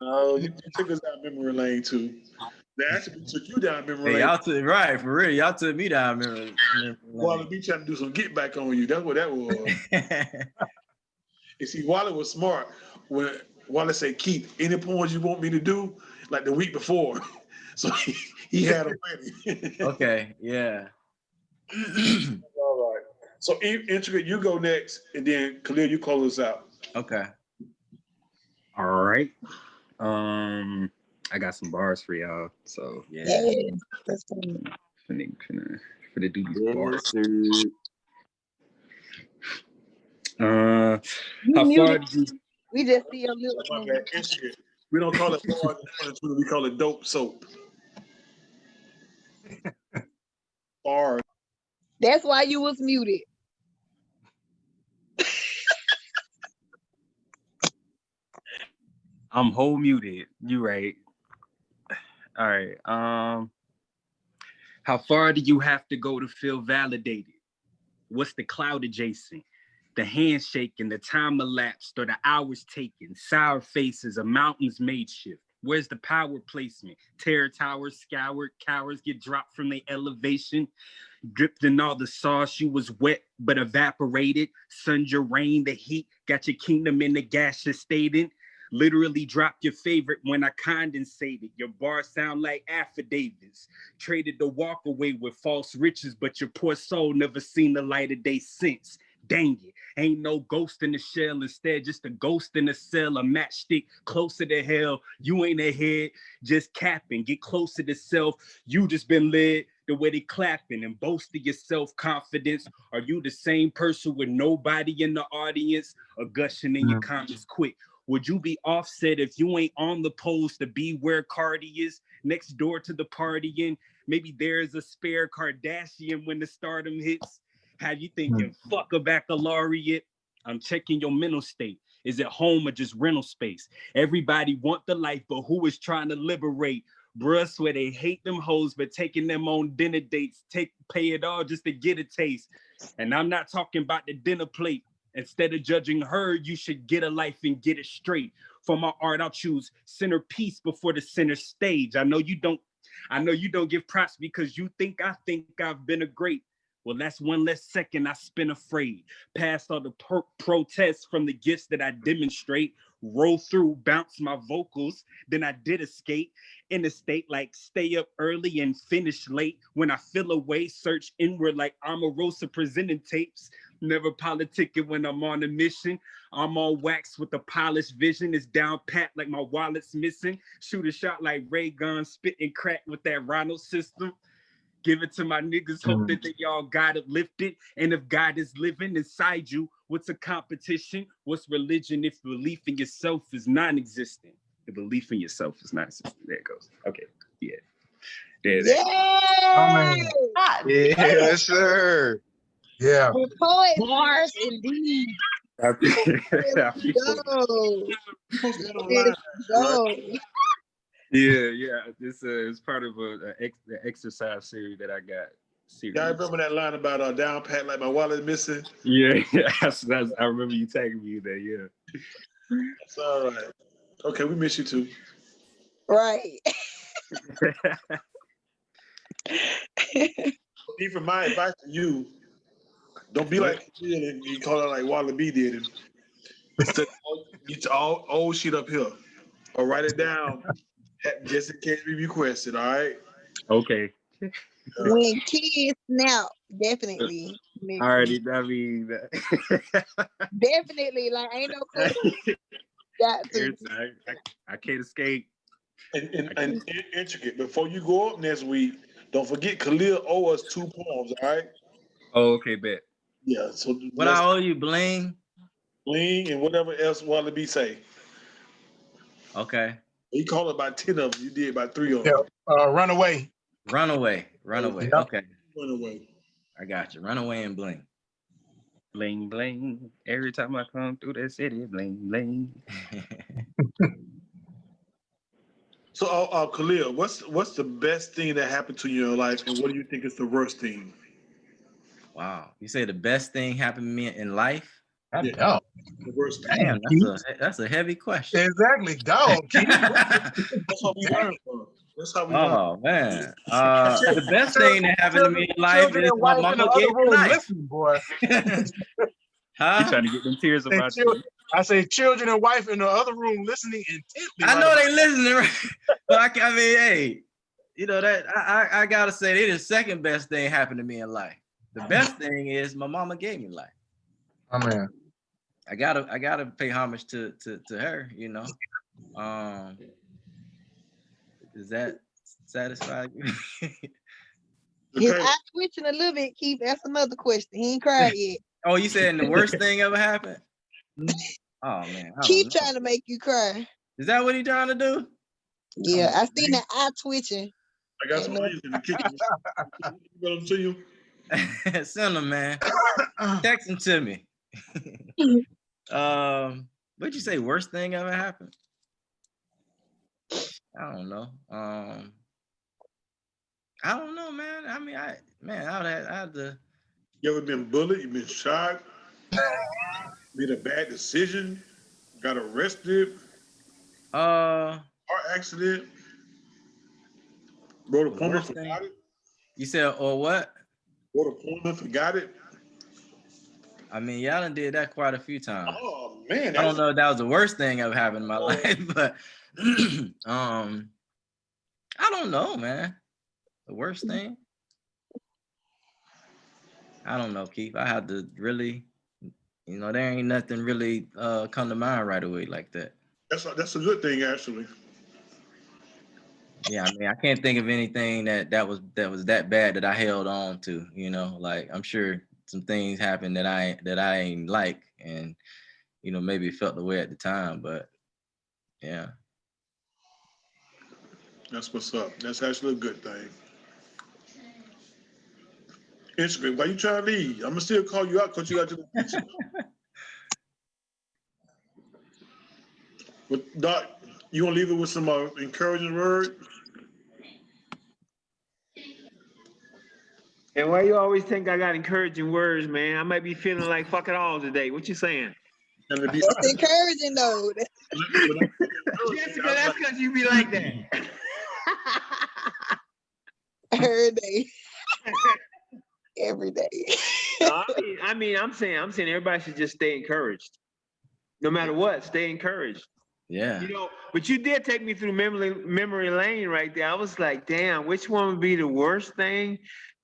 Oh, you took us down memory lane too. They actually took you down memory lane. Y'all took right for real. Y'all took me down memory lane. Wally B trying to do some get back on you. That's what that was. You see, Wally was smart. When Wally said, "Keith, any poems you want me to do, like the week before," so he had them ready. Okay, yeah. All right. So, Intricate, you go next, and then Khalil, you close us out. Okay. All right. I got some bars for y'all. So yeah. That's funny. Finna do these bars. How You far muted. did you? We just see your lips My moving. bad. Instant. We don't call it bars in 22. We call it dope soap. Bars. That's why you was muted. I'm whole muted. You right. All right. How far do you have to go to feel validated? What's the cloud adjacent? The handshake and the time elapsed or the hours taken, sour faces, a mountain's made shift. Where's the power placement? Terror towers scoured, cowards get dropped from the elevation. Dripped in all the sauce, you was wet but evaporated. Sunned your rain, the heat got your kingdom in the gaseous state in. Literally dropped your favorite when I condensated. Your bars sound like affidavits. Traded the walk away with false riches, but your poor soul never seen the light of day since. Dang it, ain't no ghost in the shell, instead just a ghost in the cell, a matchstick closer to hell. You ain't ahead, just capping, get closer to self. You just been led the way they clapping and boast of your self-confidence. Are you the same person with nobody in the audience or gushing in your comments quick? Would you be offset if you ain't on the post to be where Cardi is next door to the partying? Maybe there's a spare Kardashian when the stardom hits. Have you thinking, fuck a baccalaureate? I'm checking your mental state. Is it home or just rental space? Everybody want the life, but who is trying to liberate? Bruh, swear they hate them hoes, but taking them on dinner dates, pay it all just to get a taste. And I'm not talking about the dinner plate. Instead of judging her, you should get a life and get it straight. For my art, I'll choose centerpiece before the center stage. I know you don't give props because you think I've been a great. Well, that's one less second I spent afraid. Past all the protests from the gifts that I demonstrate. Roll through, bounce my vocals, then I did escape. In a state like stay up early and finish late. When I feel away, search inward like Omarosa presenting tapes. Never politicking when I'm on a mission. I'm on wax with a polished vision. It's down pat like my wallet's missing. Shoot a shot like Ray Gun, spit and crack with that Ronald system. Give it to my niggas, hope that they all got it lifted. And if God is living inside you, what's a competition? What's religion if belief in yourself is non-existent? The belief in yourself is non-existent. There it goes. Okay, yeah. There. Yes, sir. Yeah. The poet bars indeed. Let's go. Yeah. This is part of the exercise series that I got. Y'all remember that line about down pat like my wallet missing? Yeah. I remember you tagging me there. Yeah. That's all right. Okay, we miss you too. Right. Even my advice to you, don't be like you call it like Walla B did. Get your all old shit up here or write it down just in case we request it. All right. Okay. When kids snap, definitely. Already, I mean, definitely, like ain't no question. Got to. I can't escape. And intricate. Before you go up next week, don't forget Khalil owe us 2 poems. All right. Oh, okay, bet. Yeah. So what I owe you, Bling? Bling and whatever else Wallaby say. Okay. He called about 10 of them. You did about 3 of them. Runaway. Runaway. Yep. Okay. Runaway. I got you. Runaway and Bling. Bling, bling. Every time I come through the city, bling, bling. So, Khalil, what's the best thing that happened to you in your life, and what do you think is the worst thing? Wow. You say the best thing happened to me in life? Yeah. The worst thing. Damn, that's a heavy question. Exactly, dog. That's what we learned from. That's how we learn. Oh man. The best thing that happened to me in life is my mama gave me life. Listen, boy. Huh? You trying to get them tears about you. I say children and wife in the other room listening intently. I know they listening, right? But I mean, hey, you know that I gotta say it is the second best thing happened to me in life. The best thing is my mama gave me life. Oh man. I gotta pay homage to her, you know. Does that satisfy you? His eye twitching a little bit, Keith. That's another question. He ain't cried yet. Oh, you saying the worst thing ever happened? Oh man, I Keep don't know. trying to make you cry. Is that what he trying to do? Yeah, I seen the eye twitching. I got some leaves in the kitchen. Get them to you. Send them, man. Text them to me. What'd you say? Worst thing ever happened? I don't know. I don't know, man. I mean, I had to. You ever been bullied? You been shot? Made a bad decision? Got arrested? Car accident? Wrote a poem and forgot it? You said, or what? Wrote a poem and forgot it? I mean, y'all done did that quite a few times. Oh man, I don't know if that was the worst thing ever happened in my life, but I don't know, man. The worst thing? I don't know, Keith. I had to really, there ain't nothing really come to mind right away like that. That's a good thing, actually. Yeah, I mean, I can't think of anything that was that bad that I held on to. Like I'm sure some things happened that I ain't like, and maybe felt the way at the time, but yeah. That's what's up. That's actually a good thing. Instagram, why you trying to leave? I'm gonna still call you out because you got to the picture. But Doc, you gonna leave it with some encouraging words? And why you always think I got encouraging words, man? I might be feeling like fuck it all today. What you saying? And to be It's encouraging though. Jessica, that's because you be like that. Every day. Every day. No, I'm saying everybody should just stay encouraged. No matter what, stay encouraged. Yeah. But you did take me through memory lane right there. I was like, damn, which one would be the worst thing?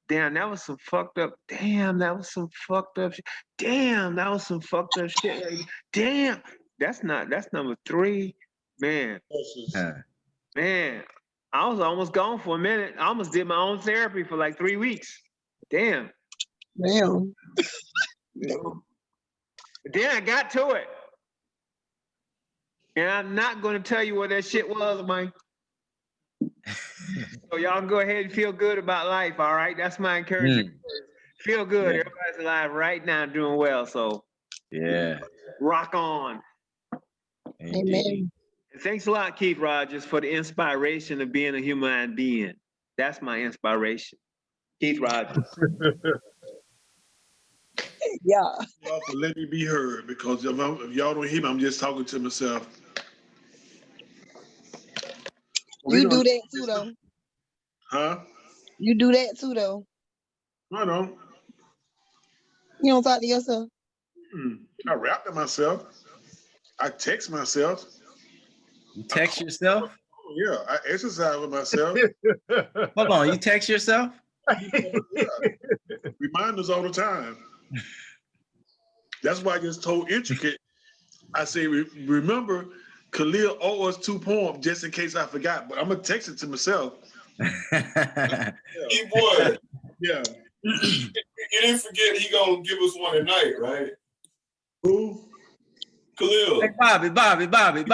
Damn, that was some fucked up. Damn, that was some fucked up shit. Damn, that was some fucked up shit. Like, damn, that's number 3. Man. Man, I was almost gone for a minute. I almost did my own therapy for like 3 weeks. Damn. Damn. Then I got to it. And I'm not going to tell you what that shit was, Mike. So y'all go ahead and feel good about life, all right? That's my encouragement. Feel good. Yeah. Everybody's alive right now, doing well. So yeah, rock on. Amen. And thanks a lot, Keith Rogers, for the inspiration of being a human being. That's my inspiration. Keith Rogers. Yeah. Y'all for let me be heard, because if y'all don't hear me, I'm just talking to myself. You do that too, though. Huh? You do that too, though. I don't. You don't talk to yourself? I rap to myself. I text myself. You text yourself? Yeah, I exercise with myself. Hold on, you text yourself? Yeah. Reminders all the time. That's why I just told Intricate. I say, remember, Khalil owe us 2 poems just in case I forgot, but I'm gonna text it to myself. Hey, boy. Yeah. You didn't forget he gonna give us one tonight, right? Who? Khalil. Hey, Bobby. I was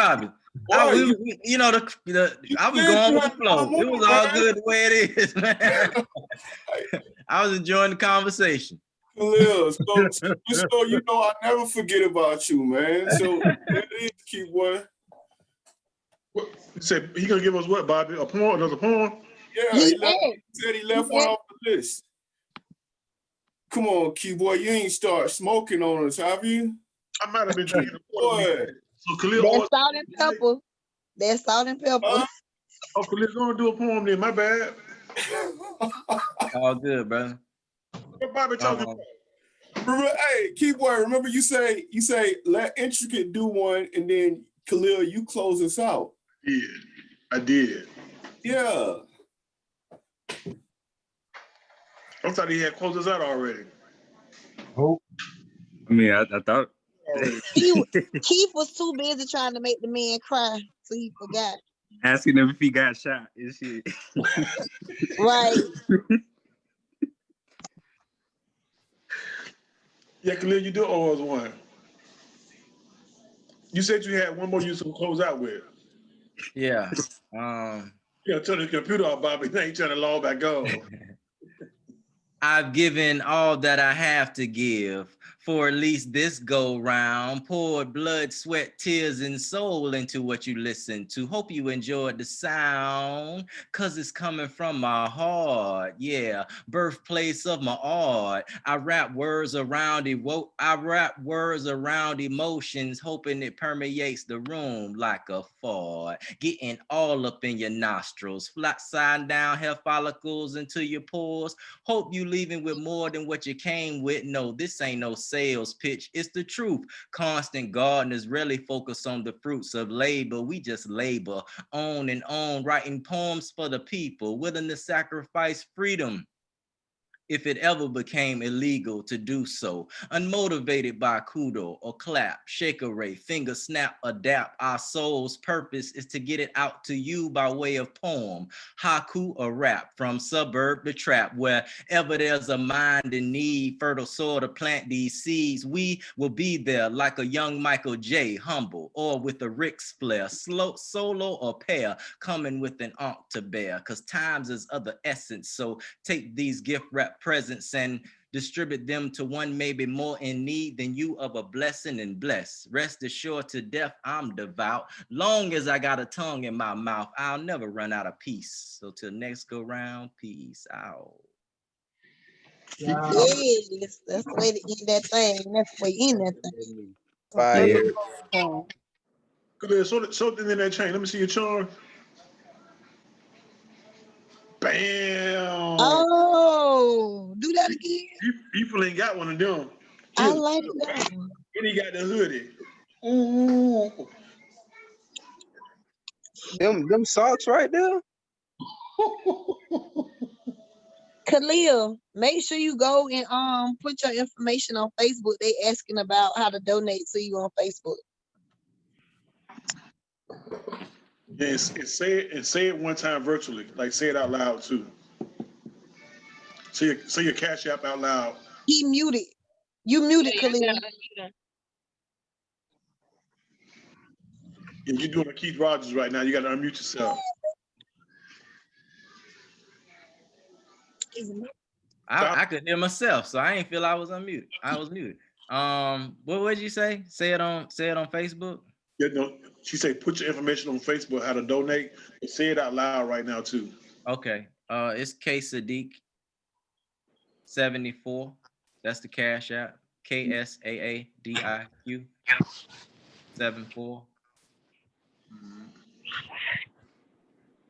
going with the flow. It was all good the way it is, man. I was enjoying the conversation. Khalil, so you know I never forget about you, man. So that is key, boy. What? You said he gonna give us what, Bobby? A poem? Another poem? Yeah, he said he left one off the list. Come on, key boy, you ain't start smoking on us, have you? I might have been drinking the boy. So Khalil, that's salt and pepper. That's salt and pepper. Oh, Khalil's gonna do a poem then. My bad. All good, brother. What Bobby talking about? Remember, hey, key boy, remember you say let Intricate do one, and then Khalil, you close us out. Yeah, I did. Yeah. I thought he had closed us out already. Oh. I mean, I thought. Keith was too busy trying to make the man cry, so he forgot. Asking him if he got shot and shit. Right. Yeah, Khalil, you do owe us one. You said you had one more you to close out with. Yeah. Yeah, turn the computer off, Bobby. Now you trying to log back on. I've given all that I have to give for at least this go round. Poured blood, sweat, tears, and soul into what you listen to. Hope you enjoyed the sound, cause it's coming from my heart. Yeah, birthplace of my art. I rap words around emotions, hoping it permeates the room like a fart. Getting all up in your nostrils, flat side down, hair follicles into your pores. Hope you leaving with more than what you came with. No, this ain't no sales pitch. It's the truth. Constant gardeners really focus on the fruits of labor. We just labor on, writing poems for the people, willing to sacrifice freedom if it ever became illegal to do so. Unmotivated by kudo or clap, shake a ray, finger snap, adapt. Our soul's purpose is to get it out to you by way of poem, haiku or rap, from suburb to trap. Wherever there's a mind in need, fertile soil to plant these seeds, we will be there like a young Michael J, humble, or with a Rick's flair, slow, solo or pair, coming with an ankh to bear, because times is of the essence. So take these gift wrap presents and distribute them to one maybe more in need than you of a blessing and bless. Rest assured to death I'm devout. Long as I got a tongue in my mouth, I'll never run out of peace. So till next go round, peace out. Yes, that's the way to end that thing. That's the way to end that thing. Fire. Khalil, something in that chain. Let me see your charm. Bam. Oh, do that again. People ain't got one of them. I like that one. And he got the hoodie. Ooh. Them socks right there. Khalil, make sure you go and put your information on Facebook. They asking about how to donate to you on Facebook. Yes, and say it one time virtually. Like say it out loud too. Say your Cash App out loud. He muted. You muted, Khalil. If you're doing a Keith Rogers right now, you got to unmute yourself. I could hear myself, so I ain't feel I was unmuted. I was muted. What would you say? Say it on Facebook. Yeah, no, she said put your information on Facebook how to donate, but say it out loud right now too. Okay. It's K Saadiq 74. That's the Cash App. KSAADIQ 74.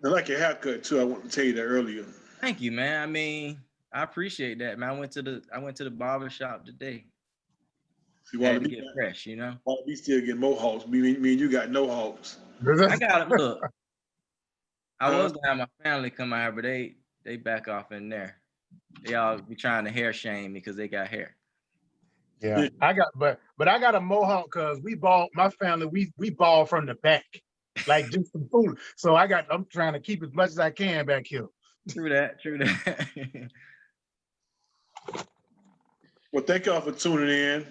I like your haircut too. I want to tell you that earlier. Thank you, man. I mean, I appreciate that, man. I went to the barber shop today. See, had to get fresh, you know. While we still get mohawks, me and you got no hawks. I got it. Look, I was gonna have my family come out here, but they back off in there. They all be trying to hair shame me because they got hair. Yeah, I got, but I got a mohawk because my family, we ball from the back, like just some food. So I'm trying to keep as much as I can back here. True that. Well, thank y'all for tuning in.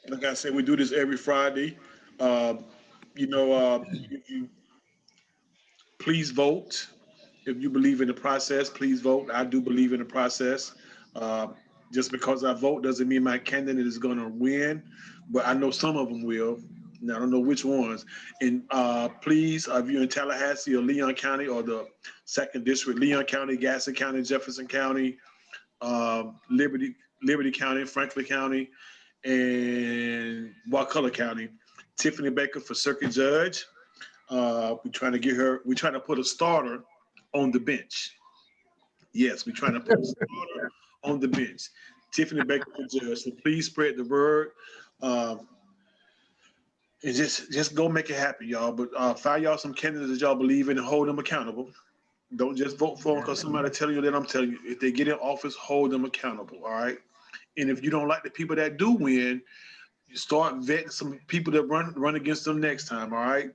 Like I said, we do this every Friday. You please vote. If you believe in the process, please vote. I do believe in the process. Just because I vote doesn't mean my candidate is going to win, but I know some of them will. Now, I don't know which ones. And please, if you're in Tallahassee or Leon County or the 2nd District, Leon County, Gaston County, Jefferson County, Liberty County, Franklin County, and Wakulla County, Tiffany Baker for Circuit Judge. We're trying to put a starter on the bench. Yes, we're trying to put a starter on the bench. Tiffany Baker for Judge. So please spread the word. And just go make it happen, y'all. But find y'all some candidates that y'all believe in and hold them accountable. Don't just vote for them because somebody telling you that. I'm telling you, if they get in office, hold them accountable, all right? And if you don't like the people that do win, you start vetting some people that run against them next time, all right?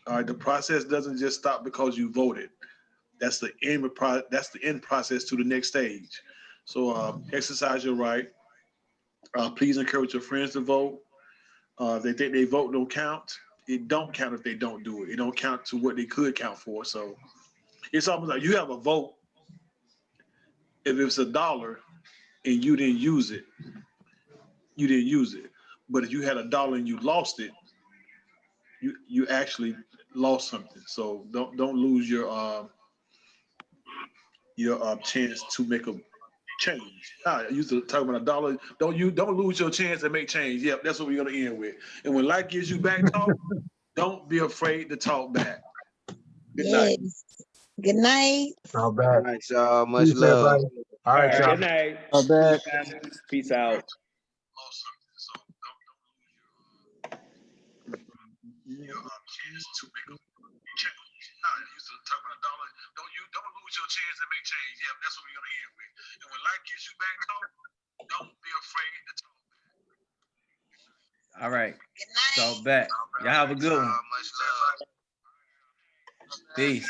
All right, the process doesn't just stop because you voted. That's the end process to the next stage. So exercise your right. Please encourage your friends to vote. They think they vote don't count. It don't count if they don't do it. It don't count to what they could count for. So it's almost like you have a vote. If it's $1 and you didn't use it, you didn't use it. But if you had $1 and you lost it, you actually lost something. So don't lose your chance to make a change. I used to talk about $1. Don't lose your chance to make change. Yep, that's what we're gonna end with. And when life gives you back talk, don't be afraid to talk back. Good night. Good night. All bad. All right, y'all. Much Peace, love. everybody. All right, y'all. Good night. All bad. Peace out. Chance to make a change. I used to talk about $1. Don't lose your chance to make change. Yep, that's what we're gonna end with. And when life gives you back talk, don't be afraid to talk back. All right. So back. Y'all have a good one. Much love. Peace.